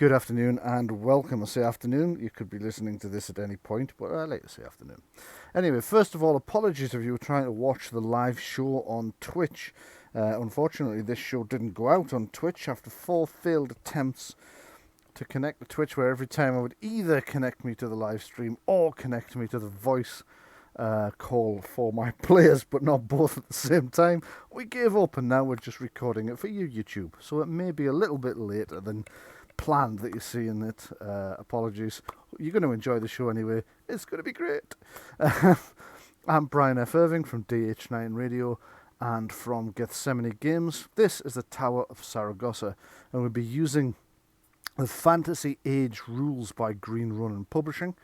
Good afternoon and welcome. I say afternoon. You could be listening to this at any point, but I like to say afternoon. Anyway, first of all, apologies if you were trying to watch the live show on Twitch. Unfortunately, this show didn't go out on Twitch after 4 failed attempts to connect to Twitch, where every time I would either connect me to the live stream or connect me to the voice call for my players, but not both at the same time. We gave up and now we're just recording it for you, YouTube. So it may be a little bit later than planned that you're seeing it. Apologies. You're going to enjoy the show anyway. It's going to be great. I'm Bryan F. Irving from DH9 Radio and from Gethsemane Games. This is the Tower of Saragosa, and we'll be using the Fantasy Age rules by Green Ronin Publishing.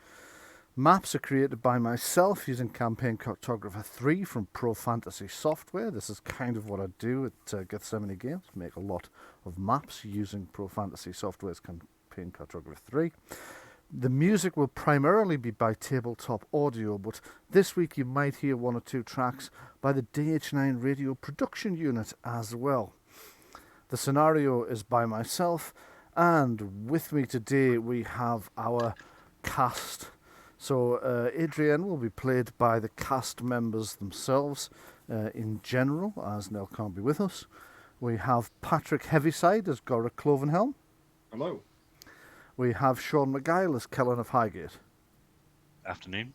Maps are created by myself using Campaign Cartographer 3 from Pro Fantasy Software. This is kind of what I do at Gethsemane Games, make a lot of maps using Pro Fantasy Software's Campaign Cartographer 3. The music will primarily be by Tabletop Audio, but this week you might hear one or two tracks by the DH9 Radio production unit as well. The scenario is by myself, and with me today we have our cast. So Adrienne will be played by the cast members themselves in general, as Nell can't be with us. We have Patrick Heaviside as Gora Clovenhelm. Hello. We have Sean McGuile as Kellen of Highgate. Afternoon.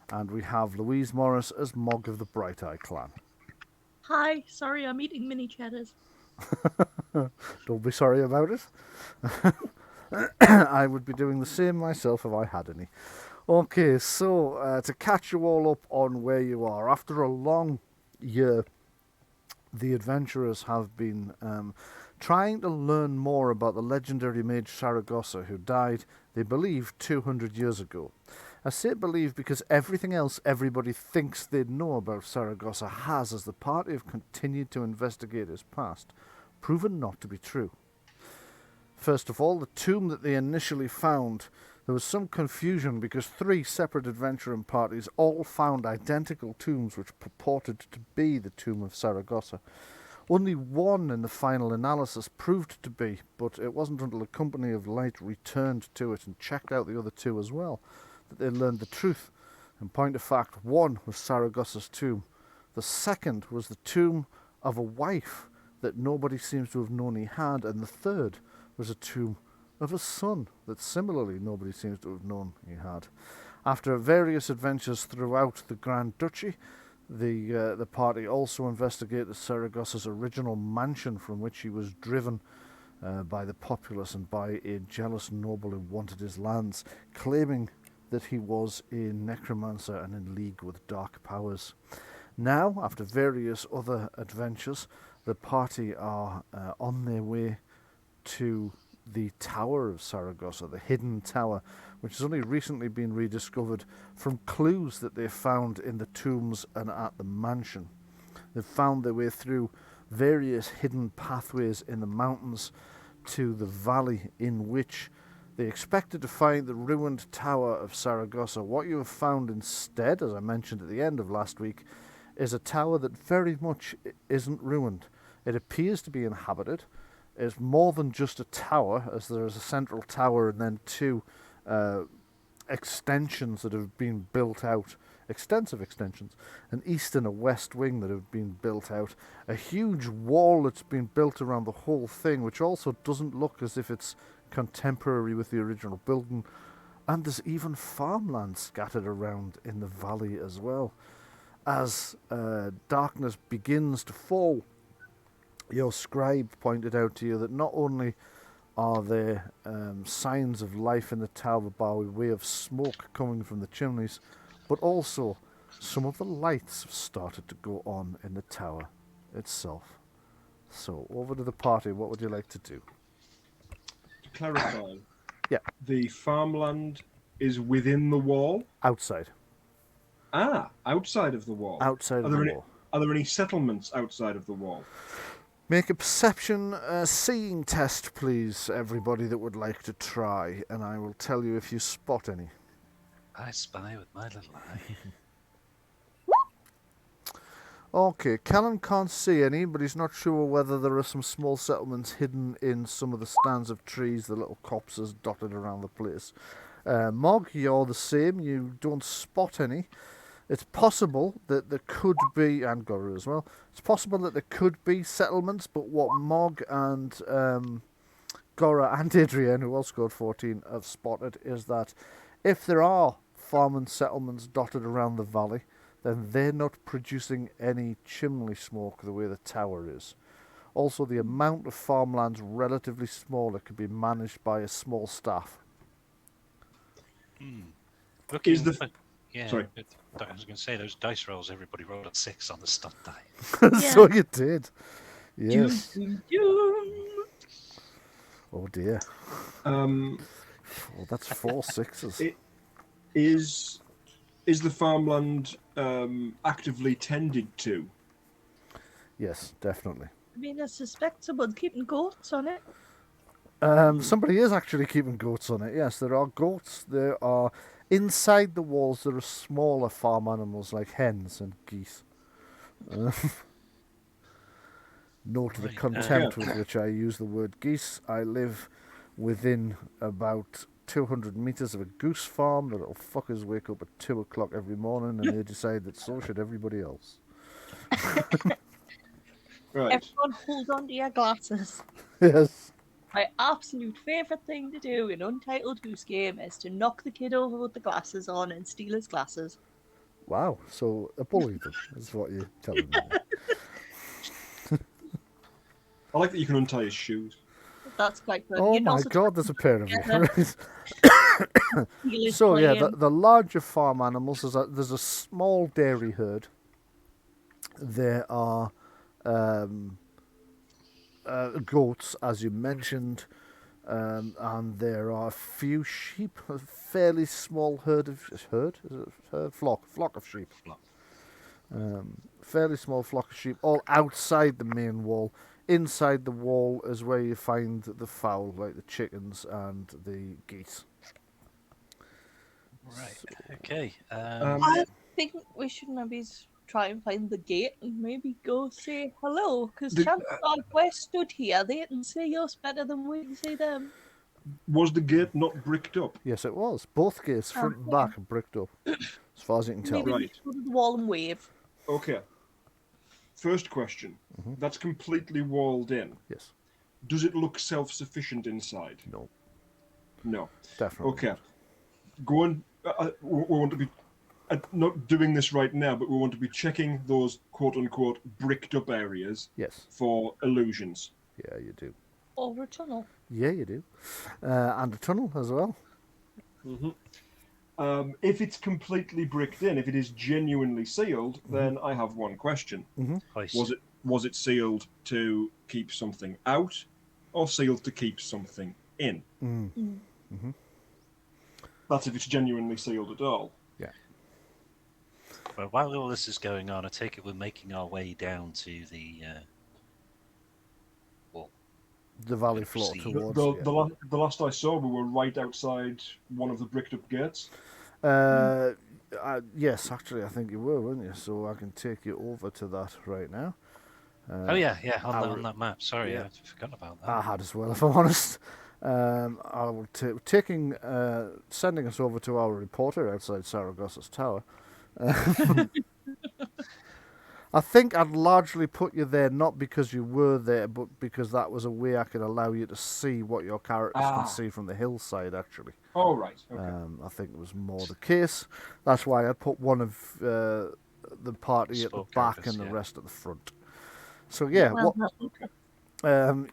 And we have Louise Morris as Mog of the Bright Eye Clan. Hi, sorry I'm eating mini cheddars. Don't be sorry about it. I would be doing the same myself if I had any. Okay, so to catch you all up on where you are, after a long year, the adventurers have been trying to learn more about the legendary mage Saragosa, who died, they believe, 200 years ago. I say believe because everything else everybody thinks they know about Saragosa has, as the party have continued to investigate his past, proven not to be true. First of all, the tomb that they initially found, there was some confusion because 3 separate adventuring parties all found identical tombs which purported to be the tomb of Saragosa. Only one in the final analysis proved to be, but it wasn't until the Company of Light returned to it and checked out the other 2 as well that they learned the truth. In point of fact, one was Saragosa's tomb. The second was the tomb of a wife that nobody seems to have known he had, and the third was a tomb of a son that similarly nobody seems to have known he had. After various adventures throughout the Grand Duchy, the party also investigated Saragosa's original mansion from which he was driven by the populace and by a jealous noble who wanted his lands, claiming that he was a necromancer and in league with dark powers. Now, after various other adventures, the party are on their way to the Tower of Saragosa, the hidden tower, which has only recently been rediscovered from clues that they found in the tombs and at the mansion. They've found their way through various hidden pathways in the mountains to the valley in which they expected to find the ruined Tower of Saragosa. What you have found instead, as I mentioned at the end of last week, is a tower that very much isn't ruined. It appears to be inhabited. It's more than just a tower, as there is a central tower and then 2 extensions that have been built out, extensive extensions, an east and a west wing that have been built out, a huge wall that's been built around the whole thing, which also doesn't look as if it's contemporary with the original building, and there's even farmland scattered around in the valley as well. As darkness begins to fall, your scribe pointed out to you that not only are there signs of life in the tower by way of smoke coming from the chimneys, but also some of the lights have started to go on in the tower itself. So, over to the party. What would you like to do? To clarify, Yeah. the farmland is within the wall? Outside. Outside of the wall. Outside of the wall. Are there any settlements outside of the wall? Make a perception seeing test, please, everybody that would like to try, and I will tell you if you spot any. I spy with my little eye. Okay, Callum can't see any, but he's not sure whether there are some small settlements hidden in some of the stands of trees, the little copses dotted around the place. Mog, you're the same. You don't spot any. It's possible that there could be, and Gora as well, it's possible that there could be settlements, but what Mog and Gora and Adrian, who all scored 14, have spotted is that if there are farming settlements dotted around the valley, then they're not producing any chimney smoke the way the tower is. Also, the amount of farmland's relatively small. It could be managed by a small staff. Looking, Is the- yeah, Sorry. I was going to say, those dice rolls, everybody rolled at 6 on the stunt die. So you did. Yes. Doom, doom. Oh dear. Um, Well, that's 4 sixes. is the farmland actively tended to? Yes, definitely. I mean, I suspect someone's keeping goats on it. Somebody is actually keeping goats on it. Yes, there are goats. There are inside the walls. There are smaller farm animals like hens and geese. Note the Right, contempt with which I use the word geese. I live within about 200 metres of a goose farm. The little fuckers wake up at 2 o'clock every morning and they decide that so should everybody else. Right. Everyone hold on to your glasses. Yes. My absolute favourite thing to do in Untitled Goose Game is to knock the kid over with the glasses on and steal his glasses. Wow. So a bully them is what you're telling me. I like that you can untie his shoes. That's quite good. Oh You're my not god, there's a pair of you. steal his So yeah, plane. the larger farm animals, there's a small dairy herd. There are goats, as you mentioned, and there are a few sheep. A fairly small flock of sheep. Fairly small flock of sheep, all outside the main wall. Inside the wall is where you find the fowl, like the chickens and the geese. Right, okay. I think we should maybe try and find the gate and maybe go say hello, because chances are if we're stood here, they can see us better than we can see them. Was the gate not bricked up? Yes, it was. Both gates, front and back, are bricked up, as far as you can tell. Maybe we Right. should go to the wall and wave. Okay. First question. That's completely walled in. Yes. Does it look self-sufficient inside? No. No. Definitely. Okay. Go on. We want to be not doing this right now, but we want to be checking those quote-unquote bricked-up areas Yes. for illusions. Yeah, you do. Over a tunnel. Yeah, you do. And a tunnel as well. If it's completely bricked in, if it is genuinely sealed, then I have one question. Was it sealed to keep something out, or sealed to keep something in? That's if it's genuinely sealed at all. Yeah. Well, while all this is going on, I take it we're making our way down to the wall. The valley floor Proceed. towards. The last I saw, we were right outside one of the bricked-up gates. Yes, actually, I think you were, weren't you? So I can take you over to that right now. Oh yeah, on that map. Sorry, yeah. I forgot about that. I had as well, if I'm honest. I will sending us over to our reporter outside Saragosa's tower. I think I'd largely put you there not because you were there, but because that was a way I could allow you to see what your characters can see from the hillside, actually. Oh, right. Okay. I think it was more the case. That's why I put one of the party at the Sport back characters, and the yeah. rest at the front. So yeah, Well,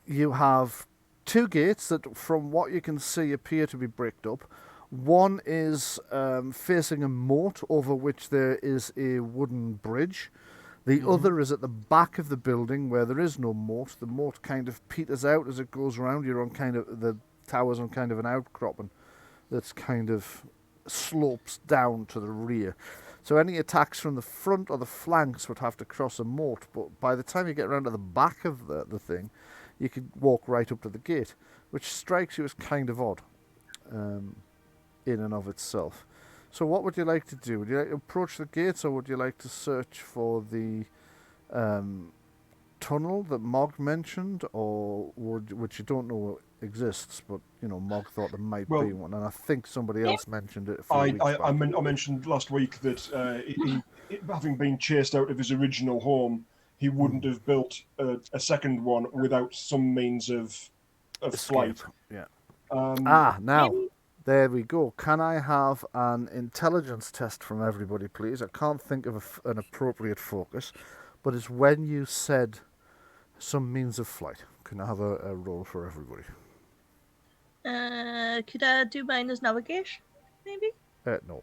you have two gates that, from what you can see, appear to be bricked up. One is facing a moat over which there is a wooden bridge. The other is at the back of the building where there is no moat. The moat kind of peters out as it goes around. You're on the tower's on kind of an outcropping that's kind of slopes down to the rear. So any attacks from the front or the flanks would have to cross a moat. But by the time you get around to the back of the thing, you could walk right up to the gate, which strikes you as kind of odd in and of itself. So what would you like to do? Would you like to approach the gates, or would you like to search for the tunnel that Mog mentioned, or which you don't know exists, but Mog thought there might be one, and I think somebody else mentioned it a few weeks back. I mentioned last week that he, having been chased out of his original home, he wouldn't have built a second one without some means of flight. Yeah. Um, Now, there we go. Can I have an intelligence test from everybody, please? I can't think of an appropriate focus, but it's when you said some means of flight. Can I have a roll for everybody? Could I do mine as navigation, maybe? No.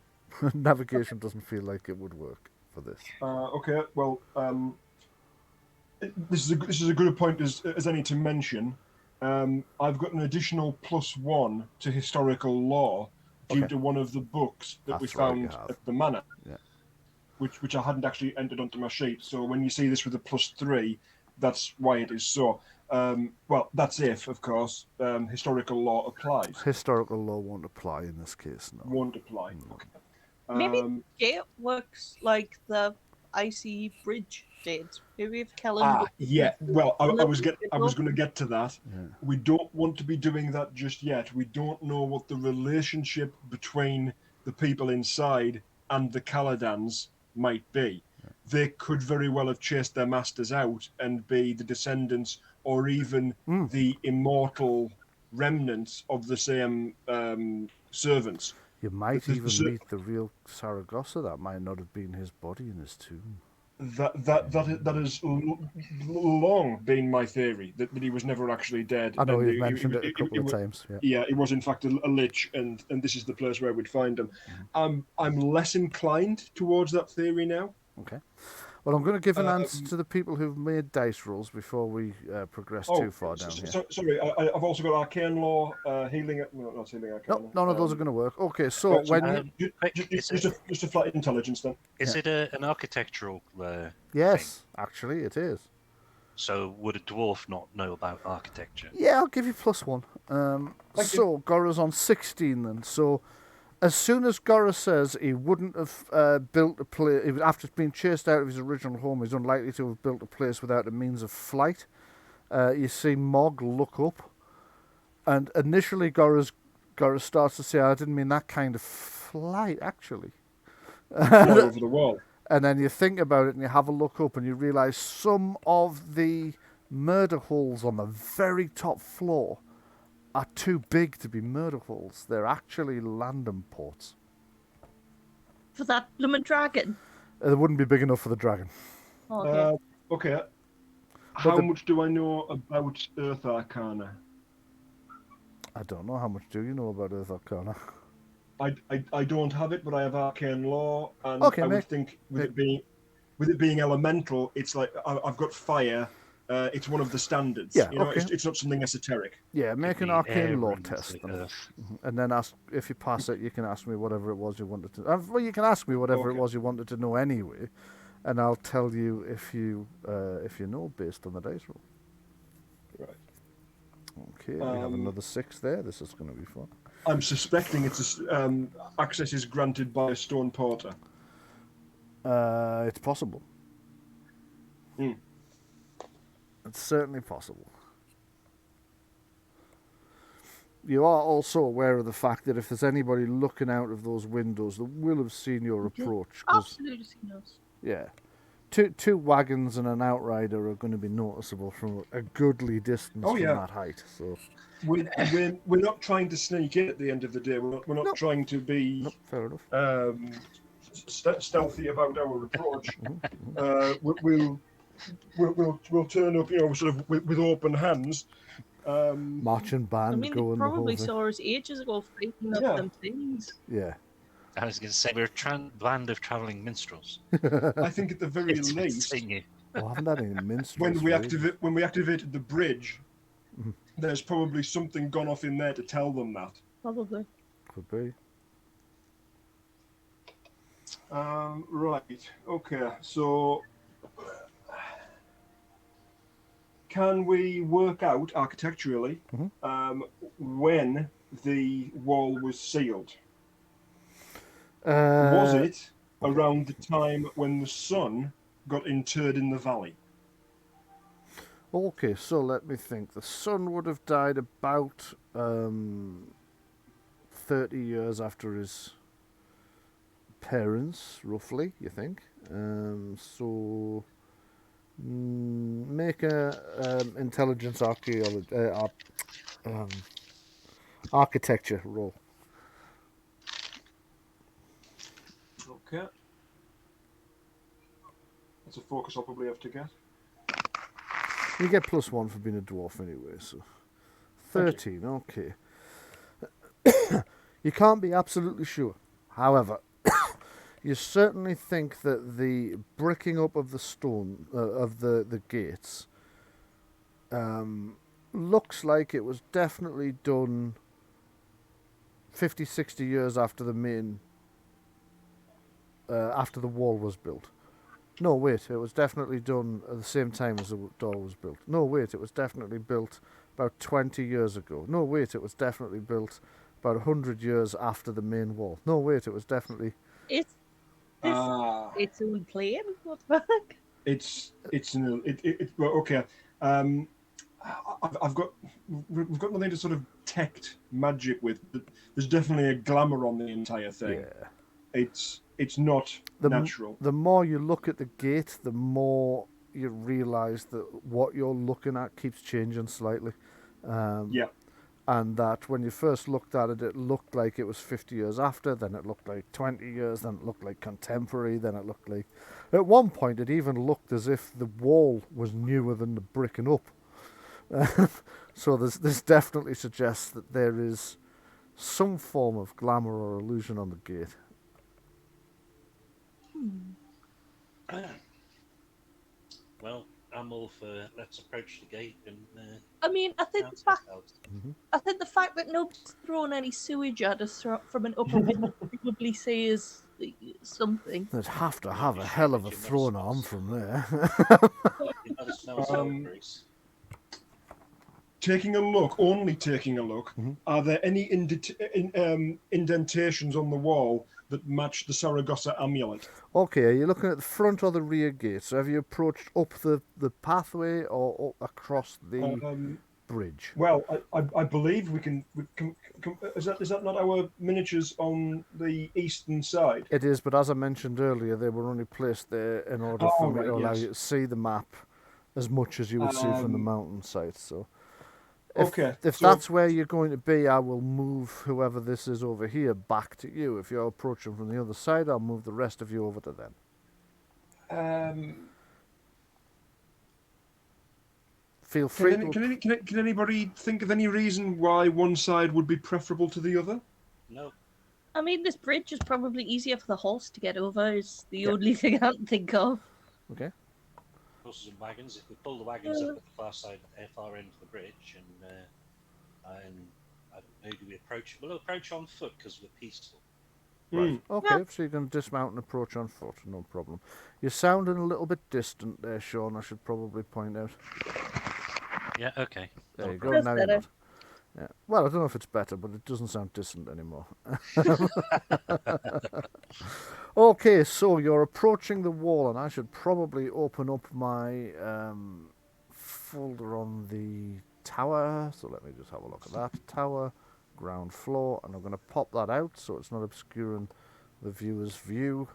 Navigation doesn't feel like it would work for this. okay, well, this is a good point as any to mention. I've got an additional +1 to historical law due to one of the books that we found at the manor, which I hadn't actually entered onto my sheet. So when you see this with a +3, that's why it is so. Well, that's if, of course, historical law applies. Historical law won't apply in this case, no. Won't apply. No. Okay. Maybe the gate works like the icy bridge did. Maybe if Kellen. Yeah. Well, I was going to get to that. Yeah. We don't want to be doing that just yet. We don't know what the relationship between the people inside and the Caladans might be. Yeah. They could very well have chased their masters out and be the descendants or even the immortal remnants of the same servants. You might even meet the real Saragosa. That might not have been his body in his tomb. That has long been my theory, that he was never actually dead. I know you've mentioned it a couple of times. Yeah, he was in fact a lich, and this is the place where we'd find him. I'm less inclined towards that theory now. Okay. Well, I'm going to give an answer to the people who've made dice rolls before we progress too far down here. Sorry, I've also got arcane law, healing. No, not healing arcane. No, none of those are going to work. Okay, so when just a flat intelligence then. Is it an architectural? Yes, thing? Actually, it is. So would a dwarf not know about architecture? Yeah, I'll give you +1. So Gora's on 16 then. So as soon as Gora says he wouldn't have built a place, after being chased out of his original home, he's unlikely to have built a place without a means of flight. You see Mog look up, and initially Gora starts to say, I didn't mean that kind of flight, actually. Fly over the wall. And then you think about it and you have a look up and you realise some of the murder holes on the very top floor are too big to be murder holes. They're actually landing ports. For that blooming dragon? They wouldn't be big enough for the dragon. Okay. Okay. How much do I know about Earth Arcana? I don't know. How much do you know about Earth Arcana? I don't have it, but I have arcane law, and okay, I would think with it being elemental, it's like I've got fire. It's one of the standards. Yeah, it's not something esoteric. Yeah, make an arcane law test, and then ask if you pass it. You can ask me whatever it was you wanted to. Well, you can ask me whatever it was you wanted to know anyway, and I'll tell you if you know based on the dice roll. Right. Okay, we have another 6 there. This is going to be fun. I'm suspecting access is granted by a stone porter. It's possible. It's certainly possible. You are also aware of the fact that if there's anybody looking out of those windows, they will have seen your approach. Absolutely seen us. Yeah. Two wagons and an outrider are going to be noticeable from a goodly distance from that height. So we're not trying to sneak in at the end of the day. We're not trying to be fair enough. Stealthy about our approach. We'll turn up, sort of with open hands. Marching band going. They probably saw us ages ago fighting up them things. Yeah. I was going to say we're a band of travelling minstrels. I think at the very least, well, haven't had any minstrels. When we activated the bridge, there's probably something gone off in there to tell them that. Probably. Could be. Right. Okay. So, can we work out architecturally when the wall was sealed? Was it around the time when the sun got interred in the valley? Okay, so let me think. The son would have died about 30 years after his parents, roughly, you think? So make a intelligence architecture roll. Okay. That's a focus I'll probably have to get. You get +1 for being a dwarf anyway, so 13. Okay. You can't be absolutely sure. However, you certainly think that the bricking up of the stone of the gates looks like it was definitely done 50, 60 years after the main after the wall was built. No, wait, it was definitely done at the same time as the door was built. No, wait, it was definitely built about 20 years ago. No, wait, it was definitely built about 100 years after the main wall. No, wait, it was definitely... It's its own plane. What the fuck? Well, okay. I've got we've got nothing to sort of detect magic with, but there's definitely a glamour on the entire thing. Yeah. It's not natural. The more you look at the gate, the more you realise that what you're looking at keeps changing slightly. Yeah. And that when you first looked at it, it looked like it was 50 years after, then it looked like 20 years, then it looked like contemporary, then it looked like... At one point, it even looked as if the wall was newer than the bricking up. So this definitely suggests that there is some form of glamour or illusion on the gate. Well, I'm all for let's approach the gate and. I mean, I think the fact that nobody's thrown any sewage at us from an upper window probably says something. They'd have to have a hell of a thrown arm from there. Taking a look, are there any indentations on the wall that match the Saragosa amulet? Okay, are you looking at the front or the rear gate? So have you approached up the pathway or up across the bridge? Well, I believe we can is that not our miniatures on the eastern side? It is, but as I mentioned earlier, they were only placed there in order for me to allow you to see the map as much as you would see from the mountainside. So if that's where you're going to be, I will move whoever this is over here back to you. If you're approaching from the other side, I'll move the rest of you over to them. Feel free. Can anybody think of any reason why one side would be preferable to the other? No. I mean, this bridge is probably easier for the horse to get over. Is the only thing I can think of. Okay. Horses and wagons. If we pull the wagons up at the far side, far end of the bridge, and I don't know, do we approach? We'll approach on foot because we're peaceful. Right. Okay, so you can dismount and approach on foot, no problem. You're sounding a little bit distant there, Sean, I should probably point out. Yeah, okay. There you go, now you're not. Yeah. Well, I don't know if it's better, but it doesn't sound distant anymore. Okay, so you're approaching the wall, and I should probably open up my folder on the tower. So let me just have a look at that. Tower, ground floor, and I'm going to pop that out so it's not obscuring the viewer's view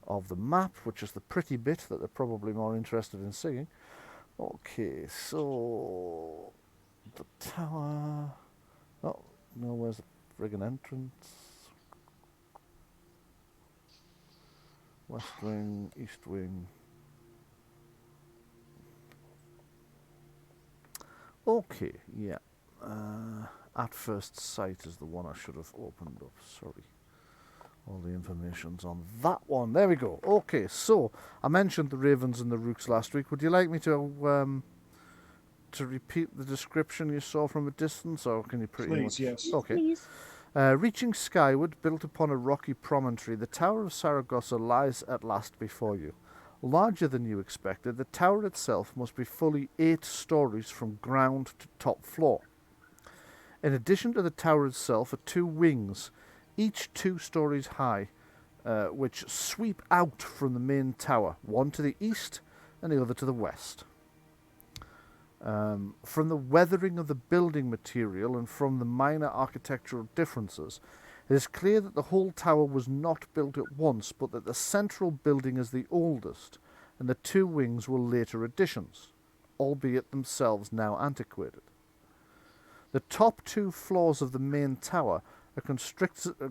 of the map, which is the pretty bit that they're probably more interested in seeing. Okay, so the tower... Oh, no, where's the friggin' entrance? West wing, east wing. Okay, yeah. At first sight is the one I should have opened up, sorry. All the information's on that one. There we go. Okay, so I mentioned the ravens and the rooks last week. Would you like me to repeat the description you saw from a distance, or can you pretty much... Please, yes. Okay. Please. Reaching skyward, built upon a rocky promontory, the Tower of Saragosa lies at last before you. Larger than you expected, the tower itself must be fully 8 stories from ground to top floor. In addition to the tower itself are 2 wings, each 2 stories high, which sweep out from the main tower, one to the east and the other to the west. From the weathering of the building material and from the minor architectural differences, it is clear that the whole tower was not built at once, but that the central building is the oldest, and the two wings were later additions, albeit themselves now antiquated. The top two floors of the main tower are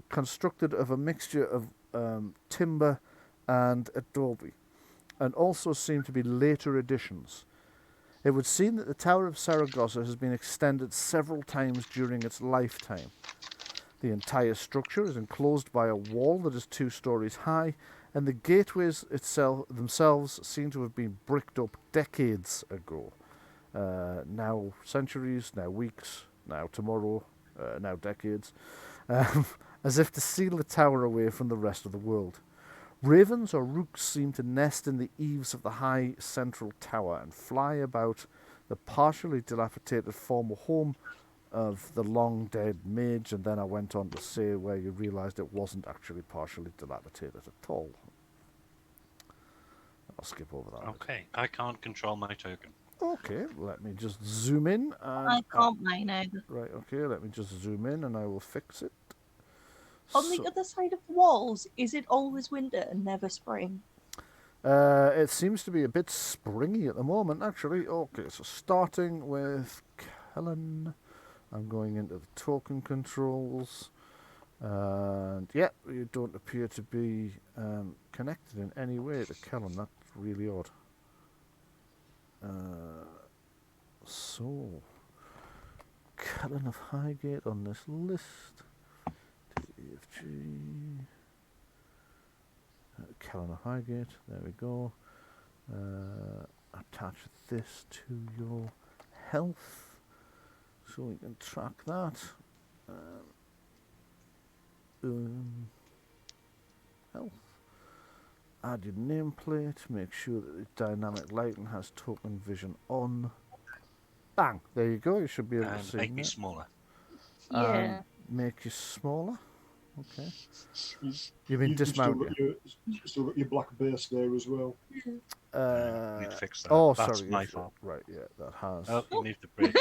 constructed of a mixture of timber and adobe, and also seem to be later additions. It would seem that the Tower of Saragosa has been extended several times during its lifetime. The entire structure is enclosed by a wall that is 2 stories high, and the gateways themselves seem to have been bricked up decades ago. Now centuries, now weeks, now tomorrow, now decades, as if to seal the tower away from the rest of the world. Ravens or rooks seem to nest in the eaves of the high central tower and fly about the partially dilapidated former home of the long-dead mage, and then I went on to say where you realised it wasn't actually partially dilapidated at all. I'll skip over that. Okay, I can't control my token. Okay, let me just zoom in. And I can't mine either. Right, okay, let me just zoom in and I will fix it. On the other side of the walls, is it always winter and never spring? It seems to be a bit springy at the moment, actually. Okay, so starting with Kellen, I'm going into the token controls. And yeah, you don't appear to be connected in any way to Kellen. That's really odd. So, Kellen of Highgate on this list. EFG. Kellen of Highgate, there we go. Attach this to your health so we can track that. Health. Add your nameplate, make sure that the dynamic lighting has token vision on. Bang! There you go, you should be able to see Make me it. smaller. Yeah. Make you smaller. Okay. You've dismounted. Still got your black base there as well. I need to fix that. Oh, That's sorry. my fault. Right, yeah, that has. Oh, you moved the bridge.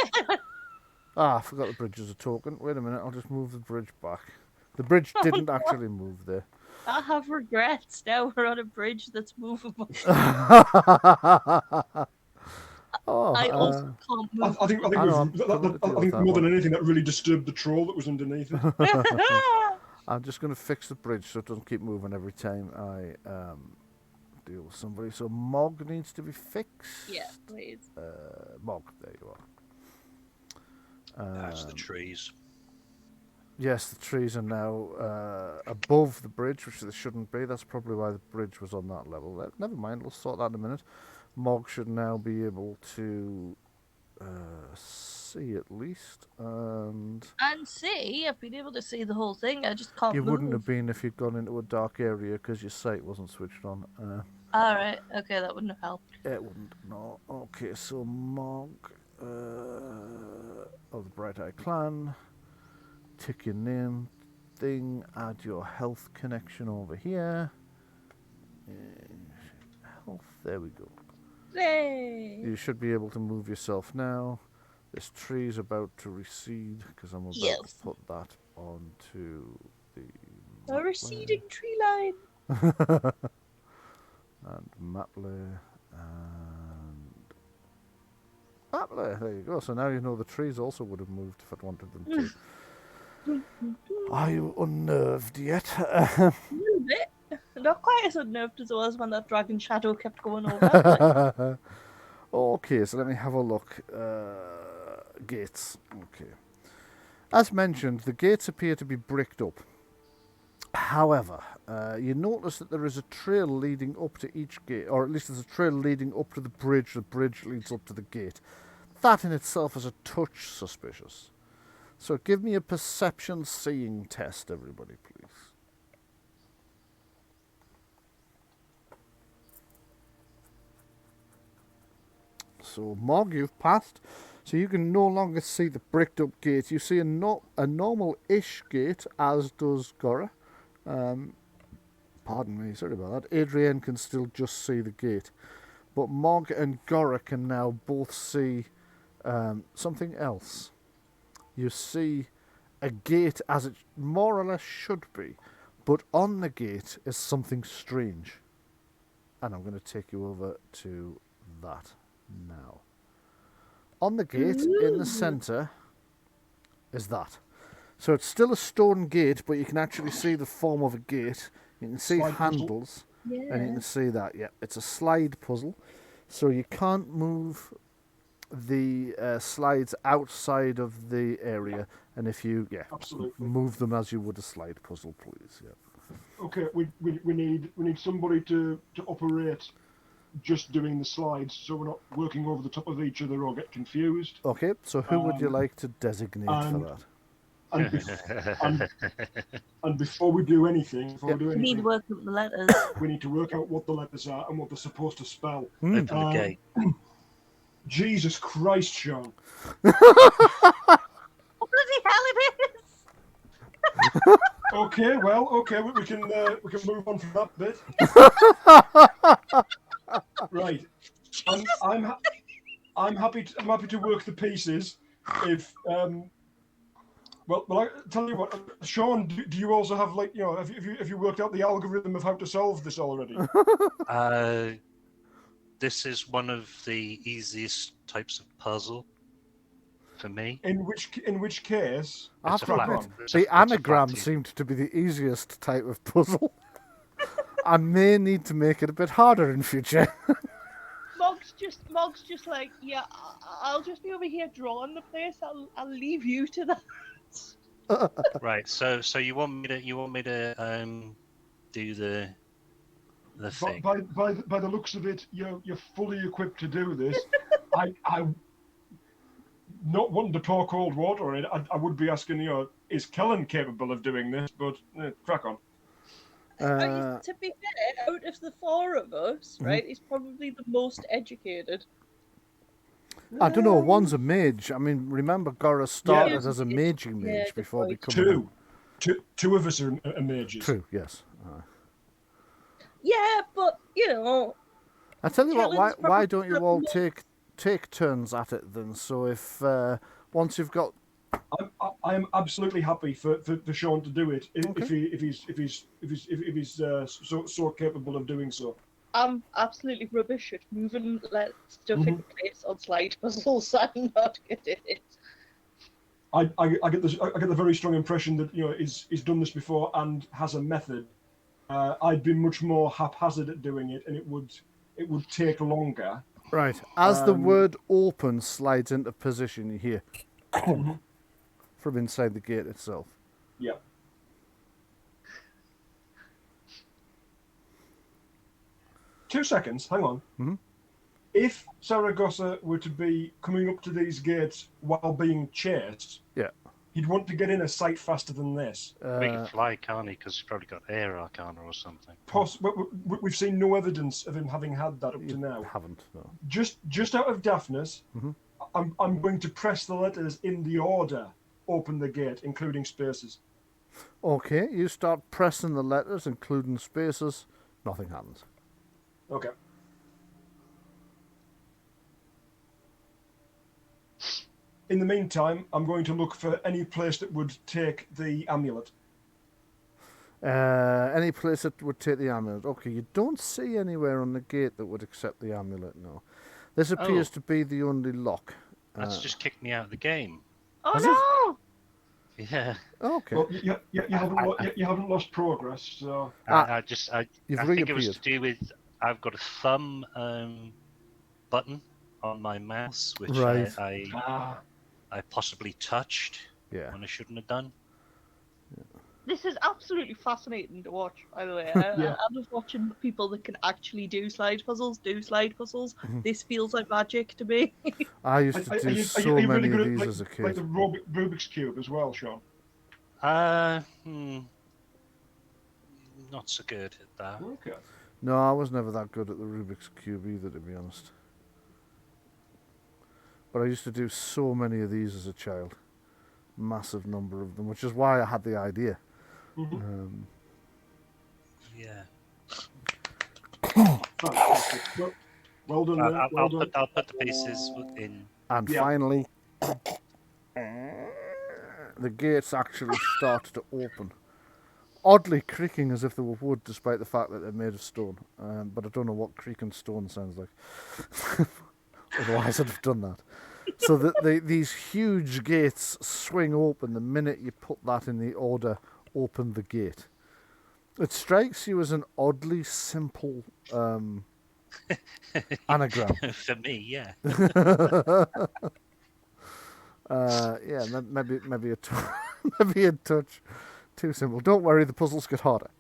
I forgot the bridge is a token. Wait a minute, I'll just move the bridge back. The bridge didn't actually move there. I have regrets. Now we're on a bridge that's movable. I also can't move. I think more than anything that really disturbed the troll that was underneath it. I'm just going to fix the bridge so it doesn't keep moving every time I deal with somebody. So Mog needs to be fixed. Yeah, please. Mog, there you are. That's the trees. Yes, the trees are now above the bridge, which they shouldn't be. That's probably why the bridge was on that level. Never mind, we'll sort that in a minute. Mog should now be able to see at least. And see, I've been able to see the whole thing. I just can't you move. wouldn't have been if you'd gone into a dark area because your sight wasn't switched on. Alright, okay, that wouldn't have helped. It wouldn't, no. Okay, so Mog of the Bright Eye Clan. Tick your name thing, add your health connection over here. Health, there we go. Yay! You should be able to move yourself now. This tree's about to recede because I'm about to put that onto the a receding tree line. and Mapley and Mapley, there you go. So now you know the trees also would have moved if I'd wanted them to. Are you unnerved yet? A little bit. Not quite as unnerved as I was when that dragon shadow kept going over. Okay, so let me have a look. Gates. Okay. As mentioned, the gates appear to be bricked up. However, you notice that there is a trail leading up to each gate, or at least there's a trail leading up to the bridge. The bridge leads up to the gate. That in itself is a touch suspicious. So give me a perception seeing test, everybody, please. So, Mog, you've passed. So you can no longer see the bricked up gate. You see a normal-ish gate, as does Gora. pardon me, sorry about that. Adrienne can still just see the gate. But Mog and Gora can now both see something else. You see a gate as it more or less should be, but on the gate is something strange. And I'm going to take you over to that now. On the gate, in the centre, is that. So it's still a stone gate, but you can actually see the form of a gate. You can see Slide handles, and you can see that. Yeah, it's a slide puzzle. So you can't move the slides outside of the area, and if you Absolutely. move them as you would a slide puzzle, please. Yeah. Okay, we need somebody to operate just doing the slides, so we're not working over the top of each other or get confused. Okay, so who would you like to designate for that? And before we do anything, We need to work up the letters. we need to work out what the letters are and what they're supposed to spell. Open the gate. Jesus Christ, Sean! Oh, bloody hell it is! Okay, we can move on from that bit. Right, I'm happy to work the pieces. If well, I tell you what, Sean, do you also have have you worked out the algorithm of how to solve this already? This is one of the easiest types of puzzle for me. In which case, I thought the anagram seemed to be the easiest type of puzzle. I may need to make it a bit harder in future. Mog's just like, yeah, I'll just be over here drawing the place. I'll leave you to that. Right. So you want me to do the thing? By the looks of it, you're fully equipped to do this. I not wanting to pour cold water on it. I would be asking, is Kellen capable of doing this? But crack on. To be fair, out of the four of us, right, he's probably the most educated. I don't know, one's a mage. I mean, remember Gora started as a maging mage before becoming... Two of us are mages. True, yes. Yeah, but, I tell you what, why don't you all probably take turns at it then? So if once you've got... I am absolutely happy for Sean to do it if he's so capable of doing so. I'm absolutely rubbish at moving stuff in place on slide puzzles. I'm not good at it. I get the very strong impression that he's done this before and has a method. I'd be much more haphazard at doing it, and it would take longer. Right. As the word open slides into position, you hear from inside the gate itself. Yeah. Two seconds, hang on. Mm-hmm. If Saragosa were to be coming up to these gates while being chased, he'd want to get in a sight faster than this. We can fly, can't he? Because he's probably got air arcana or something. We've seen no evidence of him having had that up to now. Haven't, no. Just out of daftness, I'm going to press the letters in the order. Open the gate, including spaces. Okay, you start pressing the letters, including spaces. Nothing happens. Okay. In the meantime, I'm going to look for any place that would take the amulet. Any place that would take the amulet. Okay, you don't see anywhere on the gate that would accept the amulet, no. This appears to be the only lock. That's just kicked me out of the game. Oh no! Yeah. Okay. Well, you haven't lost progress, so... I think reappeared. it was to do with... I've got a thumb button on my mouse, which I possibly touched when I shouldn't have done. This is absolutely fascinating to watch, by the way. I love watching people that can actually do slide puzzles. This feels like magic to me. I used to do so many of these as a kid. Like the Rubik's Cube as well, Sean? Not so good at that. Okay. No, I was never that good at the Rubik's Cube either, to be honest. But I used to do so many of these as a child. Massive number of them, which is why I had the idea. Yeah. Fantastic. Well done there. Well done. I'll put the pieces in. And Yeah. finally, the gates actually start to open. Oddly creaking as if they were wood, despite the fact that they're made of stone. But I don't know what creaking stone sounds like. Otherwise, I'd have done that. So these huge gates swing open the minute you put that in the order, open the gate. It strikes you as an oddly simple anagram. For me, yeah. Yeah, maybe maybe a touch too simple. Don't worry, the puzzles get harder.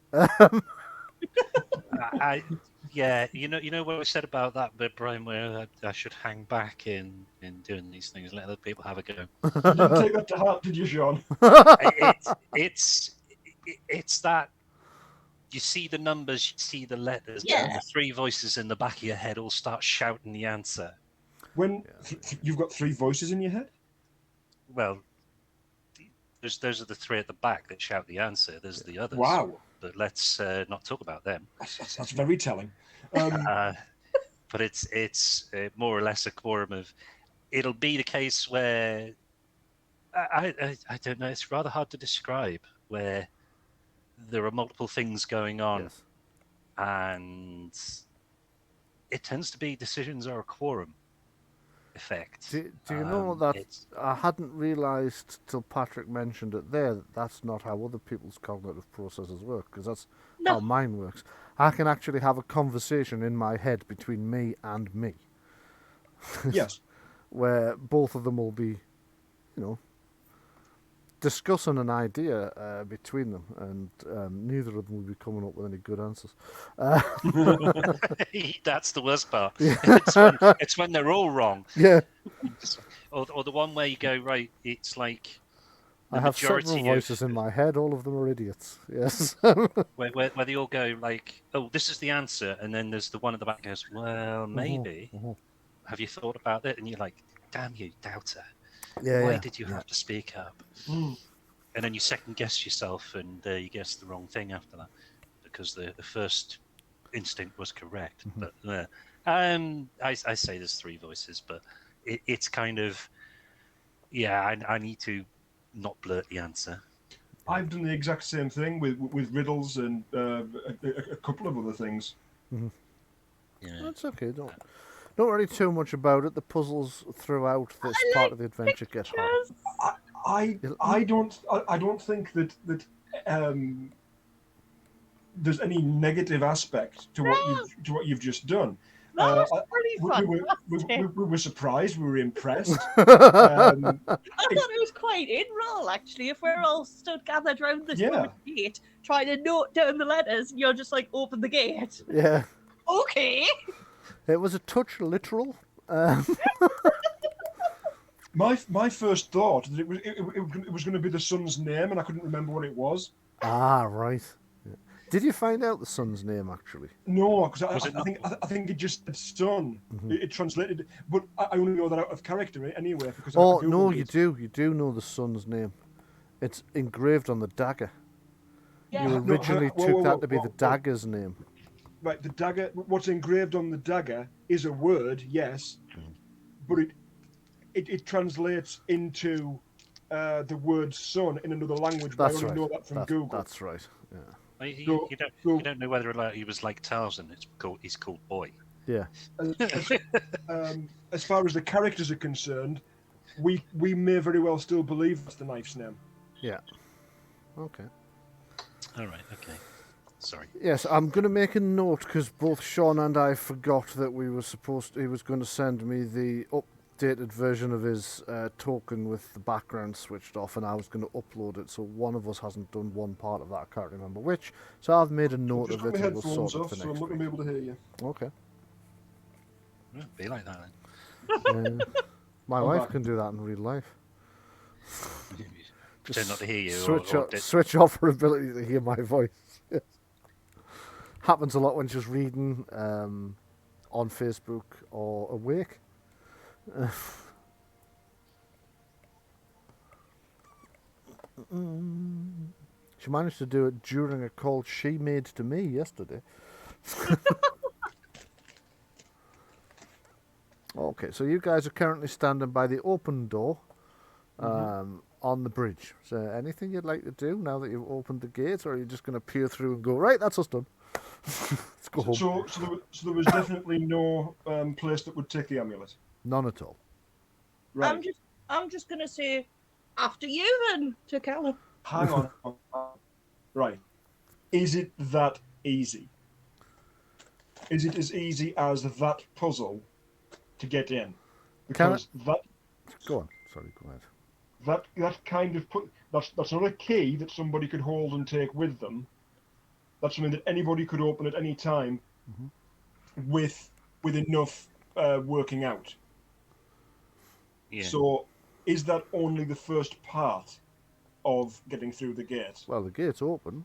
Yeah, you know what I said about that bit, Brian, where I should hang back in doing these things, let other people have a go. You didn't take that to heart, did you, Sean? It's that you see the numbers, you see the letters, and the three voices in the back of your head all start shouting the answer. When you've got three voices in your head? Well, those are the three at the back that shout the answer. There's the others. Wow. But let's not talk about them. That's very telling. But it's more or less a quorum of. It'll be the case where I don't know. It's rather hard to describe where there are multiple things going on, Yes. and it tends to be decisions are a quorum effect. Do you know that I hadn't realised till Patrick mentioned it there that that's not how other people's cognitive processes work, because that's how mine works. I can actually have a conversation in my head between me and me. Yes. Where both of them will be, discussing an idea between them, and neither of them will be coming up with any good answers. That's the worst part. Yeah. It's when they're all wrong. Yeah. Or the one where you go, right, it's like I have several voices in my head, all of them are idiots. Yes. where they all go like, oh, this is the answer, and then there's the one at the back that goes, well, maybe. Have you thought about it? And you're like, damn you, doubter. Why did you have to speak up? And then you second guess yourself, and you guess the wrong thing after that, because the first instinct was correct. But I say there's three voices, but it's kind of I need to not blurt the answer. I've done the exact same thing with riddles and a couple of other things. Yeah. That's okay. Don't worry too much about it. The puzzles throughout this part of the adventure get harder. I don't think that there's any negative aspect to what you've just done. That was pretty fun. We were surprised. We were impressed. I thought it was quite in role, actually. If we're all stood gathered around this gate, trying to note down the letters, and you're just like, open the gate. Yeah. Okay. It was a touch literal. My first thought that it was going to be the son's name, and I couldn't remember what it was. Ah, right. Yeah. Did you find out the son's name actually? No, because I think it just said son. It translated, but I only know that out of character anyway. Because no, you do know the son's name. It's engraved on the dagger. Yeah. You originally took that to be the dagger's name. Right, the dagger. What's engraved on the dagger is a word, yes, but it translates into the word son in another language. That's I only right. know that from Google. That's right. Yeah. You don't know whether he was like Tarzan. He's called Boy. Yeah. As far as the characters are concerned, we may very well still believe that's the knife's name. Yeah. Okay. All right. Okay. Sorry. Yes, I'm going to make a note because both Sean and I forgot that he was going to send me the updated version of his token with the background switched off, and I was going to upload it. So one of us hasn't done one part of that. I can't remember which. So I've made a note of it, and we'll sort it for next so I'm not going to be able to hear you. Okay. Be like that then. My wife can do that in real life. Pretend not to hear you. Switch off her ability to hear my voice. Yes. Happens a lot when she's reading on Facebook or awake. She managed to do it during a call she made to me yesterday. Okay, so you guys are currently standing by the open door on the bridge. Is there anything you'd like to do now that you've opened the gate, or are you just going to peer through and go, right, that's us done? Let's go home. So there was definitely no place that would take the amulet. None at all. Right. I'm just gonna say, after you then, to Callum. Hang on. Right. Is it that easy? Is it as easy as that puzzle to get in? Because Go on. Sorry, go ahead. That kind of that's not a key that somebody could hold and take with them. That's something that anybody could open at any time with enough working out. Yeah. So is that only the first part of getting through the gate? Well, the gate's open.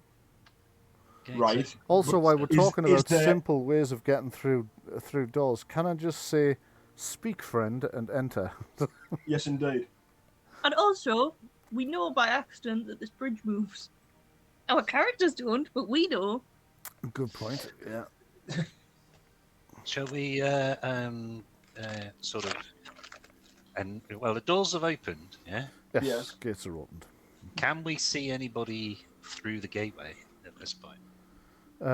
Right. Also, while we're talking about there... simple ways of getting through doors, can I just say, speak, friend, and enter? Yes, indeed. And also, we know by accident that this bridge moves. Our characters don't, but we know. Good point. Yeah. Shall we sort of... And well, the doors have opened, yeah? Yes. Gates are opened. Can we see anybody through the gateway at this point? Right,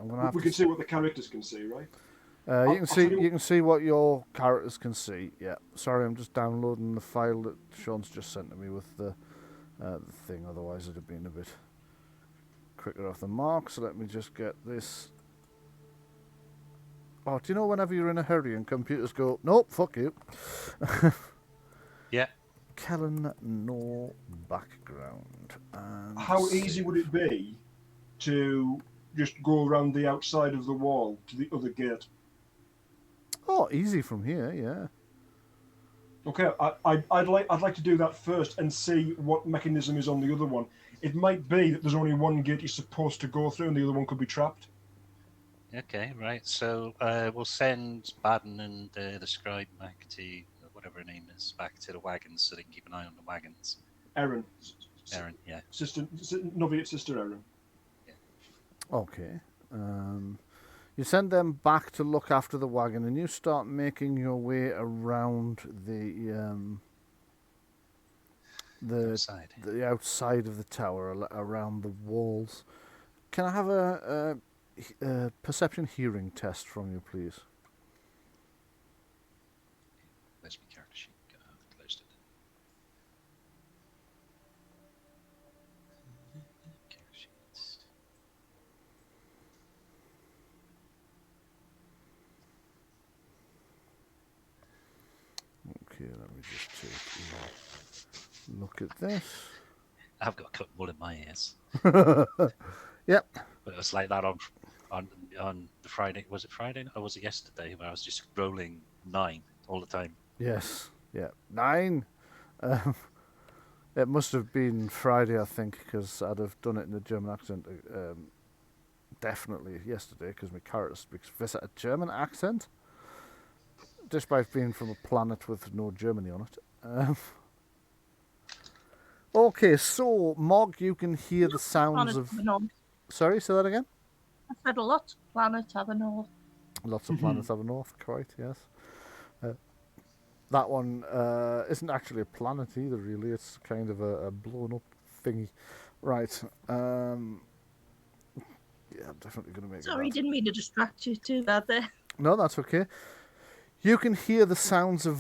I'm gonna have we can see what the characters can see, right? You can see what your characters can see. Yeah. Sorry, I'm just downloading the file that Sean's just sent to me with the thing. Otherwise, it'd have been a bit quicker off the mark. So let me just get this. Oh, do you know whenever you're in a hurry and computers go, nope, fuck you. Yeah. Kellen, no background. And how easy would it be to just go around the outside of the wall to the other gate? Oh, easy from here, yeah. Okay, I'd like to do that first and see what mechanism is on the other one. It might be that there's only one gate you're supposed to go through, and the other one could be trapped. Okay, right. So we'll send Baden and the scribe back to whatever her name is, back to the wagons, so they can keep an eye on the wagons. Erin, yeah. Noviate sister Erin. Yeah. Okay. You send them back to look after the wagon, and you start making your way around the outside of the tower, around the walls. Can I have a perception hearing test from you, please? Where's my character sheet? I've closed it. Character sheets. Okay, let me just take a look at this. I've got a cut wool in my ears. Yep. But it was like that on the Friday. Was it Friday or was it yesterday? Where I was just rolling 9 all the time. Yes. Yeah. 9. It must have been Friday, I think, because I'd have done it in a German accent. Definitely yesterday, because my character speaks a German accent, despite being from a planet with no Germany on it. Okay, so Mog, you can hear the sounds of. Sorry, say that again. I said lots of planets have a north. Lots of planets have a north, quite, yes. That one isn't actually a planet either, really. It's kind of a blown up thingy. Right. Yeah, I'm definitely going to make it. Sorry, didn't mean to distract you too bad there. No, that's okay. You can hear the sounds of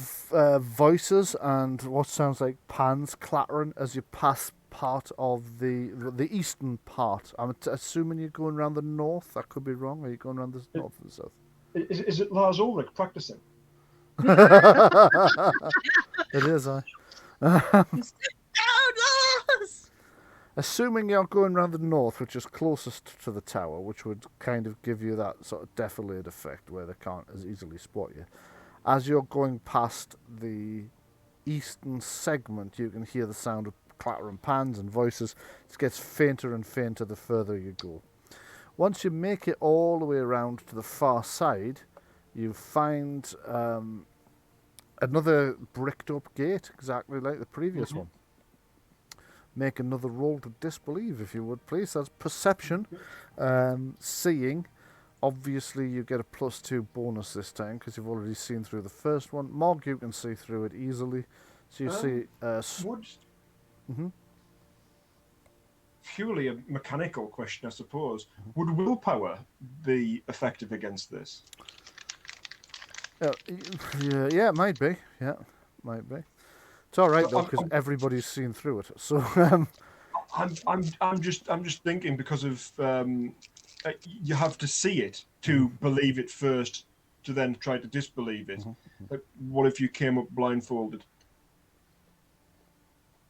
voices and what sounds like pans clattering as you pass part of the eastern part. I'm assuming you're going around the north. I could be wrong. Are you going around the north or the south? Is it Lars Ulrich practicing? It is, Assuming you're going around the north, which is closest to the tower, which would kind of give you that sort of defilade effect where they can't as easily spot you. As you're going past the eastern segment, you can hear the sound of clattering pans and voices. It gets fainter and fainter the further you go. Once you make it all the way around to the far side, you find another bricked up gate, exactly like the previous one. Make another roll to disbelieve, if you would, please. That's perception, seeing, Obviously, you get a +2 bonus this time because you've already seen through the first one. Mog, you can see through it easily. So you see... Would Mhm. purely a mechanical question, I suppose. Would willpower be effective against this? Yeah, it might be. Yeah, might be. It's all right though because everybody's seen through it. So I'm just thinking because of you have to see it to believe it first, to then try to disbelieve it. Like, what if you came up blindfolded?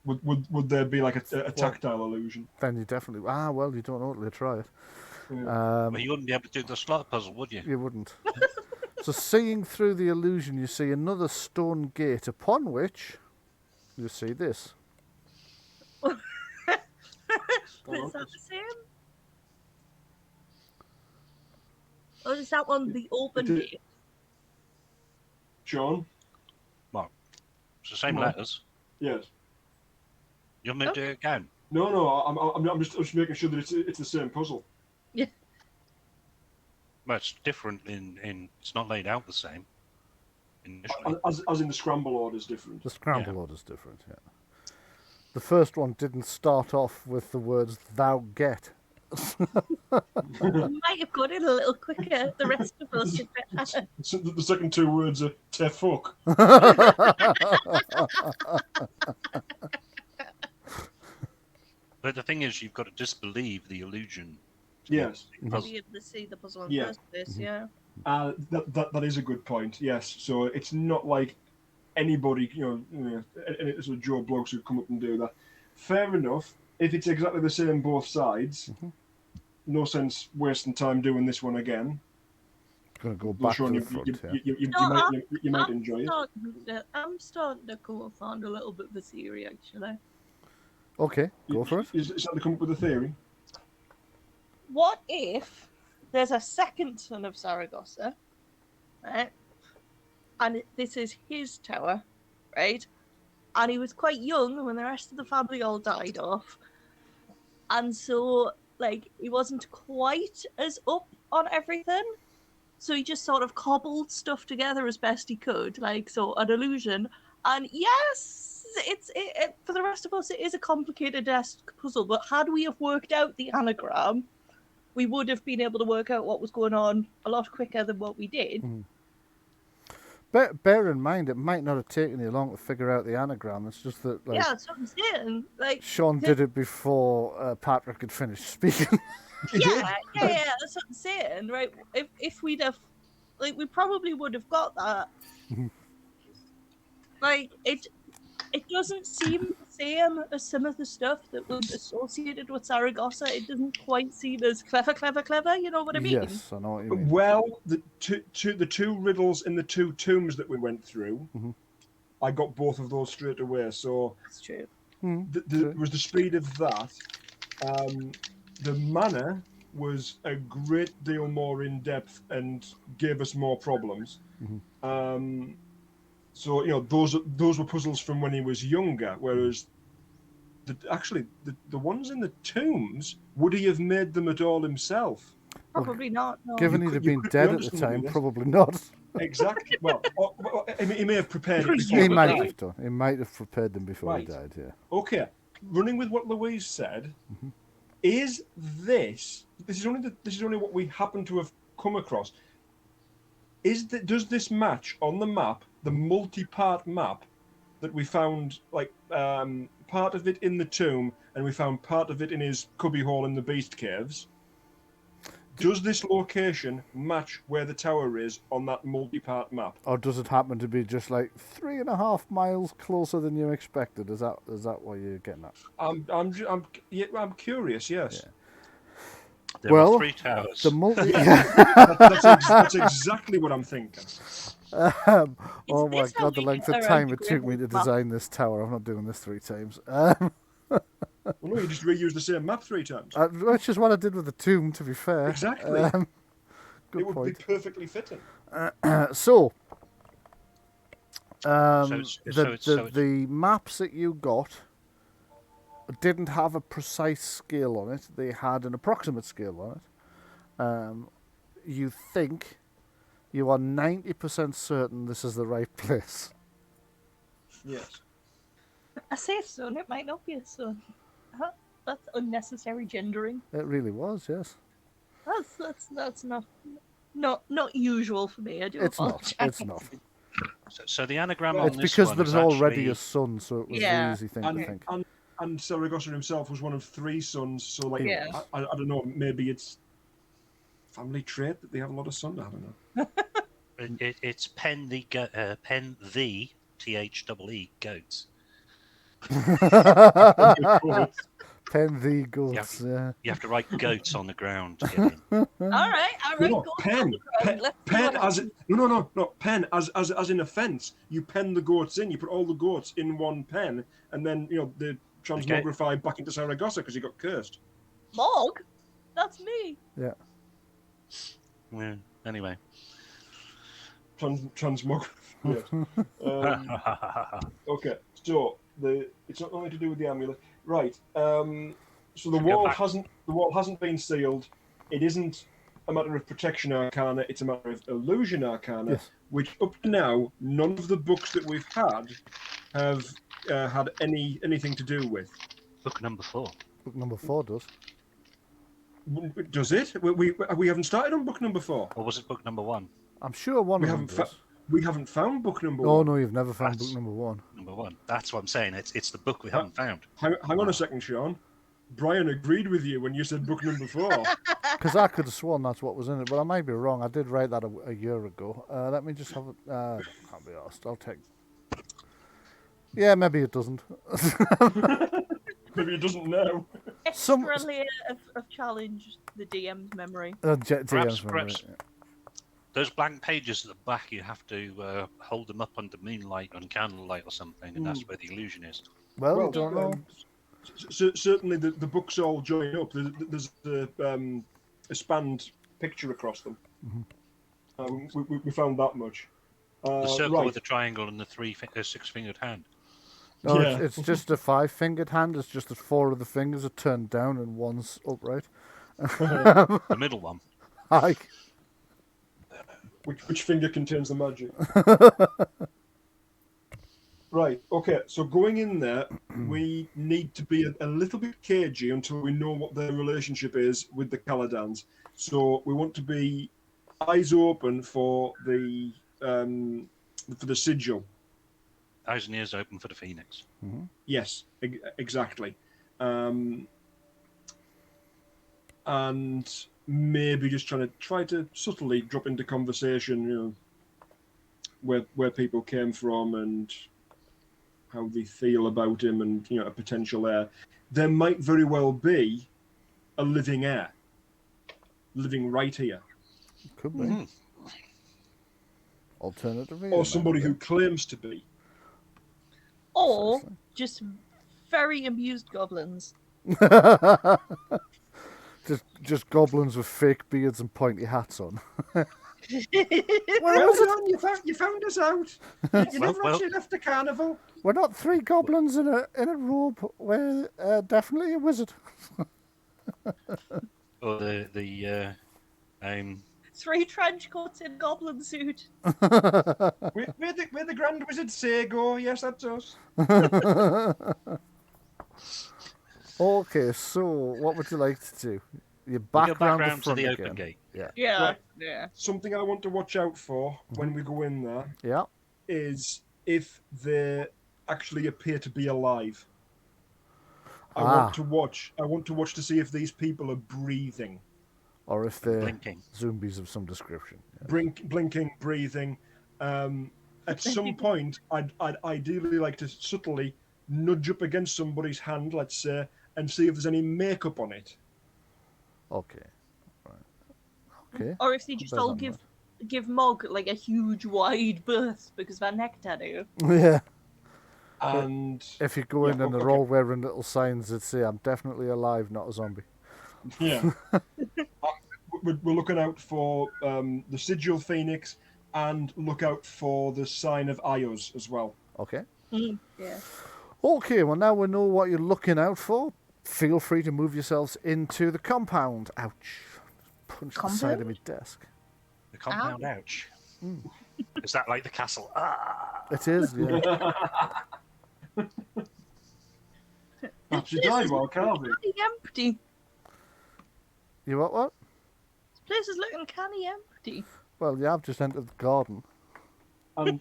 Would there be like a tactile illusion? Then you definitely... well, you don't know until you try it. Yeah. But you wouldn't be able to do the slot puzzle, would you? You wouldn't. So seeing through the illusion, you see another stone gate, upon which you see this. Is that the same? Or is that one the open gate? John? What? It's the same letters. Yes. You want me to do it again? No. I'm just making sure that it's the same puzzle. Yeah. Well, it's different in it's not laid out the same. Initially. As in the scramble order is different. The scramble order's different, yeah. The first one didn't start off with the words "thou get." You might have got it a little quicker. The rest of us did better. The second two words are "te fuck." But the thing is, you've got to disbelieve the illusion. Yes. To be able to see the puzzle in the first place, yeah. That is a good point. Yes. So it's not like anybody, any sort of Joe blokes who come up and do that. Fair enough. If it's exactly the same both sides, no sense wasting time doing this one again. Going to go back to the front. You might enjoy it. I'm starting to come up on a little bit of a theory, actually. Okay, go for it. Is that to come up with a theory? What if there's a second son of Saragosa, right? And this is his tower, right? And he was quite young when the rest of the family all died off. And so, he wasn't quite as up on everything. So he just sort of cobbled stuff together as best he could, an illusion. And yes, it's for the rest of us, it is a complicated puzzle. But had we have worked out the anagram, we would have been able to work out what was going on a lot quicker than what we did. Bear in mind, it might not have taken you long to figure out the anagram. It's just that, yeah, that's what I'm saying. Sean did it before Patrick had finished speaking. yeah, that's what I'm saying, right? If we'd have, we probably would have got that. It doesn't seem the same as some of the stuff that was associated with Saragossa. It doesn't quite seem as clever. You know what I mean? Yes, I know what you mean. Well, the two riddles in the two tombs that we went through, I got both of those straight away. So that's true. Was the speed of that. The manner was a great deal more in depth and gave us more problems. So those were puzzles from when he was younger, whereas the ones in the tombs, would he have made them at all himself? Probably not. No. Given he'd have been dead at the time, probably not. Exactly. Well, he may have prepared it before he might have done. He might have prepared them before he died. Yeah. Okay. Running with what Louise said, is this is only what we happen to have come across. Does this match on the map, the multi-part map that we found, part of it in the tomb and we found part of it in his cubbyhole in the beast caves? Does this location match where the tower is on that multi-part map? Or does it happen to be just 3.5 miles closer than you expected? Is that what you're getting at? I'm curious. Yes. Yeah. There were 3 towers. That's exactly what I'm thinking. Oh my god, the length of time it took me to design this tower. I'm not doing this 3 times. Well, no, you just reuse the same map 3 times. Which is what I did with the tomb, to be fair. Exactly. Good it would point. be perfectly fitting. The maps that you got didn't have a precise scale on it. They had an approximate scale on it. you think you are 90% certain this is the right place. Yes. A safe zone. It might not be a zone. Huh? That's unnecessary gendering. It really was, yes. That's not usual for me. I do apologize. It's not. So the anagram Well, on It's this because one there's is already actually... a son, so it was the Yeah. easy thing to think. And Saragosa himself was one of 3 sons, so like Yeah. I don't know, maybe it's family trait that they have a lot of sons. I don't know. It's pen the THEE goats. Pen the goats, yeah. You have to write goats on the ground to get in. All right. No, Go pen. on the ground. Let's see Pen what as happens. no pen as in a fence. You pen the goats in. You put all the goats in one pen, and then they transmogrify back into Saragossa because he got cursed. Mog? That's me. Yeah. Yeah. Anyway. Transmogrify. Yes. Okay, so it's not only to do with the amulet, right? So the wall hasn't been sealed. It isn't a matter of protection arcana. It's a matter of illusion arcana, Yes. which up to now none of the books that we've had have had anything to do with. Book number 4. Book number 4 does. Does it? We haven't started on book number 4. Or was it book number 1? I'm sure one of them does. We haven't found book number Oh 1. no, you've never found book number 1. Number 1. That's what I'm saying. It's the book we haven't found. Hang on a second, Sean. Bryan agreed with you when you said book number 4. Because I could have sworn that's what was in it, but I might be wrong. I did write that a year ago. Let me just have it. Can't be asked. I'll take. Yeah, maybe it doesn't. Maybe it doesn't know. Extra layer of challenge the DM's memory. Perhaps those blank pages at the back, you have to hold them up under moonlight and candlelight or something, and that's where the illusion is. Well, you don't know. Certainly, the books all join up. There's a spanned picture across them. Mm-hmm. We found that much. The circle right. with the triangle and the 6-fingered hand. No, Yeah. it's just a 5-fingered hand. It's just that 4 of the fingers are turned down and one's upright. The middle one. Aye. Which finger contains the magic? Right, okay, so going in there, we need to be a little bit cagey until we know what their relationship is with the Caladans. So we want to be eyes open for the sigil. Eyes and ears open for the phoenix. Mm-hmm. Yes, exactly. And maybe just try to subtly drop into conversation, where people came from and how they feel about him, and a potential heir. There might very well be a living heir, living right here, Could be. Mm-hmm. Alternatively, or somebody who claims to be. Or just very amused goblins. just goblins with fake beards and pointy hats on. Well done, you found us out. You never actually left the carnival. We're not 3 goblins in a robe. We're definitely a wizard. Or the 3 trench coats in goblin suit. We're the Grand Wizard Sago. Yes, that's us. Okay, so what would you like to do? You go back back round round the to front the again. open gate. Yeah, Right. yeah. Something I want to watch out for when we go in there Yeah. is if they actually appear to be alive. I Ah. want to watch to see if these people are breathing, Or if they're Blinking. zombies of some description. Yeah. blinking, breathing. At some point, I'd ideally like to subtly nudge up against somebody's hand, let's say, and see if there's any makeup on it. Okay. Right. Okay. Or if they just Bear all that in give Mog like a huge wide berth because of their neck tattoo. mind. Yeah. And If you go in Yeah, and they're okay. all wearing little signs that say, "I'm definitely alive, not a zombie." yeah, we're looking out for the sigil phoenix, and look out for the sign of Ios as well. Okay. Yeah. Okay, well, now we know what you're looking out for. Feel free to move yourselves into the compound. Ouch. Punch the side of my desk. The compound ouch. Is that like the castle? Ah! It is, yeah. Perhaps you died while carving. Canny empty. You what? This place is looking canny empty. Well, you have just entered the garden. And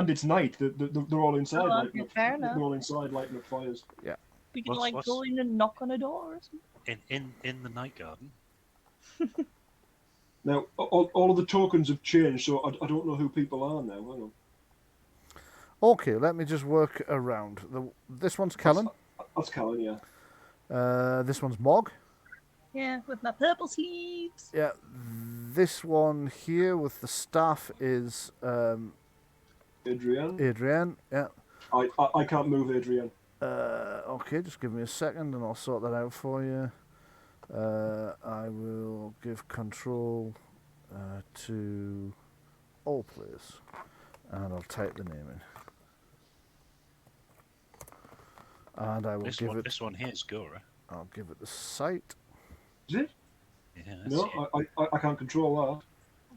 it's night. They're all inside. Oh, lighting okay, up, fair enough. they're all inside lighting up fires. Yeah. We can What's- go in and knock on a door or something. In the night garden. Now, all of the tokens have changed, so I don't know who people are now. Hang on. Okay, let me just work around. This one's Kellen. That's Callan, yeah. This one's Mog. Yeah, with my purple sleeves. Yeah. This one here with the staff is Adrian. Adrienne. Yeah. I can't move Adrian. Okay, just give me a second and I'll sort that out for you. I will give control to all players and I'll type the name in. And I will This one here is Gora. I'll give it the site. Is it? Yeah, No, I can't control that.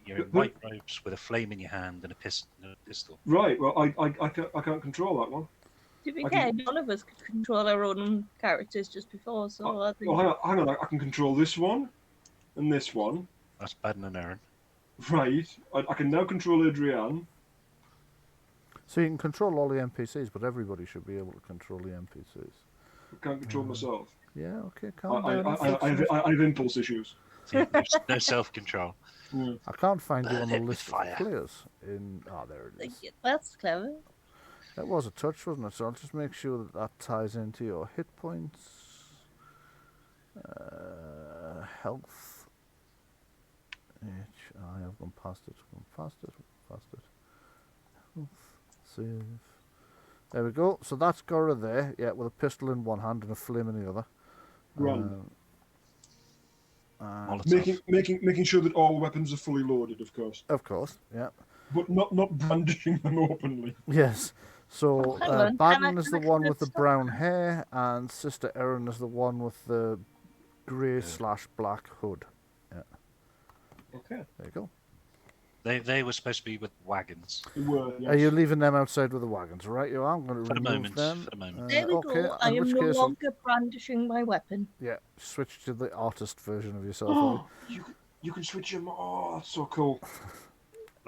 you're in white robes with a flame in your hand and a pistol. Right. Well, I can't control that one. To be I fair, can- none of us could control our own characters just before, so I think... Well, hang on. I can control this one, and this one. That's bad and an errand. Right. I can now control Adrian. So you can control all the NPCs, but everybody should be able to control the NPCs. I can't control myself. Yeah, okay, I, calm I, down. I have impulse issues. See, no self-control. I can't find you on the Hit with list of fire. players. There it is. That's clever. That was a touch, wasn't it? So I'll just make sure that ties into your hit points. Health. I've gone past it. Health. Save. There we go. So that's Gora there. Yeah, with a pistol in one hand and a flame in the other. Run. Molotov. Making sure that all weapons are fully loaded, of course, Of course, yeah. but not brandishing them openly. Yes. So Hang on, Barden can I is the one with the stop? brown hair, and Sister Erin is the one with the grey / black hood. Okay. There you go. They were supposed to be with wagons. They were, yes. Are you leaving them outside with the wagons? Right, you are. I'm going to For the remove moment. them. For the moment. There we okay, go. I in am which no case, longer brandishing my weapon. yeah, switch to the artist version of yourself. Oh, you can switch them. Oh, that's so cool.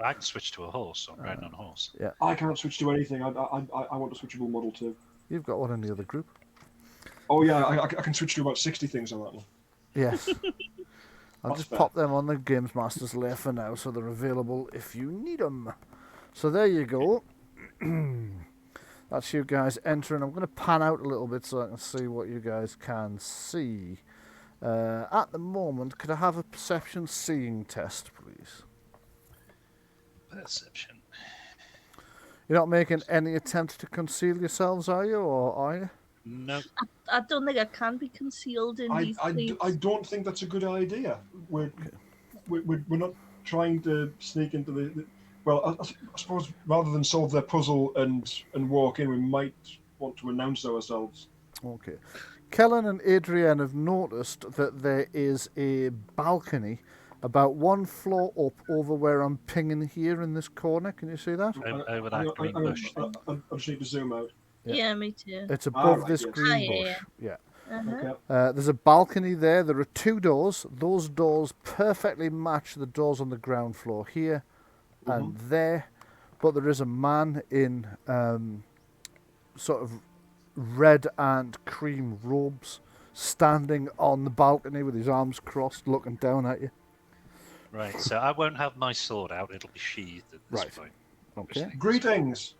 I can switch to a horse. I'm riding on a horse. I can't switch to anything. I want a switchable model too. You've got one in the other group. Oh yeah, I can switch to about 60 things on that one. Yes. I'll That's just fair. pop them on the Games Master's layer for now, so they're available if you need them. So there you go. That's you guys entering. I'm going to pan out a little bit so I can see what you guys can see. At the moment, could I have a perception seeing test, please? Perception. You're not making any attempt to conceal yourselves, are you, or are you? No. I don't think I can be concealed in these sleeves. I don't think that's a good idea. We're not trying to sneak into the well, I suppose rather than solve their puzzle and walk in, we might want to announce ourselves. Okay. Kellen and Adrienne have noticed that there is a balcony about one floor up over where I'm pinging here in this corner. Can you see that? Over that green bush. I just need to zoom out. Yeah, me too. It's above right, this yes. green Ah, bush. yeah. Yeah. Uh-huh. Okay. There's a balcony there. There are two doors. Those doors perfectly match the doors on the ground floor here and there. But there is a man in sort of red and cream robes standing on the balcony with his arms crossed looking down at you. Right, so I won't have my sword out. It'll be sheathed at this Right. point. Okay. Greetings.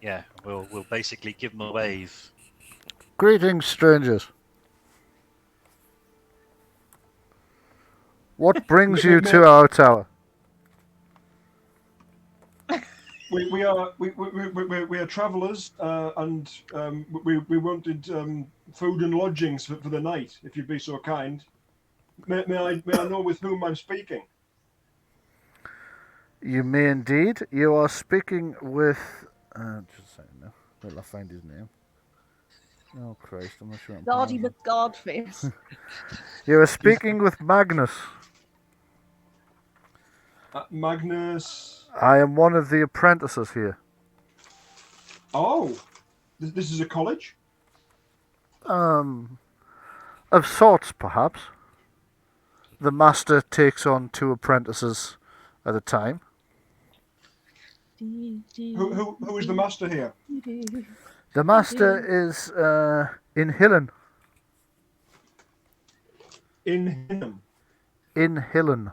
Yeah, we'll basically give them a wave. Greetings, strangers. What brings you to our tower? We are travellers, and we wanted food and lodgings for the night. If you'd be so kind, may I know with whom I'm speaking? You may indeed. You are speaking with. Just a second now. Will I find his name? Oh Christ! I'm not sure. Gardy McGodface. You are speaking with Magnus. Magnus. I am one of the apprentices here. Oh, this is a college? Of sorts, perhaps. The master takes on 2 apprentices at a time. Who is the master here? The master is in Hillen. In Hinham. In Hillen.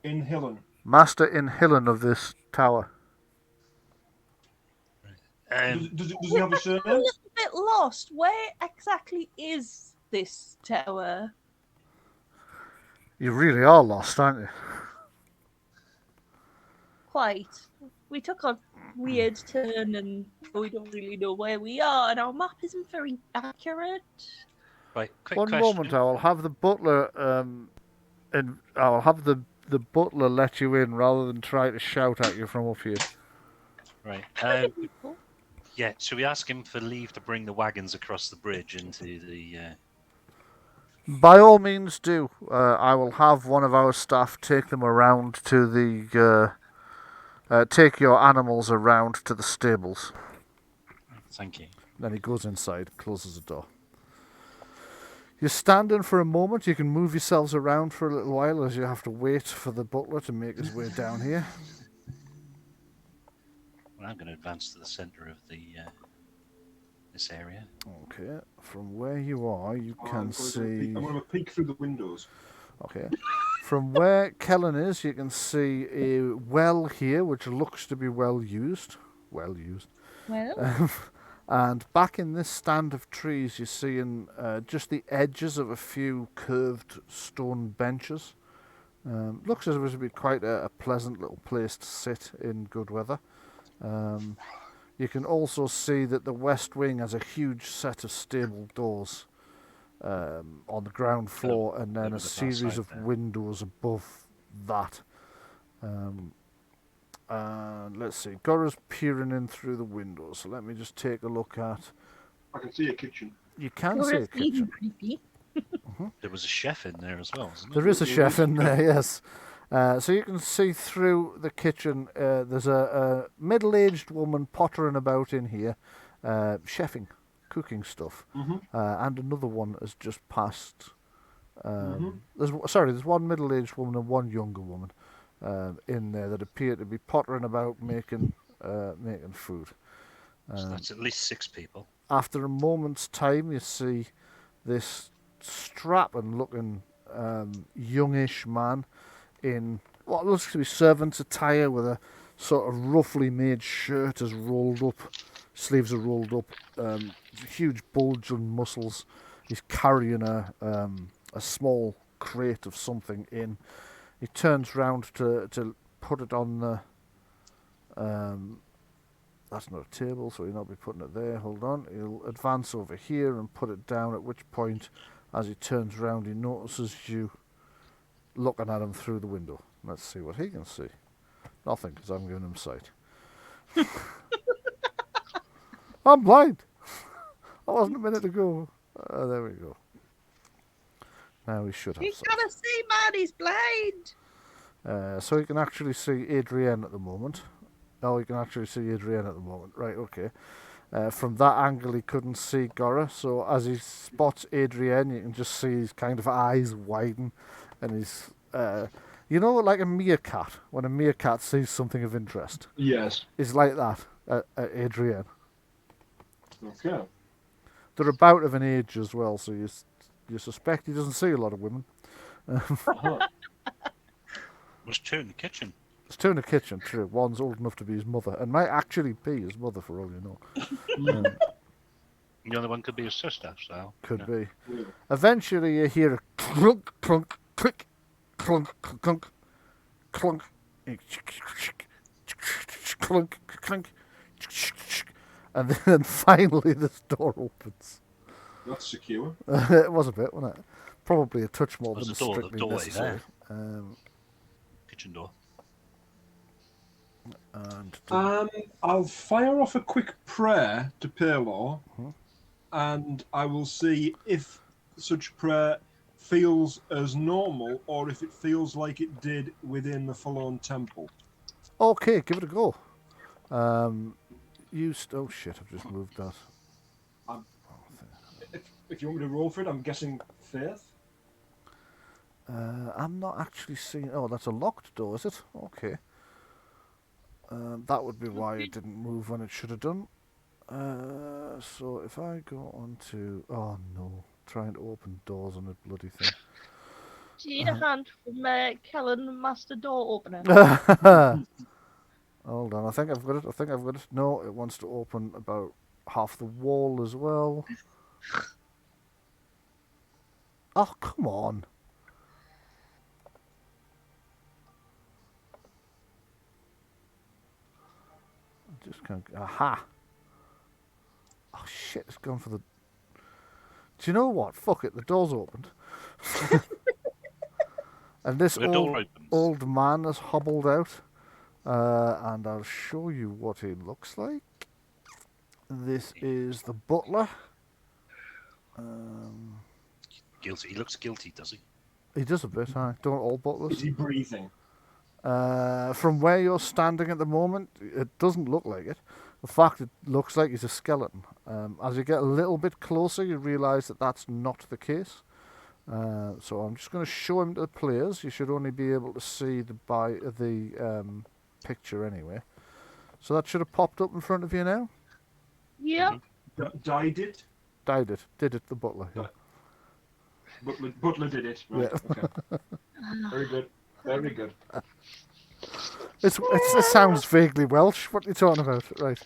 In Hillen. Master in Hillen of this tower. Does he have a surname? I'm a little bit lost. Where exactly is this tower? You really are lost, aren't you? Quite. We took a weird turn and we don't really know where we are, and our map isn't very accurate. Right, quick One question. moment, I will have the butler and I'll have the butler let you in rather than try to shout at you from up here. Right. Yeah, should we ask him for leave to bring the wagons across the bridge into the... By all means do. I will have one of our staff take them around to the... take your animals around to the stables. Thank you. Then he goes inside, closes the door. You're standing for a moment. You can move yourselves around for a little while as you have to wait for the butler to make his way down here. Well, I'm going to advance to the centre of the this area. Okay, from where you are, you can see... I'm going to peek through the windows. Okay. From where Kellen is, you can see a well here, which looks to be well used. Well used. Well, And back in this stand of trees, you're seeing just the edges of a few curved stone benches. Looks as if it would be quite a pleasant little place to sit in good weather. You can also see that the west wing has a huge set of stable doors on the ground floor, and then a series of windows above that. And let's see, Gora's peering in through the windows, so let me just take a look at... I can see a kitchen. You can see a kitchen. creepy. There was a chef in there as well, wasn't There is a chef in there, yes. So you can see through the kitchen, there's a middle-aged woman pottering about in here, chefing, cooking stuff. And another one has just passed. There's one middle-aged woman and one younger woman in there that appear to be pottering about making food. So that's at least 6 people. After a moment's time, you see this strapping-looking youngish man in what looks to be servant's attire, with a sort of roughly made shirt as rolled up, sleeves are rolled up, huge bulging muscles. He's carrying a small crate of something in. He turns round to put it on the... that's not a table, so he'll not be putting it there. Hold on. He'll advance over here and put it down, at which point, as he turns round, he notices you looking at him through the window. Let's see what he can see. Nothing, because I'm giving him sight. I'm blind. I wasn't a minute ago. There we go. Now we should have You sight. gotta see, man, he's blind. So you can actually see Adrienne at the moment. Oh, you can actually see Adrienne at the moment. Right, okay. From that angle, he couldn't see Gora. So as he spots Adrienne, you can just see his kind of eyes widen. And he's, you know, like a meerkat, when a meerkat sees something of interest. Yes. It's like that at Adrienne. Okay. They're about of an age as well, so you suspect he doesn't see a lot of women. There's 2 in the kitchen. There's 2 in the kitchen, true. One's old enough to be his mother, and might actually be his mother for all you know. The other one could be his sister, so... Could be. Eventually you hear a clunk, clunk, click, clunk, clunk, clunk, clunk, clunk, and then finally this door opens. That's secure. It was a bit, wasn't it? Probably a touch more than There's a door, strictly doorway necessary. Kitchen door. And I'll fire off a quick prayer to Paylor, and I will see if such prayer feels as normal or if it feels like it did within the Forlorn Temple. Okay, give it a go. Oh shit! I've just moved that. If you want me to roll for it, I'm guessing faith. I'm not actually seeing. Oh, that's a locked door, is it? Okay. That would be why it didn't move when it should have done. So if I go on to... Oh no, trying to open doors on a bloody thing. Do you need a hand from Kellen, Master Door Opener? Hold on, I think I've got it. No, it wants to open about half the wall as well. Oh, come on. I just can't... Aha! Oh shit, it's gone for the... Do you know what? Fuck it, the door's opened. And this old man has hobbled out. And I'll show you what he looks like. This is the butler. Guilty. He looks guilty, does he? He does a bit, huh? Don't all butlers? Is he breathing? From where you're standing at the moment, it doesn't look like it. In fact, it looks like he's a skeleton. As you get a little bit closer, you realise that that's not the case. So I'm just going to show him to the players. You should only be able to see the picture anyway. So that should have popped up in front of you now. Yeah. Died it? Died it. Did it, the butler. Yeah. Butler did it. Right. Yeah. Okay. Very good. Very good. It sounds vaguely Welsh. What are you talking about? Right.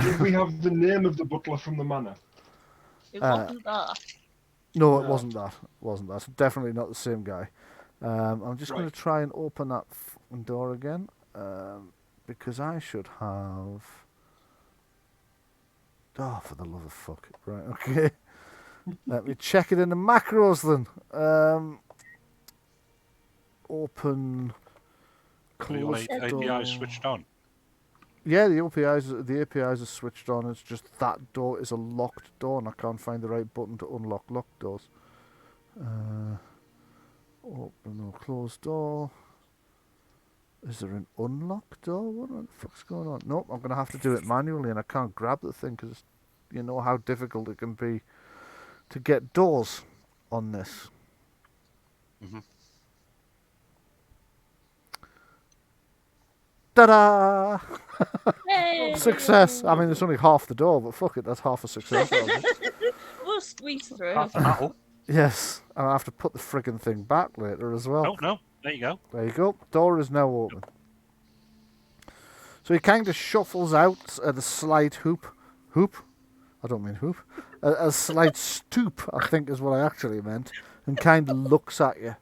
Did we have the name of the butler from the manor? It wasn't that. No, it wasn't that. Definitely not the same guy. I'm just going to try and open that door again. Because I should have... Oh, for the love of fuck. Right, okay. Let me check it in the macros then. Open... Close door. API switched on? Yeah, the APIs are switched on. It's just that door is a locked door and I can't find the right button to unlock locked doors. Open or close door. Is there an unlock door? What the fuck's going on? Nope, I'm going to have to do it manually and I can't grab the thing because you know how difficult it can be to get doors on this. Mm-hmm. Ta-da! Yay! Success! I mean, it's only half the door, but fuck it, that's half a success. We'll squeeze through. Half an apple. Yes, and I have to put the friggin' thing back later as well. Oh, no. There you go. There you go. Door is now open. So he kind of shuffles out at a slight hoop. I don't mean hoop. A slight stoop, I think is what I actually meant. And kind of looks at you.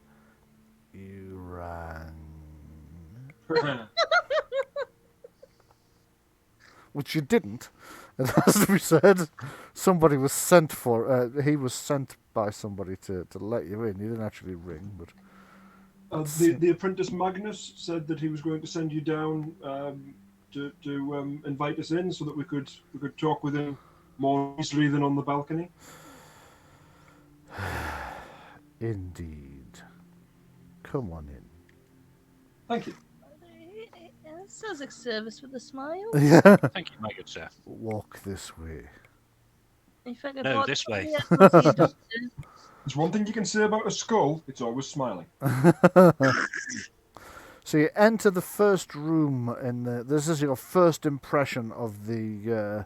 You rang. Which you didn't. It has to be said. Somebody was sent for... he was sent by somebody to let you in. You didn't actually ring, but... The apprentice Magnus said that he was going to send you down to invite us in so that we could talk with him more easily than on the balcony. Indeed. Come on in. Thank you. It sounds like service with a smile. Yeah. Thank you, my good sir. Walk this way. If I could No, this way. There's one thing you can say about a skull, it's always smiling. So you enter the first room, this is your first impression of the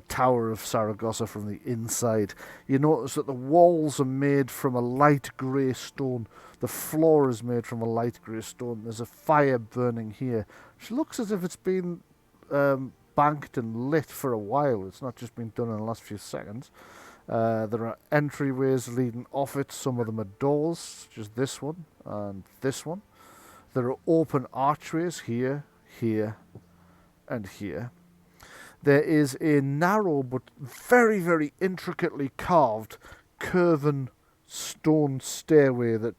Tower of Saragosa from the inside. You notice that the walls are made from a light grey stone. The floor is made from a light grey stone. There's a fire burning here, which looks as if it's been banked and lit for a while. It's not just been done in the last few seconds. There are entryways leading off it. Some of them are doors, such as this one and this one. There are open archways here, here, and here. There is a narrow but very, very intricately carved, curving stone stairway that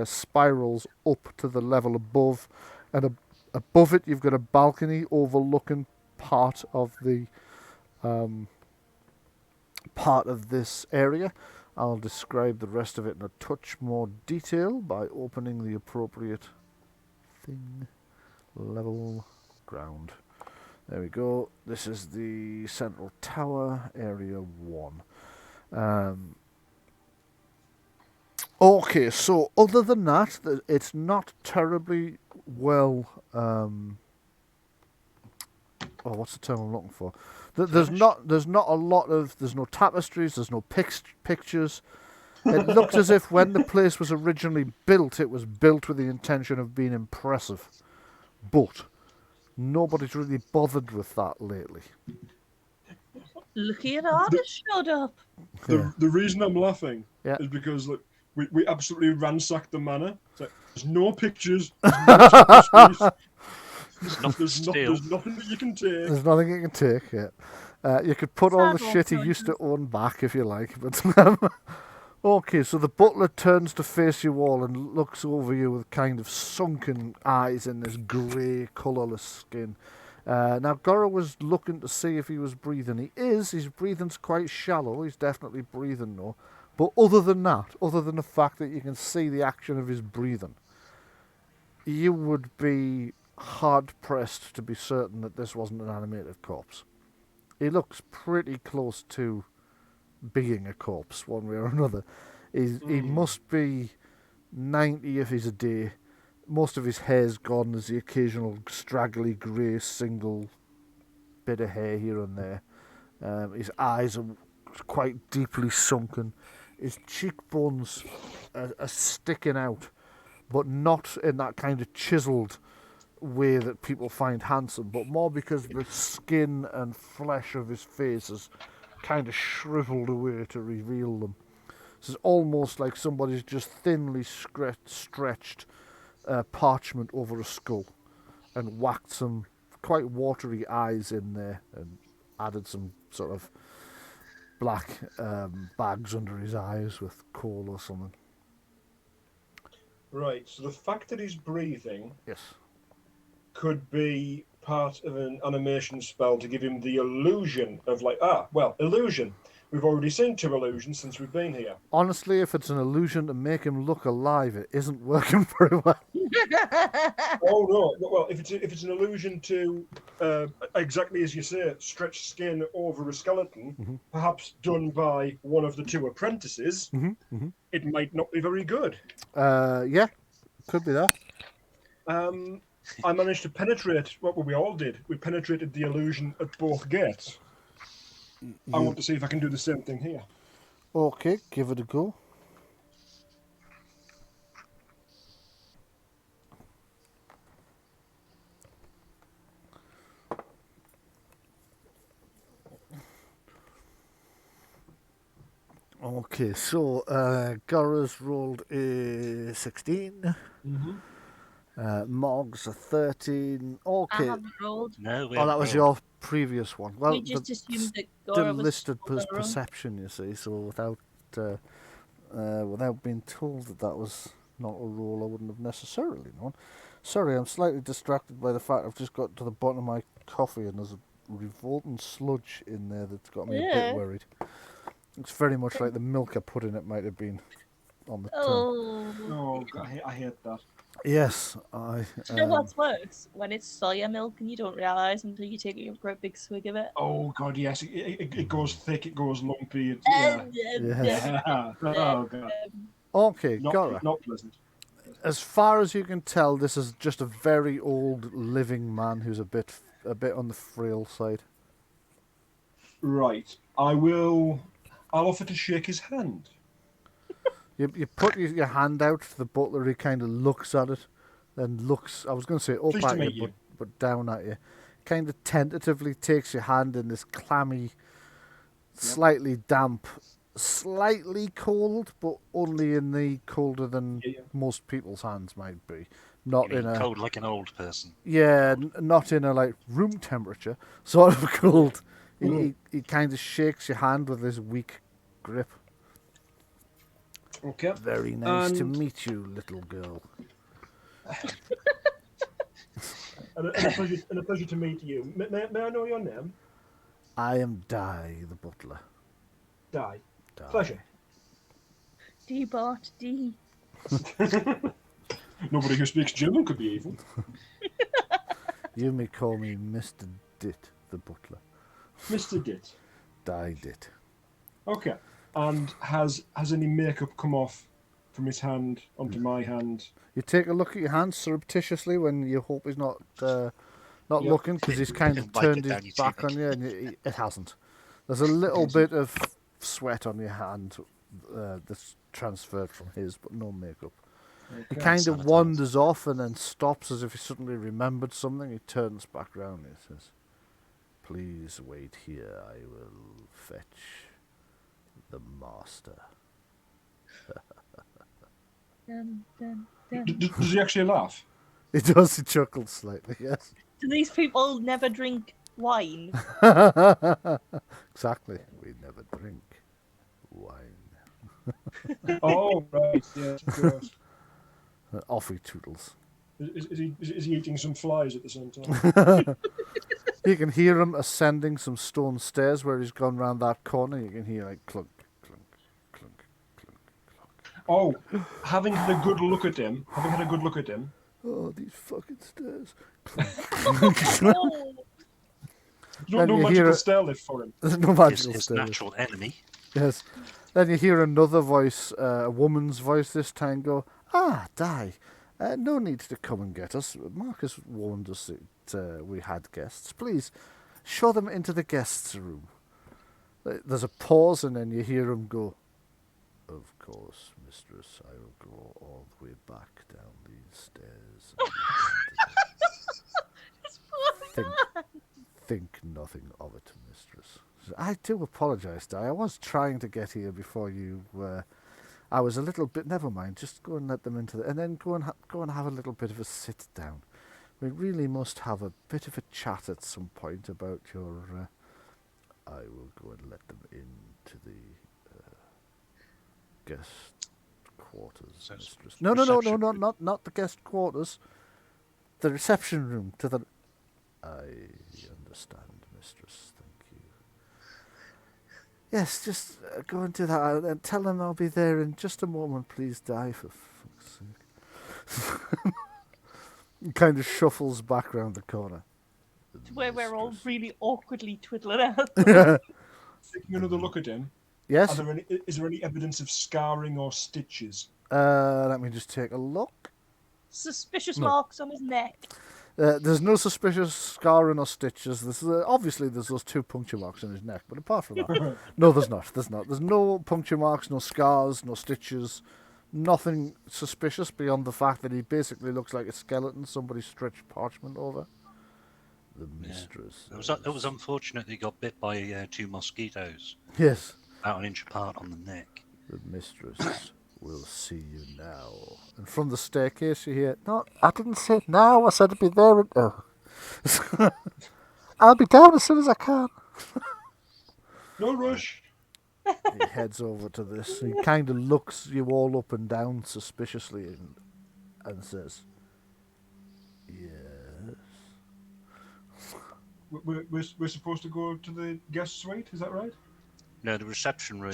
spirals up to the level above. And above it, you've got a balcony overlooking part of the... part of this area, I'll describe the rest of it in a touch more detail by opening the appropriate thing. Level ground. There we go. This is the central tower, area 1. Okay, so other than that, it's not terribly well. What's the term I'm looking for? There's not a lot of. There's no tapestries. There's no pictures. It looks as if when the place was originally built, it was built with the intention of being impressive, but nobody's really bothered with that lately. Look at artist showed up. The reason I'm laughing is because look, we absolutely ransacked the manor. There's no pictures. There's no tapestries. There's nothing that you can take. There's nothing you can take. Yeah, you could put all the shit he used to own back if you like. But okay, so the butler turns to face you all and looks over you with kind of sunken eyes in this grey, colourless skin. Now, Gora was looking to see if he was breathing. He is. His breathing's quite shallow. He's definitely breathing though. But other than that, other than the fact that you can see the action of his breathing, you would be hard-pressed to be certain that this wasn't an animated corpse. He looks pretty close to being a corpse, one way or another. He must be 90 if he's a day. Most of his hair's gone. There's the occasional straggly grey single bit of hair here and there. His eyes are quite deeply sunken. His cheekbones are sticking out, but not in that kind of chiselled way that people find handsome, but more because the skin and flesh of his face is kind of shriveled away to reveal them. This is almost like somebody's just thinly stretched parchment over a skull and whacked some quite watery eyes in there and added some sort of black bags under his eyes with coal or something. Right, so the fact that he's breathing Yes. could be part of an animation spell to give him the illusion of illusion. We've already seen 2 illusions since we've been here. Honestly, if it's an illusion to make him look alive, it isn't working very well. Oh no! Well, if it's an illusion to exactly as you say, stretch skin over a skeleton, perhaps done by one of the 2 apprentices, it might not be very good. Yeah, could be that. I managed to penetrate what we all did. We penetrated the illusion at both gates. I want to see if I can do the same thing here. Okay, give it a go. Okay, so Gora's rolled a 16. Mog's a 13. Okay. I haven't rolled. No, we that haven't was rolled. your previous one. Well, We just assumed that Gora still was listed on as her own. perception, you see, so without being told that was not a roll, I wouldn't have necessarily known. Sorry, I'm slightly distracted by the fact I've just got to the bottom of my coffee and there's a revolting sludge in there that's got me a bit worried. It's very much like the milk I put in it might have been on the tongue. Oh, God, I hate that. Yes, Do you know what's worse? When it's soya milk and you don't realise until you take a great big swig of it. Oh God, yes, it goes thick, it goes lumpy. Yeah. Oh God. Okay, Gora. Not pleasant. As far as you can tell, this is just a very old living man who's a bit on the frail side. Right. I'll offer to shake his hand. You put your hand out to the butler. He kind of looks at it, then looks. I was going to say up Pleased to at meet you, you. but down at you. Kind of tentatively takes your hand in this clammy, slightly damp, slightly cold, but only in the colder than most people's hands might be. Not You in mean a cold like an old person. Yeah, not in a like room temperature sort of cold. He kind of shakes your hand with this weak grip. Okay. Very nice to meet you, little girl. and a pleasure to meet you. May I know your name? I am Di, the butler. Di. Di. Pleasure. D. Bart D. Nobody who speaks German could be evil. You may call me Mr. Dit, the butler. Mr. Dit. Die Dit. Okay. And has any makeup come off from his hand onto my hand? You take a look at your hand surreptitiously when you hope he's not looking, because he's kind of turned his back on you, and it hasn't. There's a little bit of sweat on your hand that's transferred from his, but no makeup. Okay. He kind of wanders off and then stops as if he suddenly remembered something. He turns back round and he says, "Please wait here. I will fetch the master." Does he actually laugh? He does. He chuckles slightly. Yes. Do these people never drink wine? Exactly. We never drink wine. Oh, right. Yes, of course. Off he toodles. Is he eating some flies at the same time? You can hear him ascending some stone stairs where he's gone round that corner. You can hear like clunk, clunk, clunk, clunk, clunk. Oh, having had a good look at him. Oh, these fucking stairs. Oh, No magical stair lift for him. There's no magical His stair lift. natural enemy. Yes. Then you hear another voice, a woman's voice this time, go, "Ah, Die. No need to come and get us. Marcus warned us that we had guests. Please, show them into the guests' room." There's a pause, and then you hear him go, "Of course, mistress, I will go all the way back down these stairs." Think nothing of it, mistress. I do apologise, Di. I was trying to get here before you. I was a little bit. Never mind. Just go and let them into and then go and have a little bit of a sit down. We really must have a bit of a chat at some point about your. I will go and let them into the guest quarters, mistress. No, not the guest quarters. The reception room to the. I understand, mistress. Thank you. Yes, just go into that and tell them I'll be there in just a moment, please, Di, for fuck's sake. He kind of shuffles back round the corner. to where we're all really awkwardly twiddling out. Taking another look at him. Yes? Is there any evidence of scarring or stitches? Let me just take a look. Suspicious marks on his neck. There's no suspicious scarring or stitches. Obviously, there's those 2 puncture marks on his neck, but apart from that, no, there's not. There's no puncture marks, no scars, no stitches, nothing suspicious beyond the fact that he basically looks like a skeleton somebody stretched parchment over. The mistress. Yeah. It was unfortunate that he got bit by 2 mosquitoes. Yes. About an inch apart on the neck. The mistress will see you now. And from the staircase you hear, "No, I didn't say now. I said I'd be there. I'll be down as soon as I can." No rush. He heads over to this. He kind of looks you all up and down suspiciously and says, "Yes." We're supposed to go to the guest suite, is that right? No, the reception room.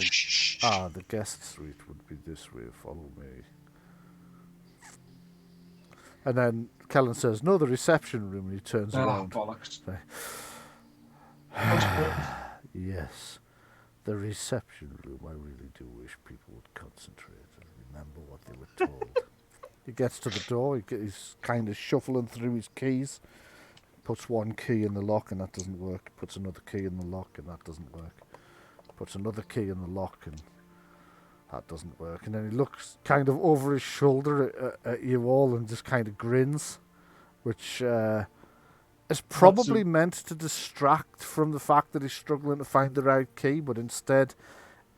Ah, the guest suite would be this way. Follow me. And then Kellen says, "No, the reception room." And he turns around. Bollocks. Yes, the reception room. I really do wish people would concentrate and remember what they were told. He gets to the door. He's kind of shuffling through his keys. Puts 1 key in the lock and that doesn't work. Puts another key in the lock and that doesn't work. Puts another key in the lock and that doesn't work. And then he looks kind of over his shoulder at you all and just kind of grins, which is probably meant to distract from the fact that he's struggling to find the right key, but instead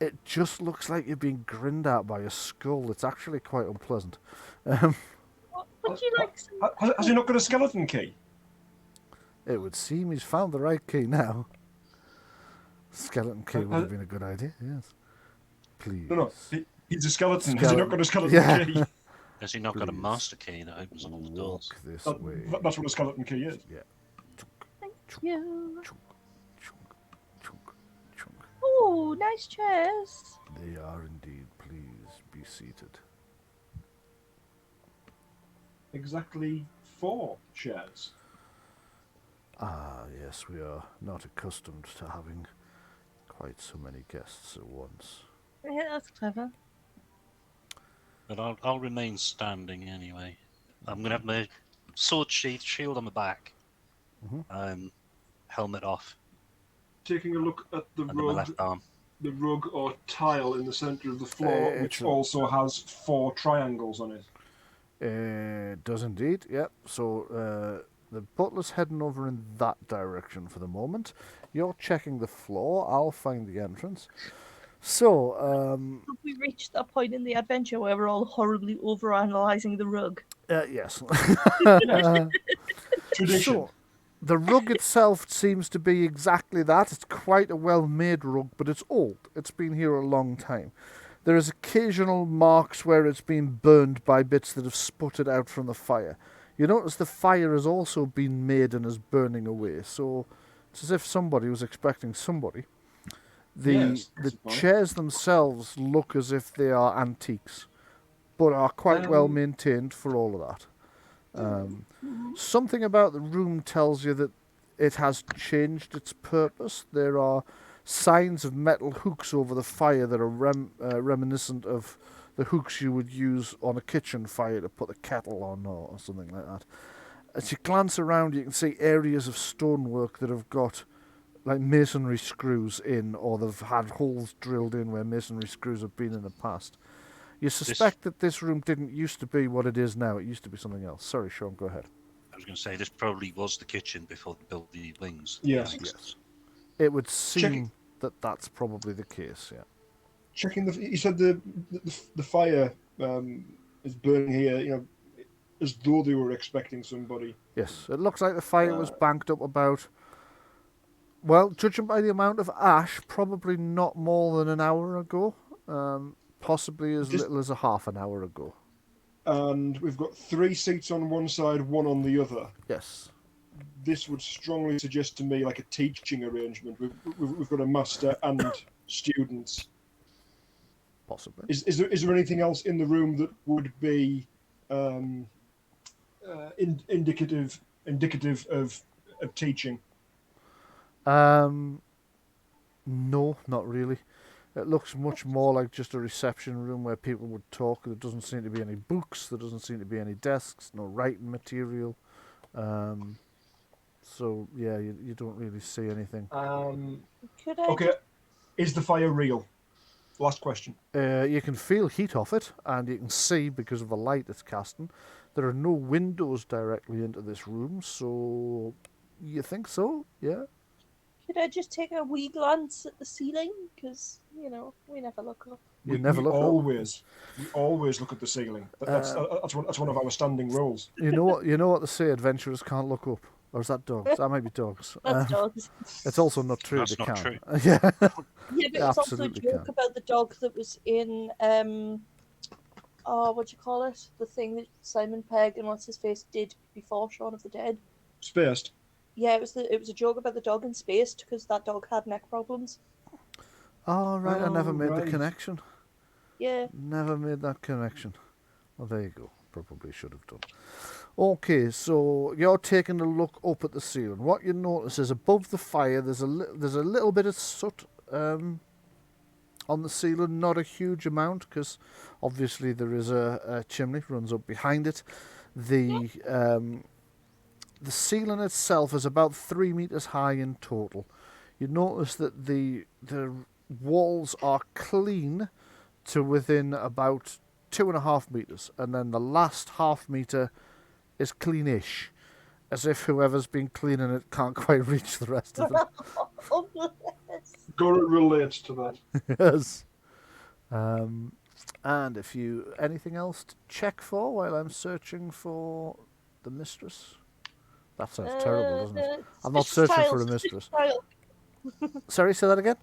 it just looks like you're being grinned at by a skull. It's actually quite unpleasant. Would you like some... Has he not got a skeleton key? It would seem he's found the right key now. Skeleton key would have been a good idea, yes. Please. No, he's a skeleton. Has he not got a skeleton key? Has he not got a master key that opens all the doors? This way. That's what a skeleton key is. Yeah. Thank you. Chunk, chunk, chunk, chunk. Oh, nice chairs. They are indeed. Please be be seated. Exactly 4 chairs. Ah, yes, we are not accustomed to having quite so many guests at once. Yeah, that's clever. But I'll remain standing anyway. I'm gonna have my sword sheath, shield on my back, helmet off, Taking a look at the under my left arm. the rug or tile in the centre of the floor, which It's also has 4 triangles on it. It does indeed, yep. So the butler's heading over in that direction for the moment. You're checking the floor. I'll find the entrance. So, Have we reached that point in the adventure where we're all horribly overanalyzing the rug? yes. Tradition. So, the rug itself seems to be exactly that. It's quite a well-made rug, but it's old. It's been here a long time. There is occasional marks where it's been burned by bits that have sputtered out from the fire. You notice the fire has also been made and is burning away, so it's as if somebody was expecting somebody. Yes, The that's fine. chairs themselves look as if they are antiques, but are quite well maintained for all of that. Something about the room tells you that it has changed its purpose. There are signs of metal hooks over the fire that are reminiscent of the hooks you would use on a kitchen fire to put a kettle on or something like that. As you glance around, you can see areas of stonework that have got like masonry screws in, or they've had holes drilled in where masonry screws have been in the past. You suspect that this room didn't used to be what it is now. It used to be something else. Sorry, Sean, go ahead. I was going to say this probably was the kitchen before they built the wings. Yes. Yes. It would seem that that's probably the case, yeah. Checking you said the fire is burning here, as though they were expecting somebody. Yes, it looks like the fire was banked up about, well, judging by the amount of ash, probably not more than an hour ago. Possibly as little as a half an hour ago. And we've got 3 seats on one side, 1 on the other. Yes. This would strongly suggest to me like a teaching arrangement. We've got a master and students. Possibly. Is there anything else in the room that would be indicative of teaching? No, not really. It looks much more like just a reception room where people would talk. There doesn't seem to be any books. There doesn't seem to be any desks. No writing material. So yeah, you don't really see anything. Okay, is the fire real? Last question. You can feel heat off it, and you can see because of the light it's casting. There are no windows directly into this room, so you think so? Yeah. Could I just take a wee glance at the ceiling? Because, we never look up. We always look at the ceiling. That's one of our standing rules. You know what they say, adventurers can't look up. Or is that dogs? That might be dogs. That's dogs. It's also not true. That's they not can. true. Yeah. Yeah, but it's also a Absolutely joke about the dog that was in, what do you call it? The thing that Simon Pegg and what's his face did before Shaun of the Dead. Spaced. Yeah, it was a joke about the dog in Spaced because that dog had neck problems. Oh, right. I never made the connection. Yeah. Never made that connection. Well, there you go. Probably should have done. Okay, so you're taking a look up at the ceiling. What you notice is above the fire, there's a little bit of soot on the ceiling. Not a huge amount, because obviously there is a chimney runs up behind it. The ceiling itself is about 3 meters high in total. You notice that the walls are clean to within about 2.5 meters, and then the last half meter is cleanish, as if whoever's been cleaning it can't quite reach the rest of it. Gora relates to that. Yes. And if you anything else to check for while I'm searching for the mistress? That sounds terrible, doesn't it? I'm not searching for a mistress. Sorry, say that again?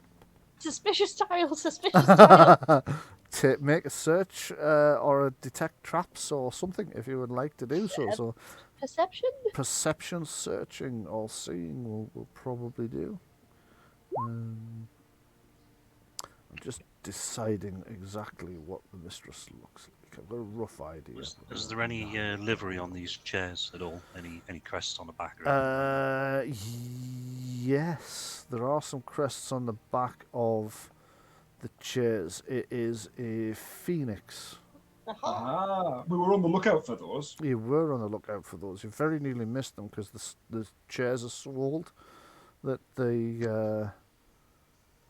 Suspicious tile. Make a search or detect traps or something if you would like to do so. So perception searching or seeing will probably do. I'm just deciding exactly what the mistress looks like. I've got a rough idea. Is there any livery on these chairs at all? Any crests on the back or anything? Yes, there are some crests on the back of the chairs. It is a phoenix. Ah, we were on the lookout for those. You were on the lookout for those. You very nearly missed them because the chairs are so old that they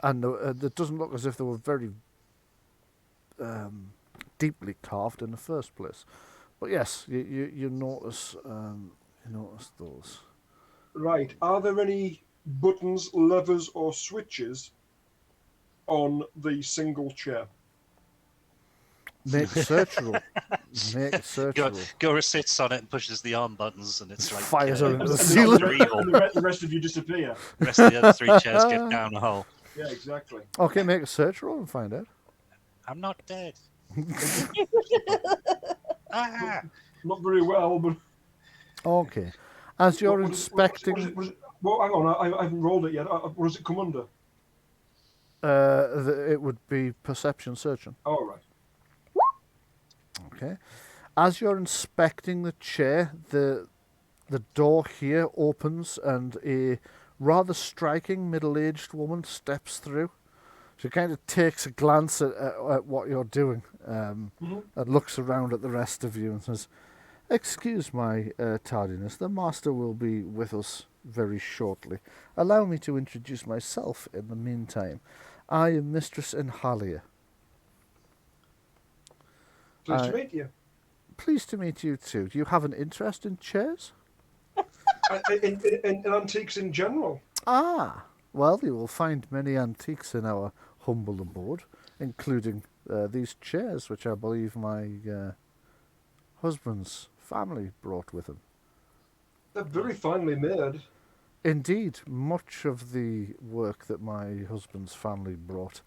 it doesn't look as if they were very deeply carved in the first place. But yes, you notice those. Right. Are there any buttons, levers, or switches on the single chair? Make a search roll. Make a search roll. Gora sits on it and pushes the arm buttons, and it's like fires her into the And ceiling. the rest of you disappear. The rest of the other 3 chairs get down a hole. Yeah, exactly. Okay, make a search roll and find out. I'm not dead. Ah! Not very well, but Okay. As you're inspecting... Well, hang on, I haven't rolled it yet. What does it come under? it would be perception searching. Oh, right. Okay. As you're inspecting the chair, the door here opens and a rather striking middle-aged woman steps through. She kind of takes a glance at what you're doing and looks around at the rest of you and says, "Excuse my tardiness, the master will be with us very shortly. Allow me to introduce myself in the meantime. I am Mistress Enhalia." Pleased to meet you. Pleased to meet you too. Do you have an interest in chairs? In antiques in general. Ah, well, you will find many antiques in our humble abode, including these chairs, which I believe my husband's family brought with him. They're very finely made. Indeed, much of the work that my husband's family brought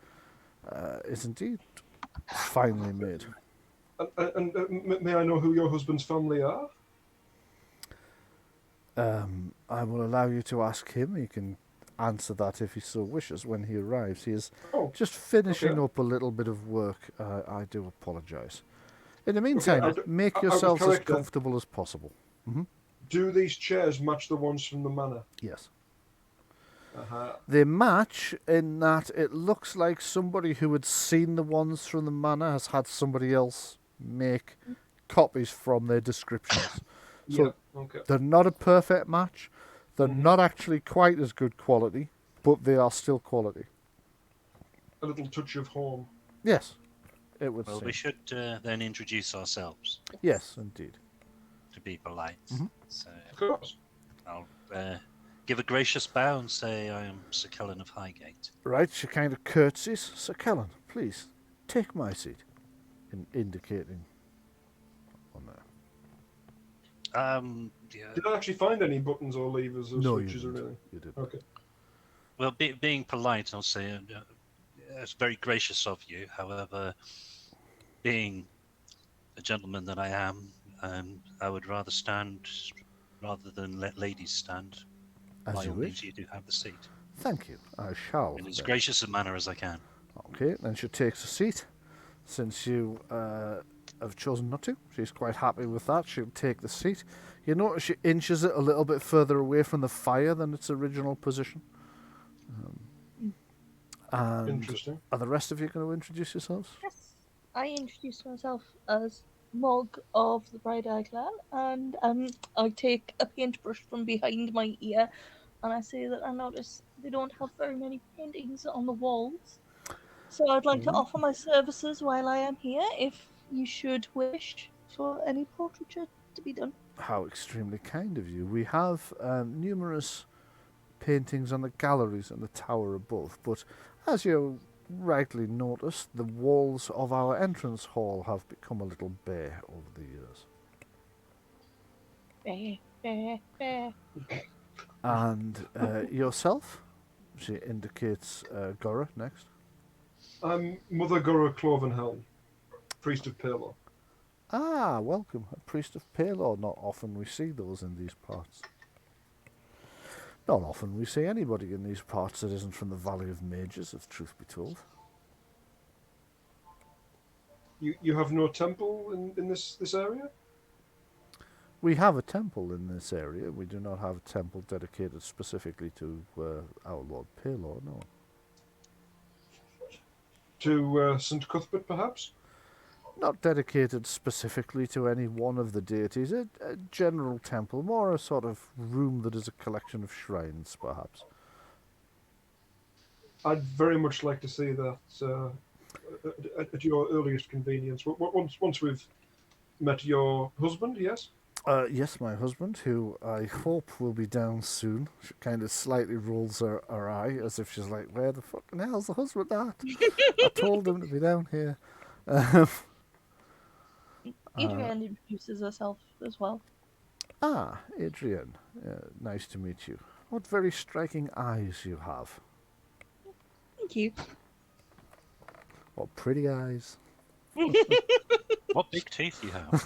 is indeed finely made. And may I know who your husband's family are? I will allow you to ask him. He can answer that if he so wishes when he arrives. He is just finishing up a little bit of work. I do apologise. In the meantime, make yourselves as comfortable as possible. Do these chairs match the ones from the manor? Yes. Uh-huh. They match in that it looks like somebody who had seen the ones from the manor has had somebody else make copies from their descriptions. So they're not a perfect match. They're not actually quite as good quality, but they are still quality. A little touch of home. Yes, it would Well, seem. we should then introduce ourselves. Yes, indeed. To be polite. So, of course. I'll give a gracious bow and say I am Sir Kellen of Highgate. Right, she kind of curtsies. "Sir Kellen, please, take my seat." Indicating on there. Yeah. Did I actually find any buttons or levers or switches or anything? You did. Okay. Well, being polite, I'll say it's very gracious of you. However, being a gentleman that I am, I would rather stand rather than let ladies stand. As By you all wish. means, you do have the seat. Thank you. I shall. In as then. gracious a manner as I can. Okay, then she takes a seat. Since you have chosen not to, she's quite happy with that. She'll take the seat. You notice she inches it a little bit further away from the fire than its original position. And Interesting. are the rest of you going to introduce yourselves? Yes, I introduce myself as Mog of the Bright Eye Clan, and I take a paintbrush from behind my ear, and I say that I notice they don't have very many paintings on the walls. So I'd like to offer my services while I am here, if you should wish for any portraiture to be done. How extremely kind of you. We have numerous paintings on the galleries and the tower above, but as you rightly noticed, the walls of our entrance hall have become a little bare over the years. Fair. And yourself? She indicates Gora next. I'm Mother Gora Clovenhelm, priest of Palor. Ah, welcome. A priest of Palor. Not often we see those in these parts. Not often we see anybody in these parts that isn't from the Valley of Mages, if truth be told. You have no temple in this area? We have a temple in this area. We do not have a temple dedicated specifically to our Lord Palor, no. To St. Cuthbert, perhaps? Not dedicated specifically to any one of the deities. A general temple, more a sort of room that is a collection of shrines, perhaps. I'd very much like to see that at your earliest convenience. Once we've met your husband, yes? Yes, my husband, who I hope will be down soon. She kind of slightly rolls her eye as if she's like, where the fucking hell's the husband at? I told him to be down here. Adrienne introduces herself as well. Adrienne, nice to meet you. What very striking eyes you have. Thank you. What pretty eyes. What big teeth you have.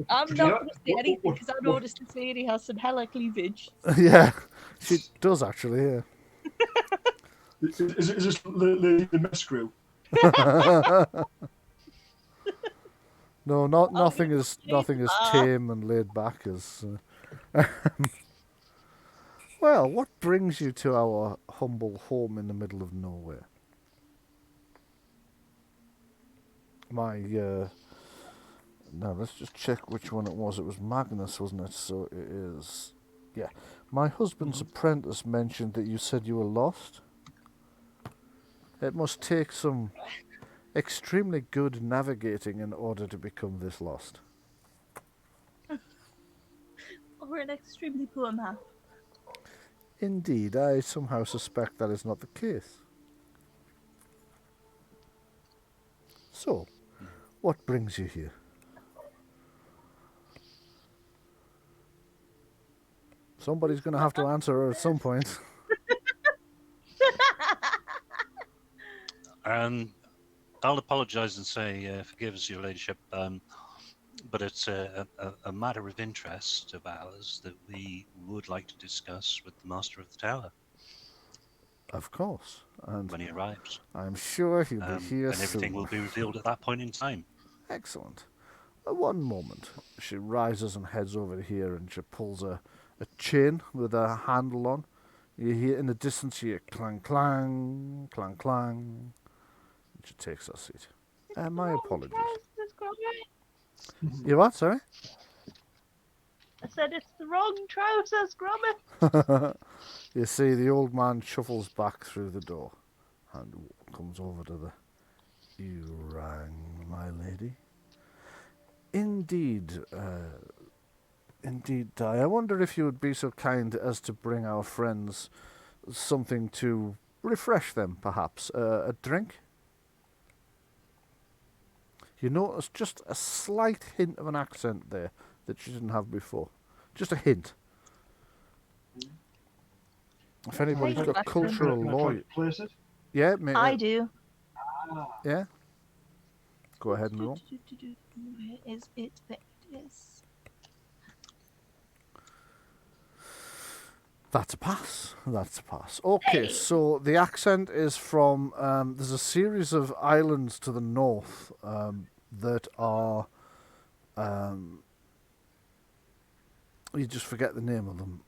I'm not going to say anything because I noticed this lady has some hella cleavage. Yeah, she does actually, yeah. Is this Lady Mescrew? No, nothing as tame and laid back as. Well, what brings you to our humble home in the middle of nowhere? Now let's just check which one it was. It was Magnus, wasn't it? So it is. Yeah, my husband's apprentice mentioned that you said you were lost. It must take some extremely good navigating in order to become this lost. Or an extremely poor map. Indeed, I somehow suspect that is not the case. So, what brings you here? Somebody's going to have to answer her at some point. I'll apologise and say, forgive us, Your Ladyship, but it's a matter of interest of ours that we would like to discuss with the Master of the Tower. Of course. And when he arrives. I'm sure he'll be here and everything soon. will be revealed at that point in time. Excellent. One moment. She rises and heads over here and she pulls a chain with a handle on. You hear in the distance, you hear clang, clang, clang, clang. And she takes her seat. My apologies. You what, sorry? I said it's the wrong trousers, Gromit. You see the old man shuffles back through the door and comes over to the... You rang, my lady? Indeed, indeed, Di. I wonder if you would be so kind as to bring our friends something to refresh them, perhaps. A drink? You notice just a slight hint of an accent there that she didn't have before. Just a hint. If anybody's got cultural knowledge... Yeah, mate. I do. Yeah? Go ahead and roll. Where is it? There it is. That's a pass. That's a pass. Okay, so the accent is from... there's a series of islands to the north that are... you just forget the name of them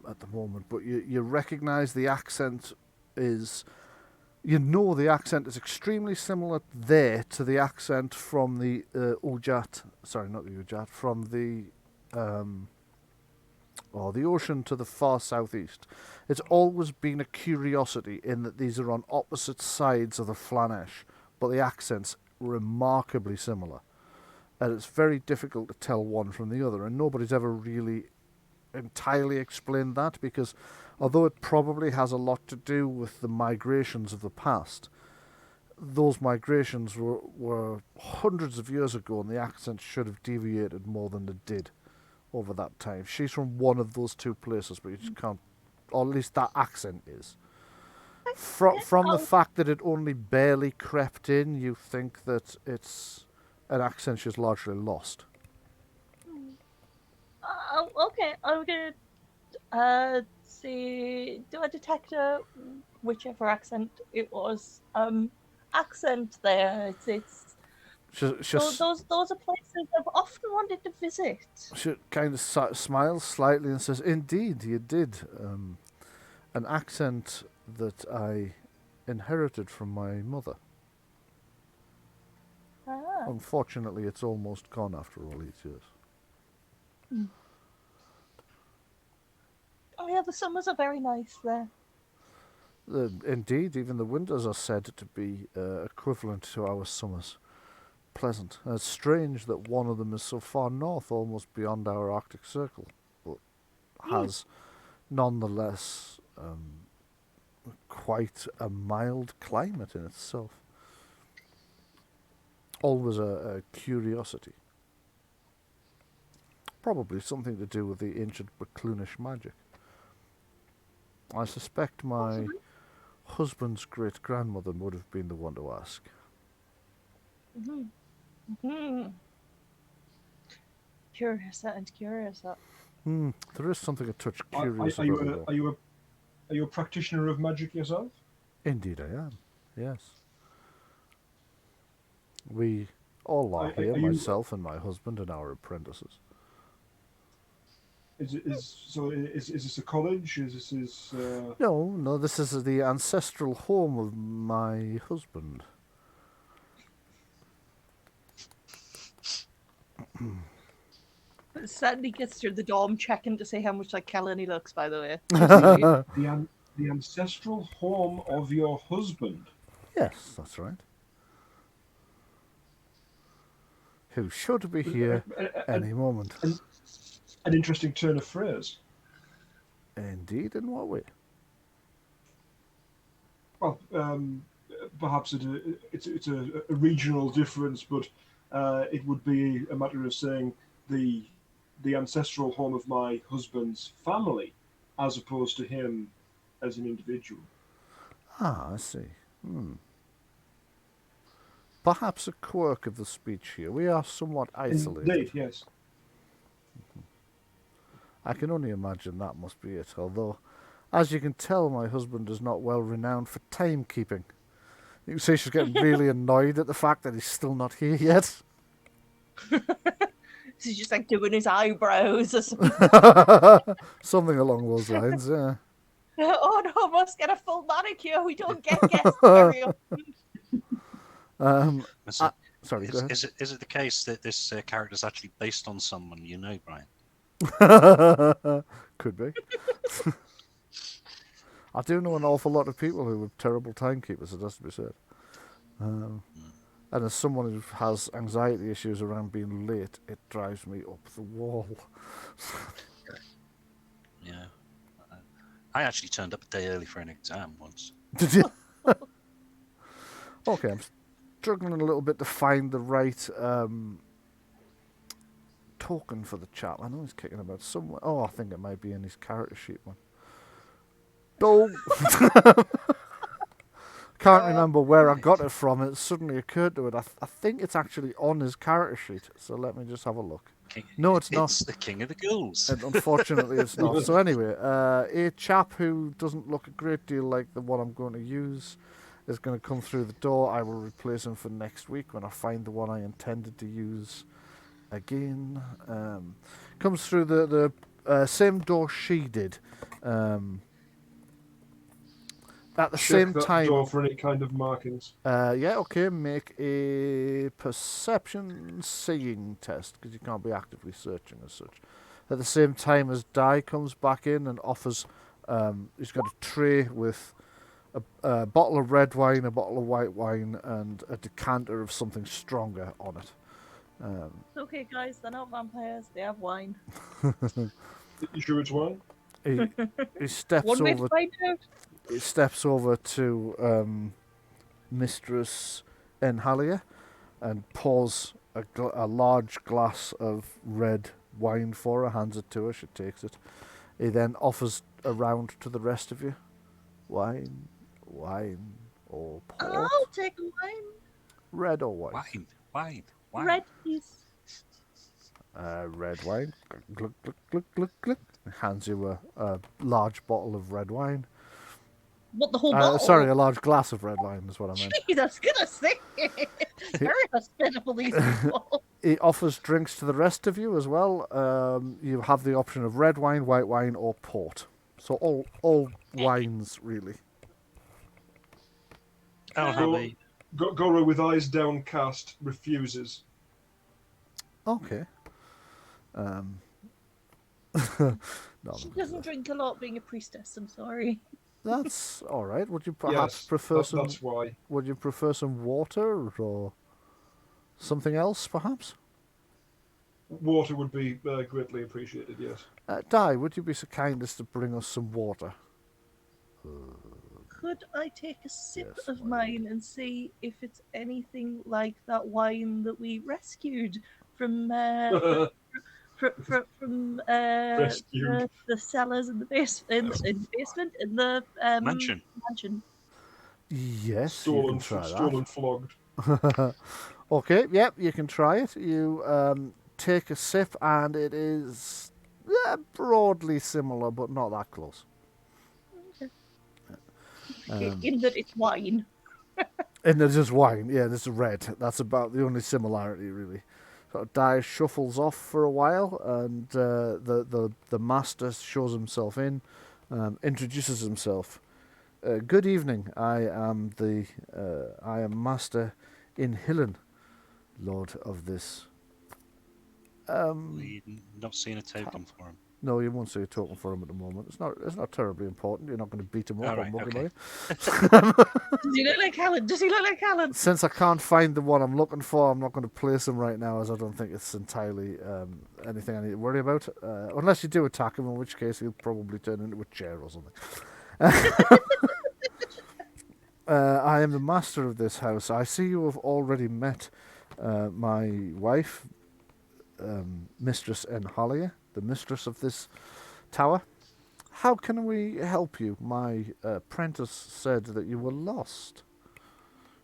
at the moment, but you recognise the accent is... You know the accent is extremely similar there to the accent from the Ujat... Sorry, not the Ujat. From the... the ocean to the far southeast. It's always been a curiosity in that these are on opposite sides of the Flanesh, but the accent's remarkably similar. And it's very difficult to tell one from the other, and nobody's ever really entirely explained that, because although it probably has a lot to do with the migrations of the past, those migrations were hundreds of years ago, and the accent should have deviated more than it did over that time. She's from one of those two places, but you just can't, or at least that accent is. From the fact that it only barely crept in, you think that it's an accent she's largely lost. Okay, I'm gonna see. Do I detect whichever accent it was? Accent there. It's those are places I've often wanted to visit. She kind of smiles slightly and says, "Indeed, you did. An accent that I inherited from my mother. Ah. Unfortunately, it's almost gone after all these years." Oh yeah, the summers are very nice there. Indeed, even the winters are said to be equivalent to our summers. Pleasant. It's strange that one of them is so far north, almost beyond our Arctic Circle, but has nonetheless quite a mild climate in itself. Always a curiosity. Probably something to do with the ancient Baclunish magic. I suspect my husband's great-grandmother would have been the one to ask. Curious that. There is something a touch curious about it. Are you a practitioner of magic yourself? Indeed I am, yes. We all are here, myself and my husband and our apprentices. Is this a college? No, this is the ancestral home of my husband. Sandy gets through the door. I'm checking to see how much like Kellen he looks, by the way. The ancestral home of your husband? Yes, that's right. Who should be here any moment. An interesting turn of phrase. Indeed, in what way? Well, perhaps it's a regional difference, but it would be a matter of saying the ancestral home of my husband's family, as opposed to him as an individual. Ah, I see. Perhaps a quirk of the speech here. We are somewhat isolated. Indeed, yes. I can only imagine that must be it, although, as you can tell, my husband is not well renowned for timekeeping. You can see she's getting really annoyed at the fact that he's still not here yet. He's just like doing his eyebrows or something. Something along those lines, yeah. Oh no, I must get a full manicure. We don't get guests very often. Sorry, go ahead. Is it the case that this character is actually based on someone you know, Bryan? Could be. I do know an awful lot of people who are terrible timekeepers, it has to be said. And as someone who has anxiety issues around being late, it drives me up the wall. Yeah. I actually turned up a day early for an exam once. Did you? Okay, I'm struggling a little bit to find the right token for the chap. I know he's kicking about somewhere. Oh, I think it might be in his character sheet one. Oh! Can't remember where I got it from. It suddenly occurred to it. I think it's actually on his character sheet. So let me just have a look. No, it's not. It's the King of the Ghouls. And unfortunately, it's not. So anyway, a chap who doesn't look a great deal like the one I'm going to use is going to come through the door. I will replace him for next week when I find the one I intended to use again. Comes through the same door she did. At the same time, door for any kind of markings. Yeah, okay. Make a perception seeing test because you can't be actively searching as such. At the same time as Di comes back in and offers, he's got a tray with a bottle of red wine, a bottle of white wine, and a decanter of something stronger on it. It's okay, guys. They're not vampires. They have wine. You sure it's wine? He steps One way over. to find out. He steps over to Mistress Enhalia and pours a large glass of red wine for her, hands it to her, she takes it. He then offers a round to the rest of you. Wine, or port? I'll take a wine. Red or white? Wine. Red, please. Red wine. Glug, glug, glug, glug, glug. Hands you a large bottle of red wine. What, the whole bottle? Sorry, a large glass of red wine is what I meant. Jeez, I was gonna say. Very hospitable, these people. He offers drinks to the rest of you as well. You have the option of red wine, white wine, or port. So all wines, really. I'll have a... Goro, with eyes downcast, refuses. Okay. No, She doesn't drink a lot being a priestess, I'm sorry. that's all right. Would you perhaps prefer that's why. Would you prefer some water or something else, perhaps? Water would be greatly appreciated, yes. Di, would you be so kind as to bring us some water? Could I take a sip Yes, of why mine and see if it's anything like that wine that we rescued from from Rescued. the cellars in the basement in the Mansion. Yes, Stolen, you can try stolen, flogged. that. Okay, yep, you can try it. You take a sip, and it is broadly similar, but not that close. In that it's wine. And there's just wine, yeah, there's red. That's about the only similarity, really. So Di shuffles off for a while, and the master shows himself in, introduces himself. Good evening. I am Master in Hillen, Lord of this. We've not seen a token for him. No, you won't see a token for him at the moment. It's not terribly important. You're not going to beat him up All or right, mug him, okay. are you? Does he look like Alan? Does he look like Alan? Since I can't find the one I'm looking for, I'm not going to place him right now, as I don't think it's entirely anything I need to worry about. Unless you do attack him, in which case he'll probably turn into a chair or something. I am the master of this house. I see you have already met my wife, Mistress Enhalia, the mistress of this tower. How can we help you? My apprentice said that you were lost.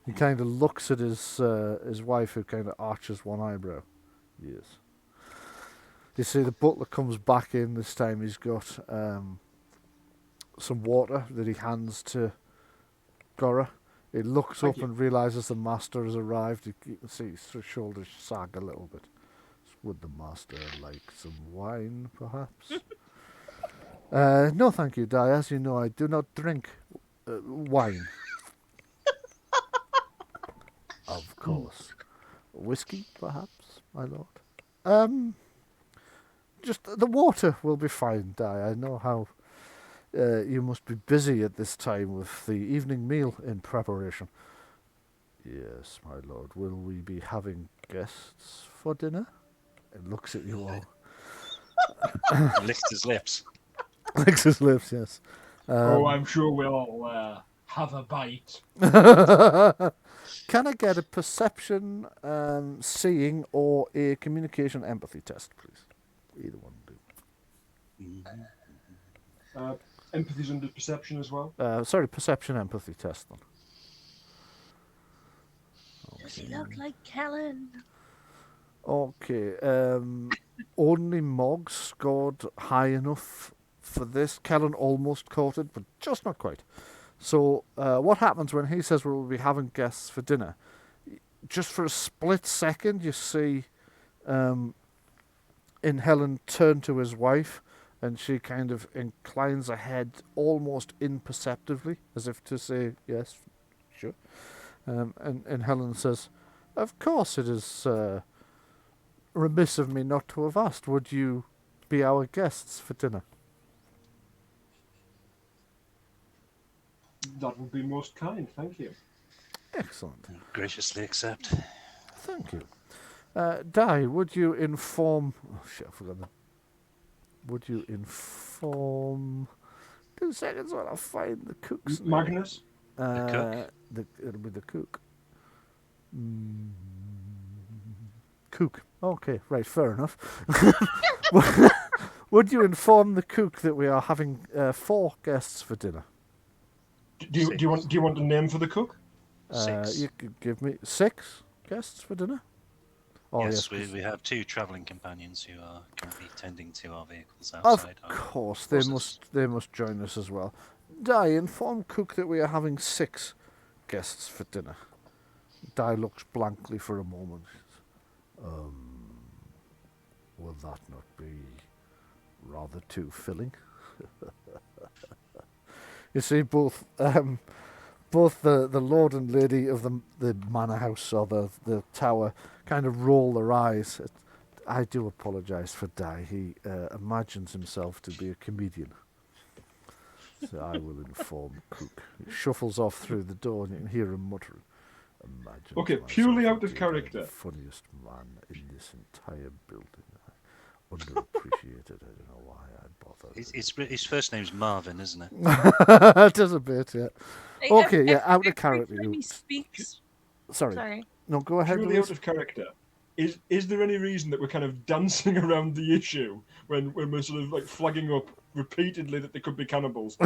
He kind of looks at his wife, who kind of arches one eyebrow. Yes. You see, the butler comes back in. This time he's got some water that he hands to Gora. He looks up and realizes the master has arrived. You can see his shoulders sag a little bit. Would the master like some wine, perhaps? No, thank you, Di. As you know, I do not drink wine. Of course. Whiskey, perhaps, my lord? Just the water will be fine, Di. I know how you must be busy at this time with the evening meal in preparation. Yes, my lord. Will we be having guests for dinner? It looks at you all. Licks his lips. Licks his lips, yes. I'm sure we'll all have a bite. Can I get a perception, seeing, or a communication empathy test, please? Either one will do. Empathy's under perception as well. Sorry, perception empathy test then. Does he look like Kellen? Okay. Only Mogg scored high enough for this. Kellen almost caught it, but just not quite. So what happens when he says we'll be having guests for dinner? Just for a split second, you see in Helen turn to his wife, and she kind of inclines her head almost imperceptibly, as if to say, yes, sure. And Helen says, of course it is remiss of me not to have asked. Would you be our guests for dinner? That would be most kind, thank you. Excellent. Graciously accept. Thank you. Di, would you inform... Oh, shit, I forgot that. Would you inform... 2 seconds while I find the cook's name. Magnus? The cook? It'll be the cook. Cook. Okay, right, fair enough. Would you inform the cook that we are having 4 guests for dinner? Do you want a name for the cook? 6. You could give me 6 guests for dinner. Oh, yes, yes, we have 2 travelling companions who are currently tending to our vehicles of outside. course, they must join us as well. Di, inform cook that we are having 6 guests for dinner. Di looks blankly for a moment. Will that not be rather too filling? You see, both the lord and lady of the manor house or the tower kind of roll their eyes. I do apologise for Di. He imagines himself to be a comedian. So I will inform cook. He shuffles off through the door and you can hear him muttering. Okay, purely out of character. The funniest man in this entire building. Underappreciated. I don't know why I bothered. His first name's Marvin, isn't it? It does a bit, yeah. Okay, yeah, out of character. Every time he speaks. Sorry. No, go ahead. Purely out of character. Is there any reason that we're kind of dancing around the issue when we're sort of like flagging up repeatedly that they could be cannibals?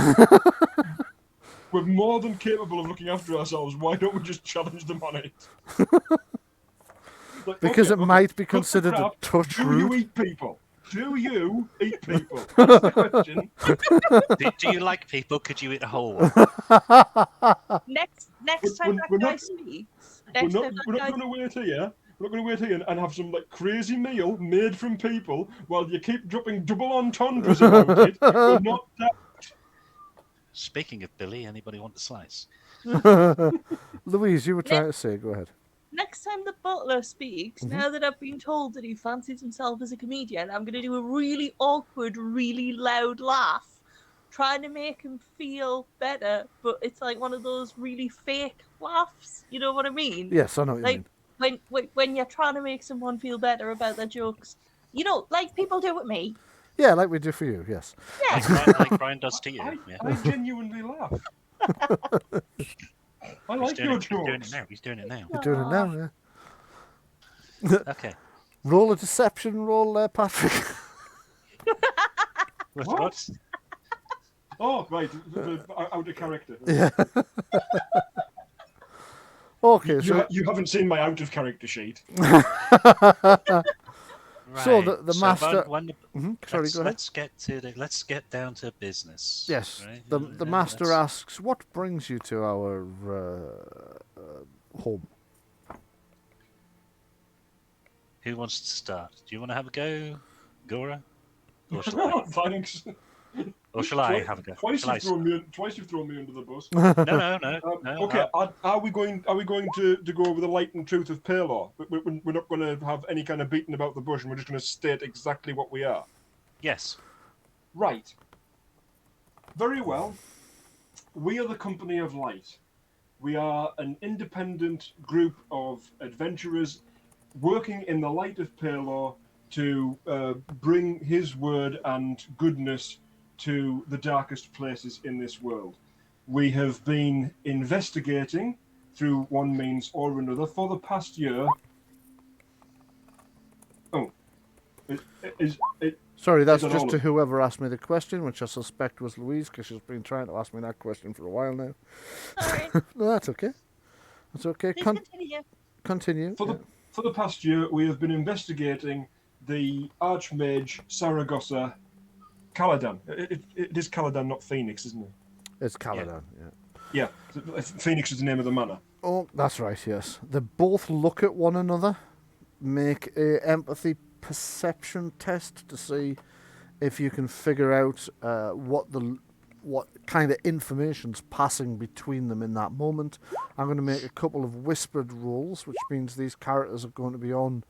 We're more than capable of looking after ourselves. Why don't we just challenge them on it? Like, because it might be considered a touch rude. Do you eat people? Do you eat people? That's the question. Do you like people? Could you eat a whole one? Next time that guy speaks. We're not going to wait here. We're not going to wait here and have some like crazy meal made from people while you keep dropping double entendres about it. We're not that. Speaking of Billy, anybody want a slice? Louise, you were trying to say. Go ahead. Next time the butler speaks, now that I've been told that he fancies himself as a comedian, I'm going to do a really awkward, really loud laugh, trying to make him feel better, but it's like one of those really fake laughs. You know what I mean? Yes, I know what you mean. When you're trying to make someone feel better about their jokes, you know, like people do with me. Yeah, like we do for you, yes. Yeah. Like Bryan does to you. I genuinely laugh. I like your jokes. He's doing it now. You're doing it now, yeah. Okay. Roll a deception roll there, Patrick. What? Oh, right. Out of character. Yeah. Okay, so... You haven't seen my out of character sheet. Right. So the master. Sorry, go ahead. Let's get down to business. Yes. Right? The master asks, "What brings you to our home?" Who wants to start? Do you want to have a go, Gora? Or shall I? Thanks. Or shall I have a go? Twice you've thrown me under the bus. No. Okay, are we going to go over the light and truth of Paylor? We're not going to have any kind of beating about the bush, and we're just going to state exactly what we are. Yes. Right. Very well. We are the Company of Light. We are an independent group of adventurers working in the light of Paylor to bring his word and goodness to the darkest places in this world. We have been investigating through one means or another for the past year. Oh, sorry, that's just to whoever asked me the question, which I suspect was Louise, because she's been trying to ask me that question for a while now. Sorry. No, that's okay. That's okay. Continue. For the past year, we have been investigating the Archmage Saragosa Caladan. It is Caladan, not Phoenix, isn't it? It's Caladan, yeah. Phoenix is the name of the manor. Oh, that's right, yes. They both look at one another, make a empathy perception test to see if you can figure out what kind of information's passing between them in that moment. I'm going to make a couple of whispered rolls, which means these characters are going to be on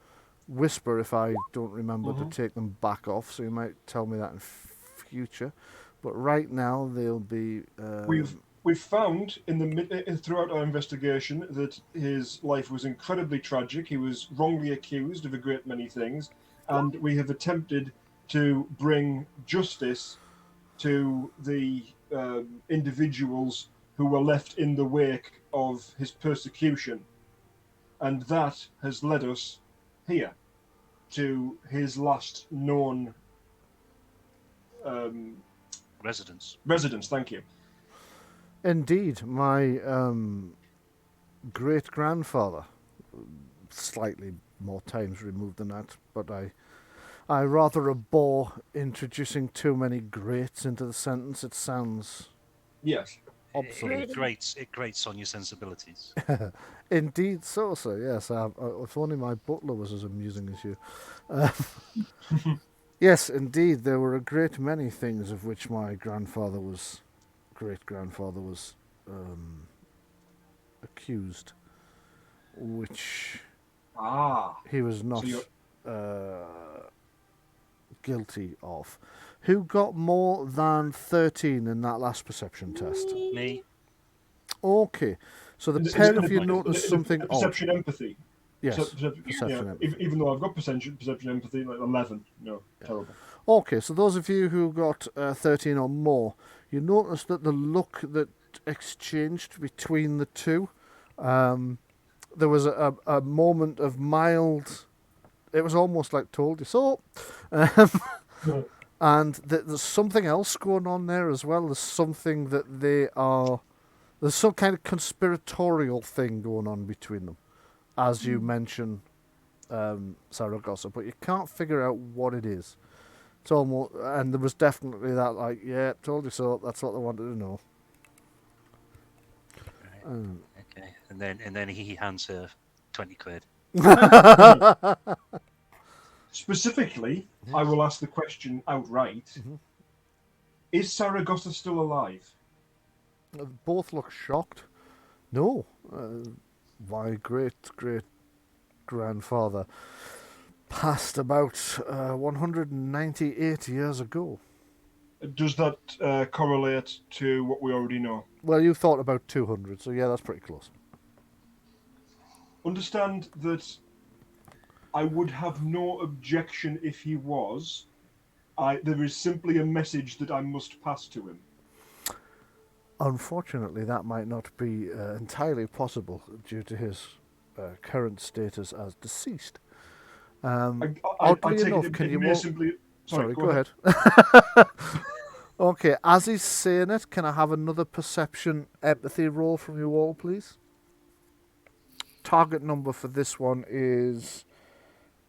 whisper if I don't remember to take them back off, so you might tell me that in future. But right now they'll be... We've found throughout our investigation that his life was incredibly tragic. He was wrongly accused of a great many things, and we have attempted to bring justice to the individuals who were left in the wake of his persecution. And that has led us here to his last known residence. Thank you. Indeed, my great-grandfather, slightly more times removed than that, but I rather abhor introducing too many greats into the sentence. It sounds Yes. Absolutely. It grates on your sensibilities. Indeed so, sir. Yes, if only my butler was as amusing as you. Yes, indeed, there were a great many things of which my great-grandfather was accused, which he was not guilty of. Who got more than 13 in that last perception test? Me. Okay, so the pair of you noticed something odd. Perception empathy. Yes, Perception empathy. Even though I've got perception empathy, like 11. No, terrible. Okay, so those of you who got 13 or more, you noticed that the look that exchanged between the two, there was a moment of mild, it was almost like told you so. And there's something else going on there as well. There's something that there's some kind of conspiratorial thing going on between them, as you mention Saragosa, but you can't figure out what it is. It's almost, and there was definitely that, like, yeah, told you so. That's what they wanted to know. Right. Okay, and then he hands her 20 quid. Specifically, I will ask the question outright: Is Saragossa still alive? Both look shocked. No, my great grandfather passed about 198 years ago. Does that correlate to what we already know? Well, you thought about 200, so yeah, that's pretty close. Understand that I would have no objection if he was. There is simply a message that I must pass to him. Unfortunately, that might not be entirely possible due to his current status as deceased. Oddly enough, can you simply... Sorry, go ahead. Okay, as he's saying it, can I have another perception empathy roll from you all, please? Target number for this one is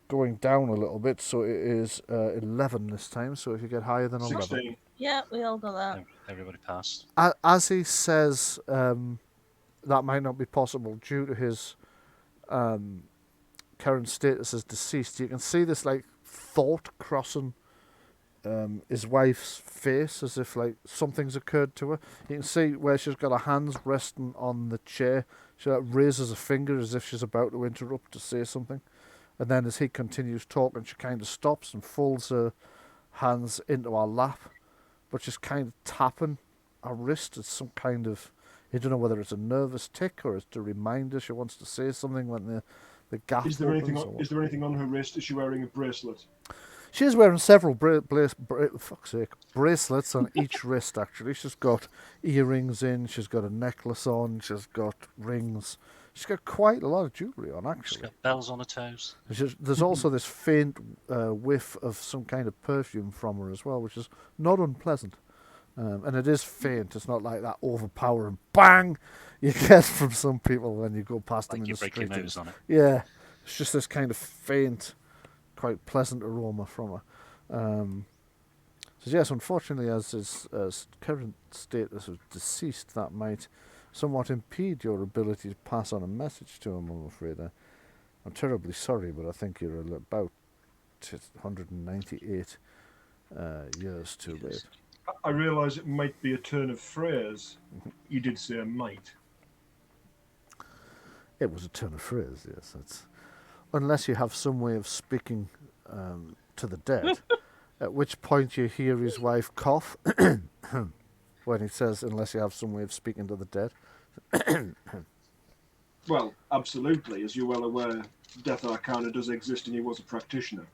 going down a little bit, so it is 11 this time. So if you get higher than 11. 16. Yeah, we all got that. Everybody passed. As he says, that might not be possible due to his current status as deceased. You can see this like thought crossing his wife's face, as if like something's occurred to her. You can see where she's got her hands resting on the chair. She raises a finger as if she's about to interrupt to say something, and then as he continues talking, she kind of stops and folds her hands into her lap, but she's kind of tapping her wrist. It's some kind of, you don't know whether it's a nervous tick or it's to remind her she wants to say something when the gap is there opens. Is there anything on her wrist? Is she wearing a bracelet? She is wearing several bracelets on each wrist, actually. She's got earrings in, she's got a necklace on, she's got rings. She's got quite a lot of jewellery on, actually. She's got bells on her toes. There's also this faint whiff of some kind of perfume from her as well, which is not unpleasant. And it is faint. It's not like that overpowering bang you get from some people when you go past them in the street. Like you break your nose on it. Yeah. It's just this kind of faint, quite pleasant aroma from her. So yes, unfortunately, as his current status of deceased, that might somewhat impede your ability to pass on a message to him, I'm afraid. I'm terribly sorry, but I think you're about 198 years too late. I realise it might be a turn of phrase. You did say might. It was a turn of phrase, yes. Unless you have some way of speaking to the dead, at which point you hear his wife cough when he says, unless you have some way of speaking to the dead. Well, absolutely. As you're well aware, Death Arcana does exist and he was a practitioner.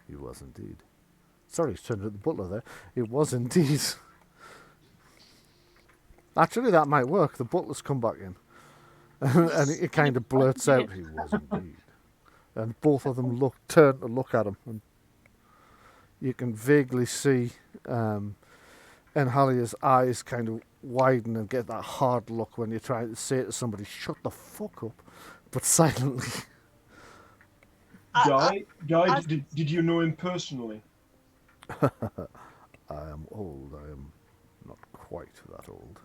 He was indeed. Sorry, he's turned to the butler there. It was indeed. Actually, that might work. The butler's come back in. And he kind of blurts out, he was indeed. And both of them turn to look at him. And you can vaguely see Enhalia's eyes kind of widen and get that hard look when you're trying to say to somebody, shut the fuck up, but silently. Guy, did you know him personally? I am old. I am not quite that old.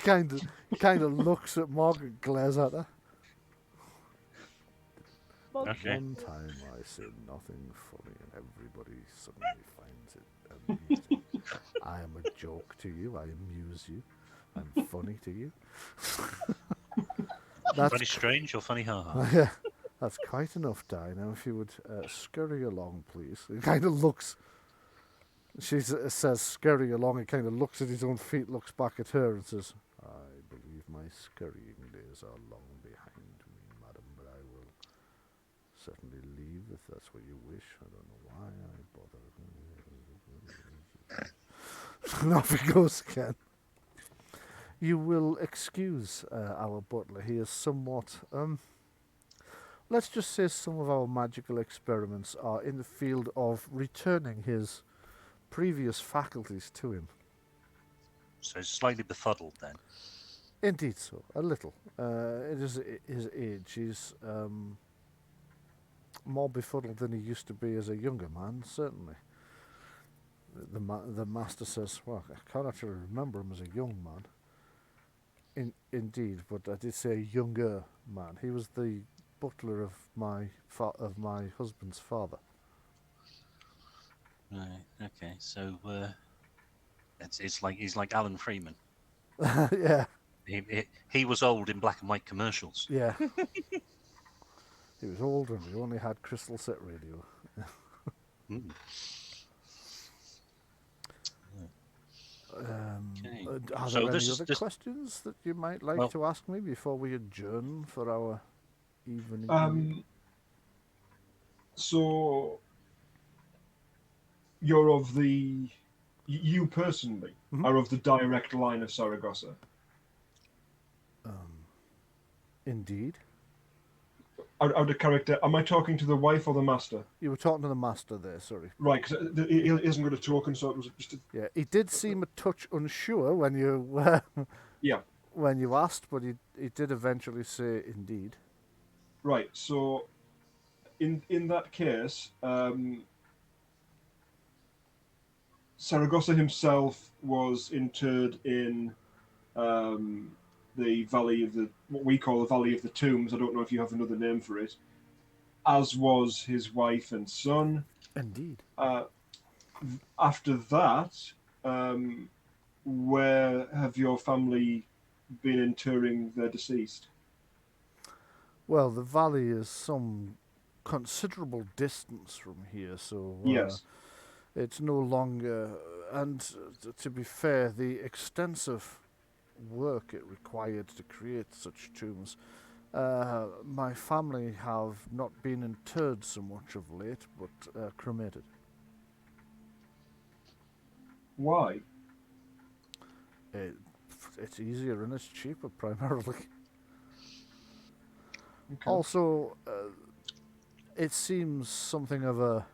kind of looks at Mog and glares at her. Okay. One time I say nothing funny and everybody suddenly finds it amusing. I am a joke to you. I amuse you. I'm funny to you. Funny strange or funny ha-ha? Yeah, that's quite enough, Di. Now, if you would scurry along, please. It kind of looks. She says, scurry along. He kind of looks at his own feet, looks back at her, and says, I believe my scurrying days are long behind me, madam, but I will certainly leave if that's what you wish. I don't know why I bother. And off he goes again. You will excuse our butler. He is somewhat, let's just say some of our magical experiments are in the field of returning his previous faculties to him. So slightly befuddled then. Indeed so, a little. It is his age. He's more befuddled than he used to be as a younger man, certainly. The master says, well, I can't actually remember him as a young man. Indeed, but I did say a younger man. He was the butler of my husband's father. Right. Okay. So it's like he's like Alan Freeman. Yeah. He was old in black and white commercials. Yeah. He was old and he only had crystal set radio. Mm. Okay. Are So there this any is other questions that you might like to ask me before we adjourn for our evening? So you're of the... You personally are of the direct line of Saragossa? Indeed. Out of character, am I talking to the wife or the master? You were talking to the master there, sorry. Right, because he isn't going to talk, and so it was just... Yeah, he did seem a touch unsure when you Yeah. when you asked, but he did eventually say indeed. Right, so in that case, Saragossa himself was interred in the Valley of what we call the Valley of the Tombs. I don't know if you have another name for it. As was his wife and son. Indeed. After that, where have your family been interring their deceased? Well, the valley is some considerable distance from here, so Yes. it's no longer. And to be fair, the extensive work it required to create such tombs, my family have not been interred so much of late, but cremated. Why? It's easier and it's cheaper, primarily. Okay. Also, it seems something of a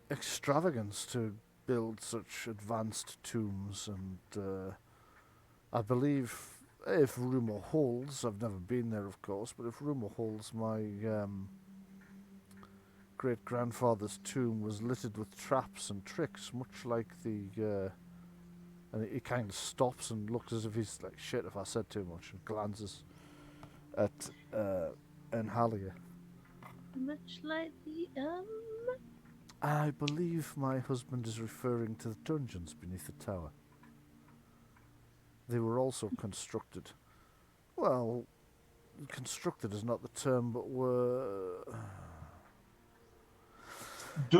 extravagance to build such advanced tombs, and I believe, if rumour holds, I've never been there, of course, but if rumour holds, my great-grandfather's tomb was littered with traps and tricks, much like the... and he kind of stops and looks as if he's like, shit, if I said too much, and glances at Enhalia. Much like the I believe my husband is referring to the dungeons beneath the tower. They were also constructed. Well, constructed is not the term, but were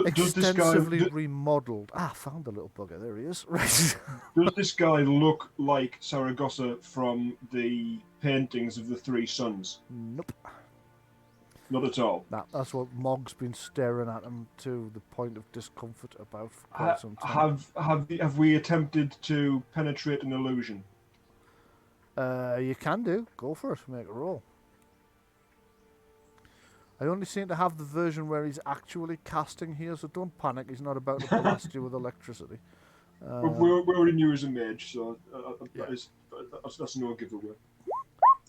extensively remodeled. Found the little bugger. There he is. Right. Does this guy look like Saragossa from the paintings of the Three Sons? Nope. Not at all. Nah, that's what Mog's been staring at him to the point of discomfort about for quite some time. Have we attempted to penetrate an illusion? You can do. Go for it. Make a roll. I only seem to have the version where he's actually casting here, so don't panic. He's not about to blast you with electricity. We already knew he was a mage, so yeah. that's no giveaway.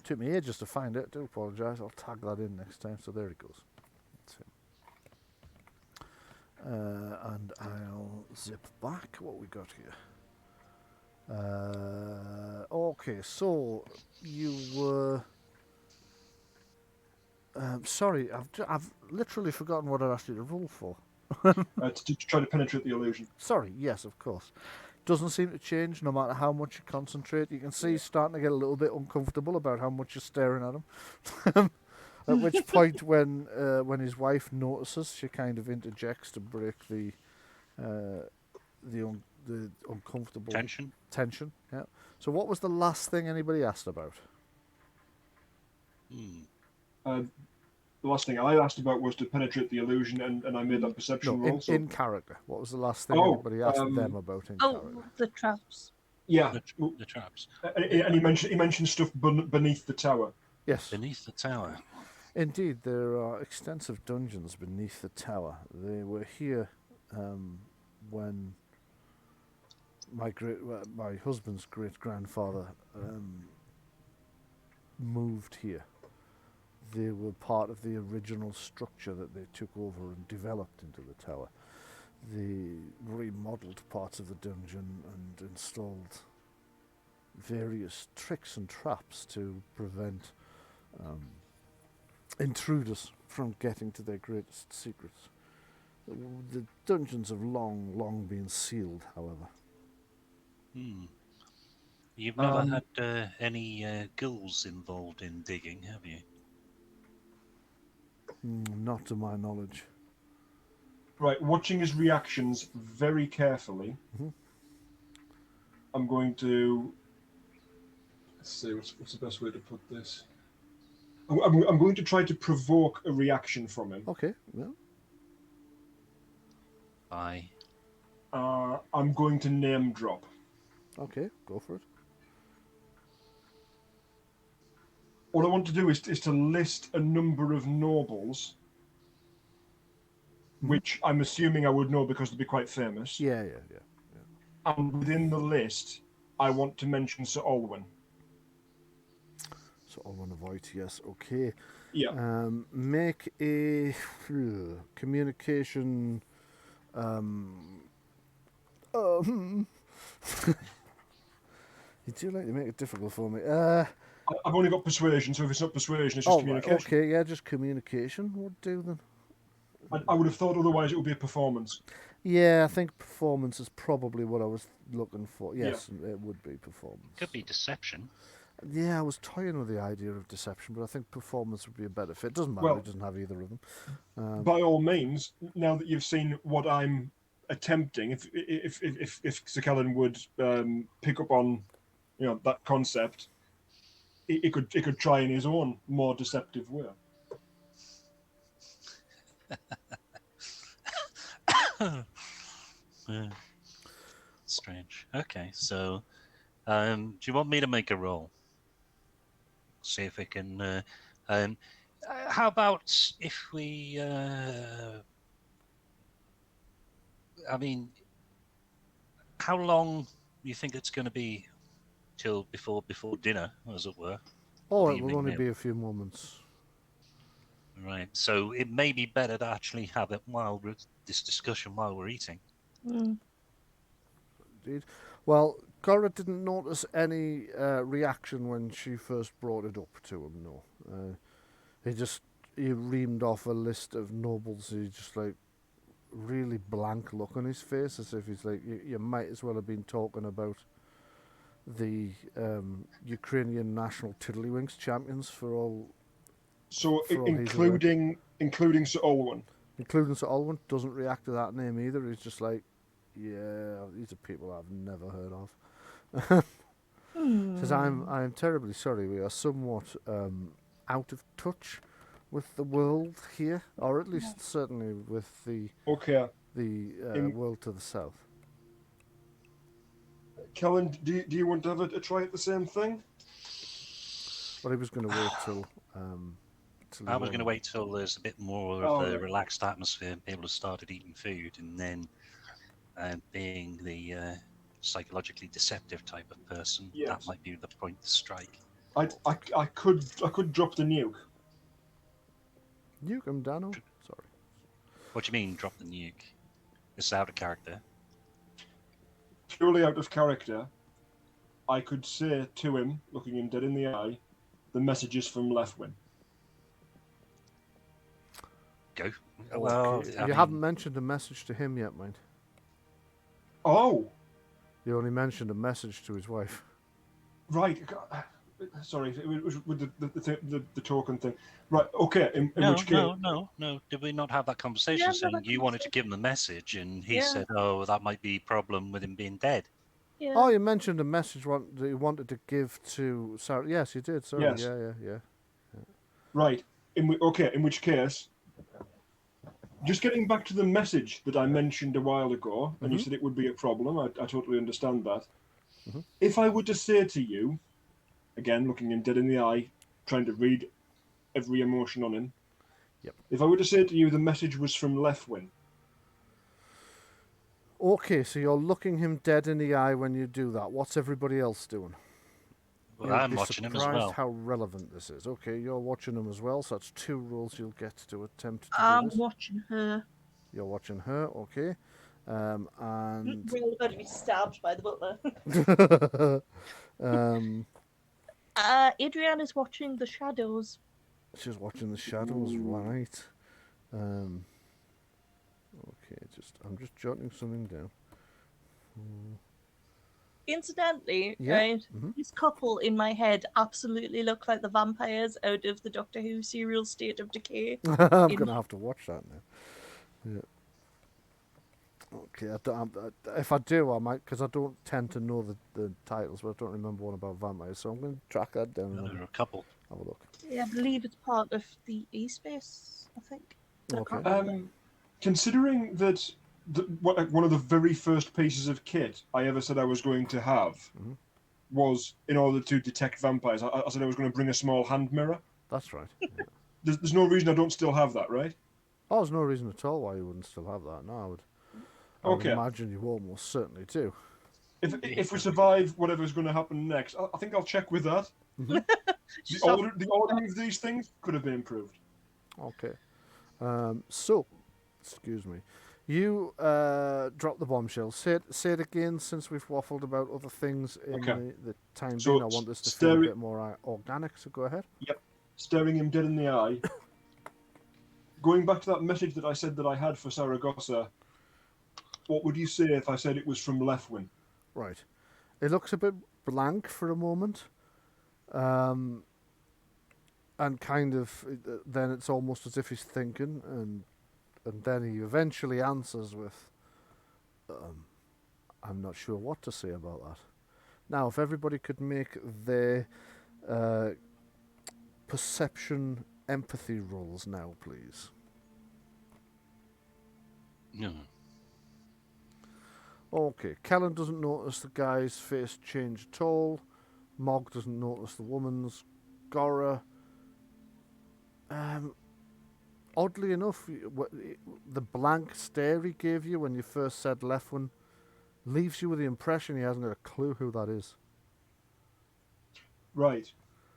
Took me ages to find it. I do apologise. I'll tag that in next time. So there it goes. That's him. And I'll zip back. What we got here? Okay, so you were. Sorry, I've literally forgotten what I asked you to roll for. To try to penetrate the illusion. Sorry, yes, of course. Doesn't seem to change no matter how much you concentrate. You can see he's starting to get a little bit uncomfortable about how much you're staring at him. At which point, when his wife notices, she kind of interjects to break the uncomfortable Tension. Yeah. So, what was the last thing anybody asked about? The last thing I asked about was to penetrate the illusion, and I made that perception roll. In character. What was the last thing anybody asked them about in character? The traps. Yeah, The traps. And he mentioned stuff beneath the tower. Yes. Beneath the tower. Indeed, there are extensive dungeons beneath the tower. They were here when my husband's great grandfather moved here. They were part of the original structure that they took over and developed into the tower. They remodeled parts of the dungeon and installed various tricks and traps to prevent intruders from getting to their greatest secrets. The dungeons have long been sealed, however. You've never had any ghouls involved in digging, have you? Not to my knowledge. Right, watching his reactions very carefully. I'm going to... Let's see, what's the best way to put this? I'm going to try to provoke a reaction from him. Okay, well. Aye. I'm going to name drop. Okay, go for it. What I want to do is to list a number of nobles, which I'm assuming I would know because they'd be quite famous. Yeah. And within the list, I want to mention Sir Olwen. Sir Olwen of Voight, yes, okay. Yeah. Make a communication... You do like to make it difficult for me. I've only got persuasion, so if it's not persuasion, it's just communication. Okay, yeah, just communication would do then. I would have thought otherwise it would be a performance. Yeah, I think performance is probably what I was looking for. Yes, it would be performance. Could be deception. Yeah, I was toying with the idea of deception, but I think performance would be a better fit. It doesn't matter, it doesn't have either of them. By all means, now that you've seen what I'm attempting, if Sir Kellen would pick up on that concept, he could try in his own more deceptive way. Strange. Okay, so do you want me to make a roll? See if we can. How about if we? I mean, how long do you think it's going to be till before dinner, as it were? Oh, it will only be a few moments. Right. So it may be better to actually have it this discussion while we're eating. Indeed. Well, Cora didn't notice any reaction when she first brought it up to him. No, he reamed off a list of nobles. He just like really blank look on his face, as if he's like, you might as well have been talking about the Ukrainian national tiddlywinks champions for all. So including Sir Olwen. Including Sir Olwen doesn't react to that name either. He's just like, yeah, these are people I've never heard of. Says, I'm terribly sorry. We are somewhat out of touch with the world here, or at least certainly with the world to the south. Kellen, do you want to have a try at the same thing? Well, he was going to wait till. I was going to wait till there's a bit more of a relaxed atmosphere, people have started eating food, and then being the psychologically deceptive type of person, that might be the point to strike. I could drop the nuke. Nuke him, Dano? Sorry. What do you mean, drop the nuke? It's out of character. purely out of character, I could say to him, looking him dead in the eye, the message is from Lefwin. Go. Okay. Well, You haven't mentioned a message to him yet, mind. Oh, You only mentioned a message to his wife. right. Sorry, it was with the token thing. Right, okay, in which case... No. Did we not have that conversation saying you wanted to give him a message and he said, oh, that might be a problem with him being dead? Yeah. Oh, you mentioned a message that you wanted to give to Sarah. Yes, you did. Sorry. Yes. Yeah. Right, in which case... Just getting back to the message that I mentioned a while ago, and you said it would be a problem, I totally understand that. If I were to say to you, again, looking him dead in the eye, trying to read every emotion on him, if I were to say to you the message was from Lefwin... Okay, so you're looking him dead in the eye when you do that. What's everybody else doing? Well, You'll I'm be watching him as surprised well. how relevant this is. Okay, you're watching him as well, so that's 2 rolls you'll get to attempt to do I'm this. watching her. You're watching her, okay. And We're all about to be stabbed by the butler. Adrienne is watching the shadows. she's watching the shadows, right. Okay, I'm just jotting something down. Incidentally, right, this couple in my head absolutely look like the vampires out of the Doctor Who serial State of Decay. I'm going to have to watch that now. Yeah. Okay, if I do, I might, because I don't tend to know the titles, but I don't remember one about vampires, so I'm going to track that down. There are a couple. Have a look. Yeah, I believe it's part of the E-Space, I think. Okay. Considering that one of the very first pieces of kit I ever said I was going to have was in order to detect vampires, I said I was going to bring a small hand mirror. That's right. Yeah. There's no reason I don't still have that, right? Oh, there's no reason at all why you wouldn't still have that. No, I would imagine you almost certainly do. If we survive whatever's going to happen next, I think I'll check with that. The order of these things could have been improved. Okay. So, excuse me. You drop the bombshell. Say it again, since we've waffled about other things in the time being. I want this to feel a bit more organic, so go ahead. Yep. Staring him dead in the eye. Going back to that message that I said that I had for Saragosa, what would you say if I said it was from Lefwin? Right. It looks a bit blank for a moment. And kind of, then it's almost as if he's thinking, and then he eventually answers with, I'm not sure what to say about that. Now, if everybody could make their perception empathy rolls now, please. No. Okay, Kellen doesn't notice the guy's face change at all. Mog doesn't notice the woman's. Gora, oddly enough, the blank stare he gave you when you first said Lefwin leaves you with the impression he hasn't got a clue who that is. Right.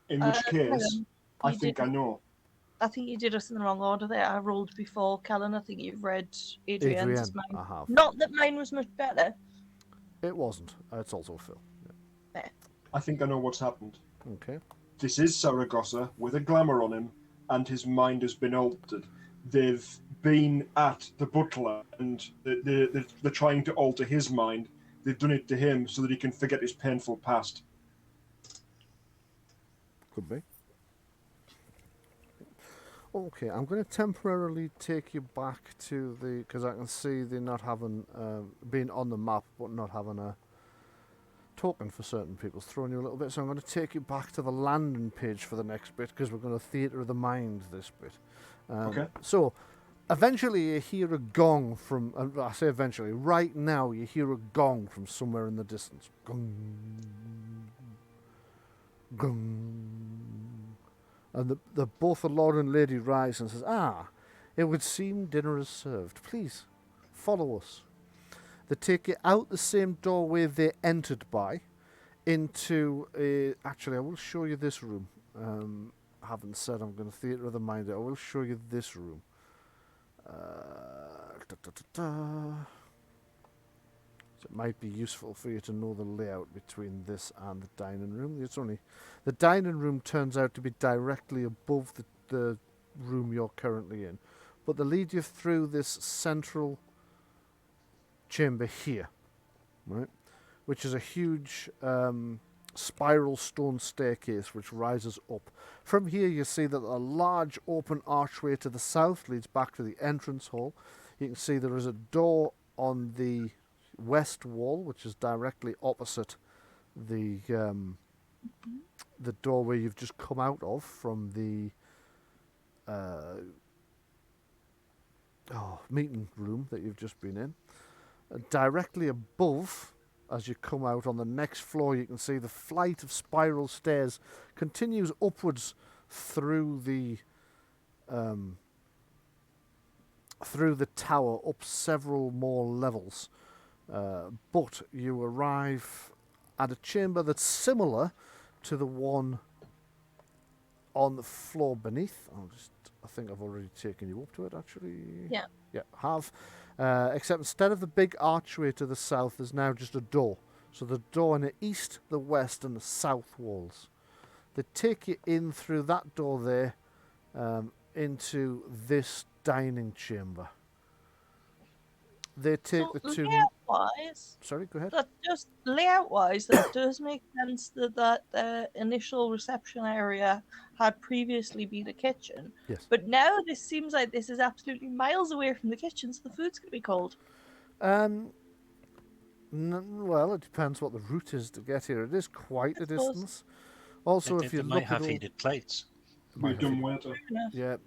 In which case, I think I know. I think you did us in the wrong order there. I rolled before Kellen. I think you've read Adrienne's mine. I have. Not that mine was much better. It wasn't. It's also Phil. Yeah. I think I know what's happened. Okay. This is Saragosa with a glamour on him, and his mind has been altered. They've been at the butler, and they're trying to alter his mind. They've done it to him so that he can forget his painful past. Could be. Okay, I'm going to temporarily take you back to because I can see they're not having, being on the map, but not having a token for certain people. It's throwing you a little bit, so I'm going to take you back to the landing page for the next bit, because we're going to theatre of the mind this bit. Okay. So, eventually you hear a gong from, I say eventually, right now you hear a gong from somewhere in the distance. Gong. Gong. And both the Lord and Lady rise and says, it would seem dinner is served. Please, follow us. They take you out the same doorway they entered by into actually, I will show you this room. I haven't said I'm going to theatre of the mind. I will show you this room. So it might be useful for you to know the layout between this and the dining room. The dining room turns out to be directly above the room you're currently in, but they lead you through this central chamber here, right, which is a huge spiral stone staircase which rises up. From here you see that a large open archway to the south leads back to the entrance hall. You can see there is a door on the west wall which is directly opposite the doorway you've just come out of from the meeting room that you've just been in. Directly above, as you come out on the next floor, you can see the flight of spiral stairs continues upwards through the tower, up several more levels. But you arrive at a chamber that's similar to the one on the floor beneath. I think I've already taken you up to it, actually. Yeah. Yeah, have. Except instead of the big archway to the south, there's now just a door. So the door in the east, the west, and the south walls. They take you in through that door there into this dining chamber. They take So the two... layout-wise, Sorry, go ahead. that just layout-wise, that does make sense that the initial reception area had previously been a kitchen. Yes. But now this seems like this is absolutely miles away from the kitchen, so the food's going to be cold. Well, it depends what the route is to get here. It is quite a suppose. distance. Also, if you they look might have at heated plates. We've done weather. Yeah.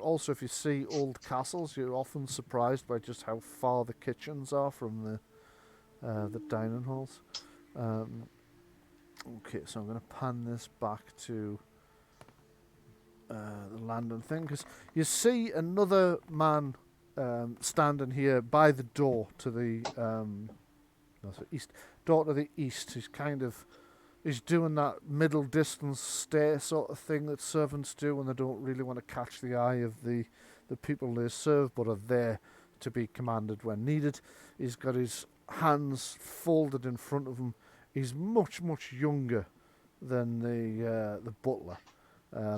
Also, if you see old castles, you're often surprised by just how far the kitchens are from the dining halls. Okay, so I'm going to pan this back to the landing thing, because you see another man standing here by the door to the east. Door to the east. He's doing that middle distance stare sort of thing that servants do when they don't really want to catch the eye of the people they serve, but are there to be commanded when needed. He's got his hands folded in front of him. He's much, much younger than the butler.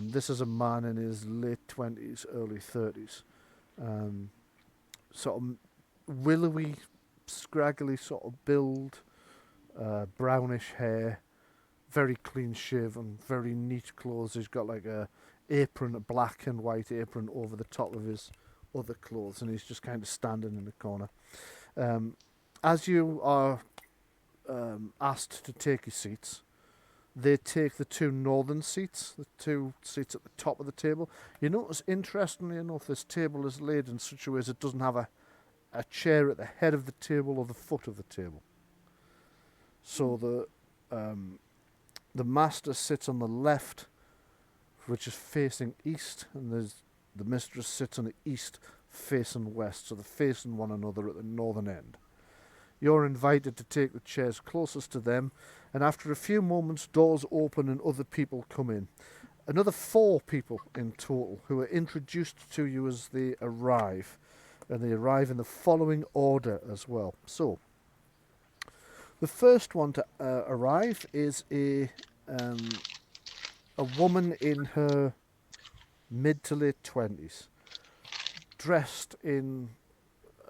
This is a man in his late 20s, early 30s. Sort of willowy, scraggly sort of build, brownish hair. Very clean shaven, very neat clothes. He's got like a black and white apron over the top of his other clothes, and he's just kind of standing in the corner. As you are asked to take your seats, they take the two northern seats, the two seats at the top of the table. You notice, interestingly enough, this table is laid in such a way as it doesn't have a chair at the head of the table or the foot of the table. So the master sits on the left, which is facing east, and the mistress sits on the east, facing west, so they're facing one another at the northern end. You're invited to take the chairs closest to them, and after a few moments, doors open and other people come in. Another 4 people in total who are introduced to you as they arrive, and they arrive in the following order as well. So, the first one to arrive is a woman in her mid to late 20s, dressed in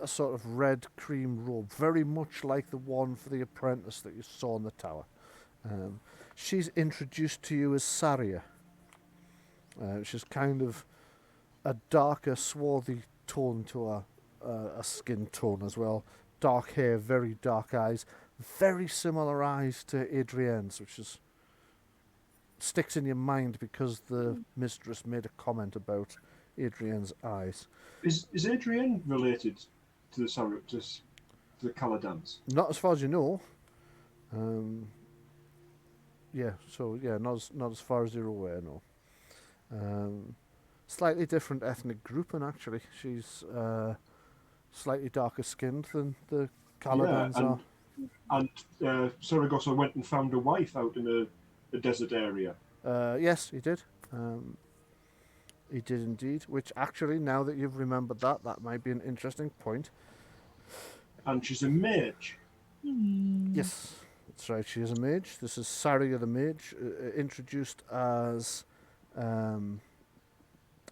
a sort of red cream robe, very much like the one for the apprentice that you saw in the tower. She's introduced to you as Saria. She's kind of a darker, swarthy tone to a skin tone as well. Dark hair, very dark eyes. Very similar eyes to Adrienne's, which sticks in your mind because the mistress made a comment about Adrienne's eyes. Is Adrienne related to the Caladans? Not as far as you know. Not as far as you're aware, no. Slightly different ethnic grouping, actually. She's slightly darker skinned than the Caladans are. And Saragosa went and found a wife out in a desert area. Yes, he did. He did indeed. Which actually, now that you've remembered that might be an interesting point. And she's a mage. Yes, that's right. She is a mage. This is Saria the mage, introduced as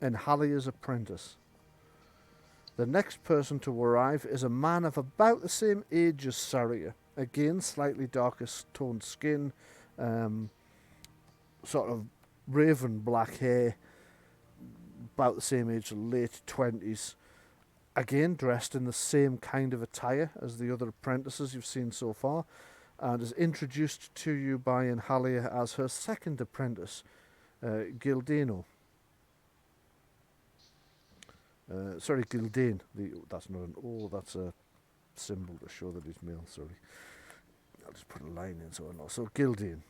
Enhalia's apprentice. The next person to arrive is a man of about the same age as Saria. Again, slightly darker toned skin, sort of raven black hair, about the same age, late 20s. Again, dressed in the same kind of attire as the other apprentices you've seen so far, and is introduced to you by Enhalia as her second apprentice, Gildano. Gildane. That's not an O, that's a symbol to show that he's male, sorry. I'll just put a line in so I know. So, Gildane.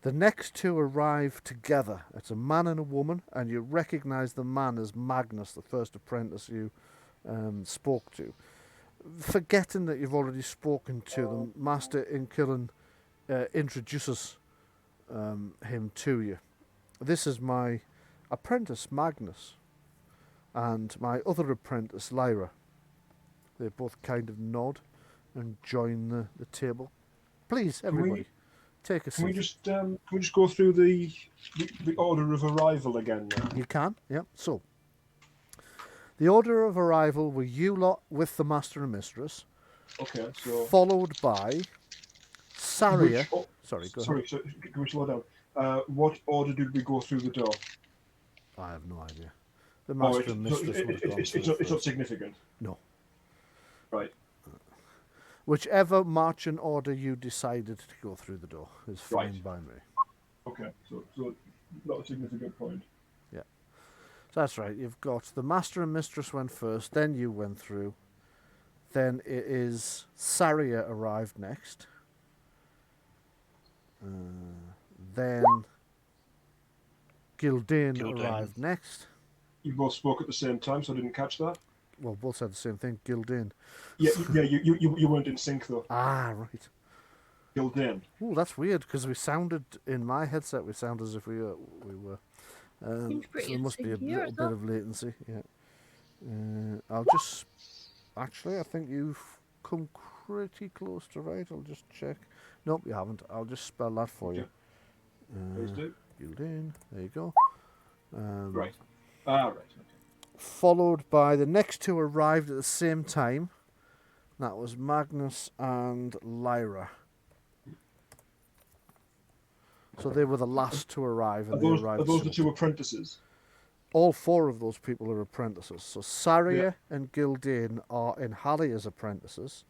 The next two arrive together. It's a man and a woman, and you recognise the man as Magnus, the first apprentice you spoke to. Forgetting that you've already spoken to them, Master Inkillen introduces him to you. This is my apprentice, Magnus, and my other apprentice, Lyra. They both kind of nod and join the table. Please, everybody, take a seat. Can we just go through the order of arrival again now? You can, yeah. So, the order of arrival were you lot with the Master and Mistress. Okay, so... Followed by Saria. Sorry, go ahead. Sorry, can we slow down? What order did we go through the door? I have no idea. The Master and Mistress would have gone through it's not significant? No. Right. Whichever marching order you decided to go through the door is fine by me. Okay, so not a significant point. Yeah. So that's right. You've got the Master and Mistress went first, then you went through. Then it is Saria arrived next. Then Gildane arrived next. You both spoke at the same time, so I didn't catch that. Well, both said the same thing, Gildane. Yeah, you weren't in sync though. Ah, right. Gildane. Oh, that's weird because we sounded in my headset. We sound as if we were. So there must be a little bit of latency. Yeah. I'll just. Actually, I think you've come pretty close to right. I'll just check. Nope, you haven't. I'll just spell that for you. Please do. Gildane. There you go. Right. Right. Okay. Followed by the next two arrived at the same time. That was Magnus and Lyra. So they were the last to arrive. And are those the two apprentices? All four of those people are apprentices. So Saria and Gildane are Enhalia's apprentices.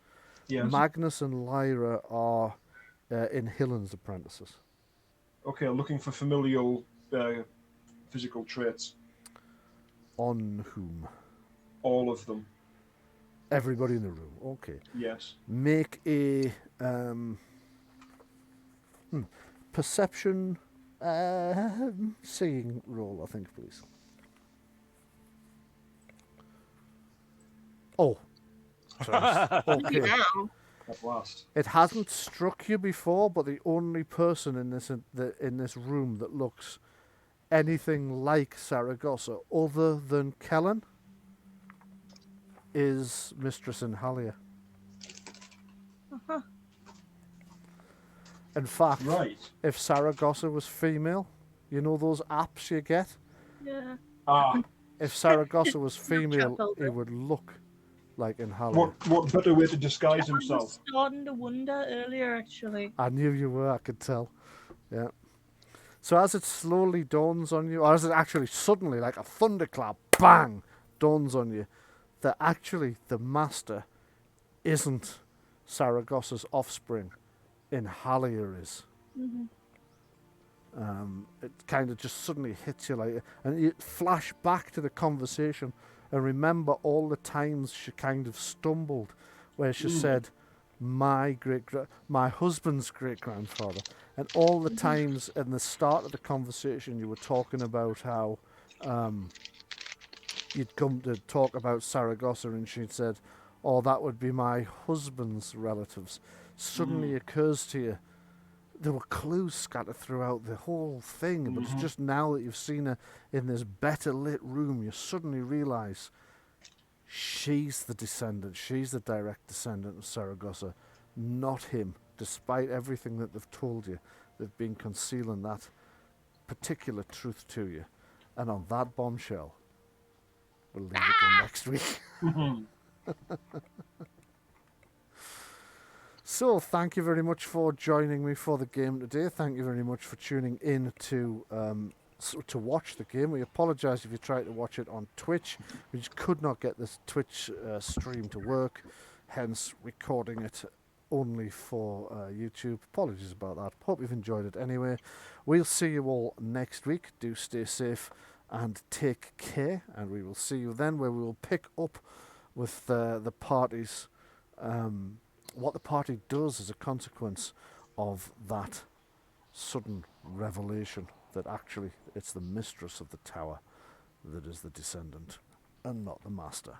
Yes. Magnus and Lyra are Enhillen's apprentices. Okay, looking for familial physical traits. On whom? All of them. Everybody in the room. Okay. Yes. Make a perception seeing roll, I think, please. Oh. Sorry. Okay. At last. It hasn't struck you before, but the only person in this room that looks anything like Saragosa other than Kellen is Mistress Enhalia. In fact, if Saragosa was female, you know those apps you get? Yeah. If Saragosa was female, it would look like Enhalia. What better way to disguise himself? I was starting to wonder earlier, actually. I knew you were, I could tell. Yeah. So as it slowly dawns on you, or as it actually suddenly, like a thunderclap, bang, dawns on you, that actually the Master isn't Saragosa's offspring. Enhalia is. Mm-hmm. It kind of just suddenly hits you like, and you flash back to the conversation and remember all the times she kind of stumbled, where she said, my husband's great-grandfather, and all the times in the start of the conversation you were talking about how you'd come to talk about Saragosa, and she'd said, oh, that would be my husband's relatives. Suddenly occurs to you, there were clues scattered throughout the whole thing, but it's just now that you've seen her in this better lit room, you suddenly realise She's the descendant. She's the direct descendant of Saragosa, not him. Despite everything that they've told you, they've been concealing that particular truth to you. And on that bombshell, we'll leave it till next week. So, thank you very much for joining me for the game today. Thank you very much for tuning in to watch the game. We apologise if you tried to watch it on Twitch. We just could not get this Twitch stream to work, hence recording it only for YouTube. Apologies about that. Hope you've enjoyed it anyway. We'll see you all next week. Do stay safe and take care, and we will see you then, where we will pick up with the party's what the party does as a consequence of that sudden revelation that actually it's the mistress of the tower that is the descendant and not the master.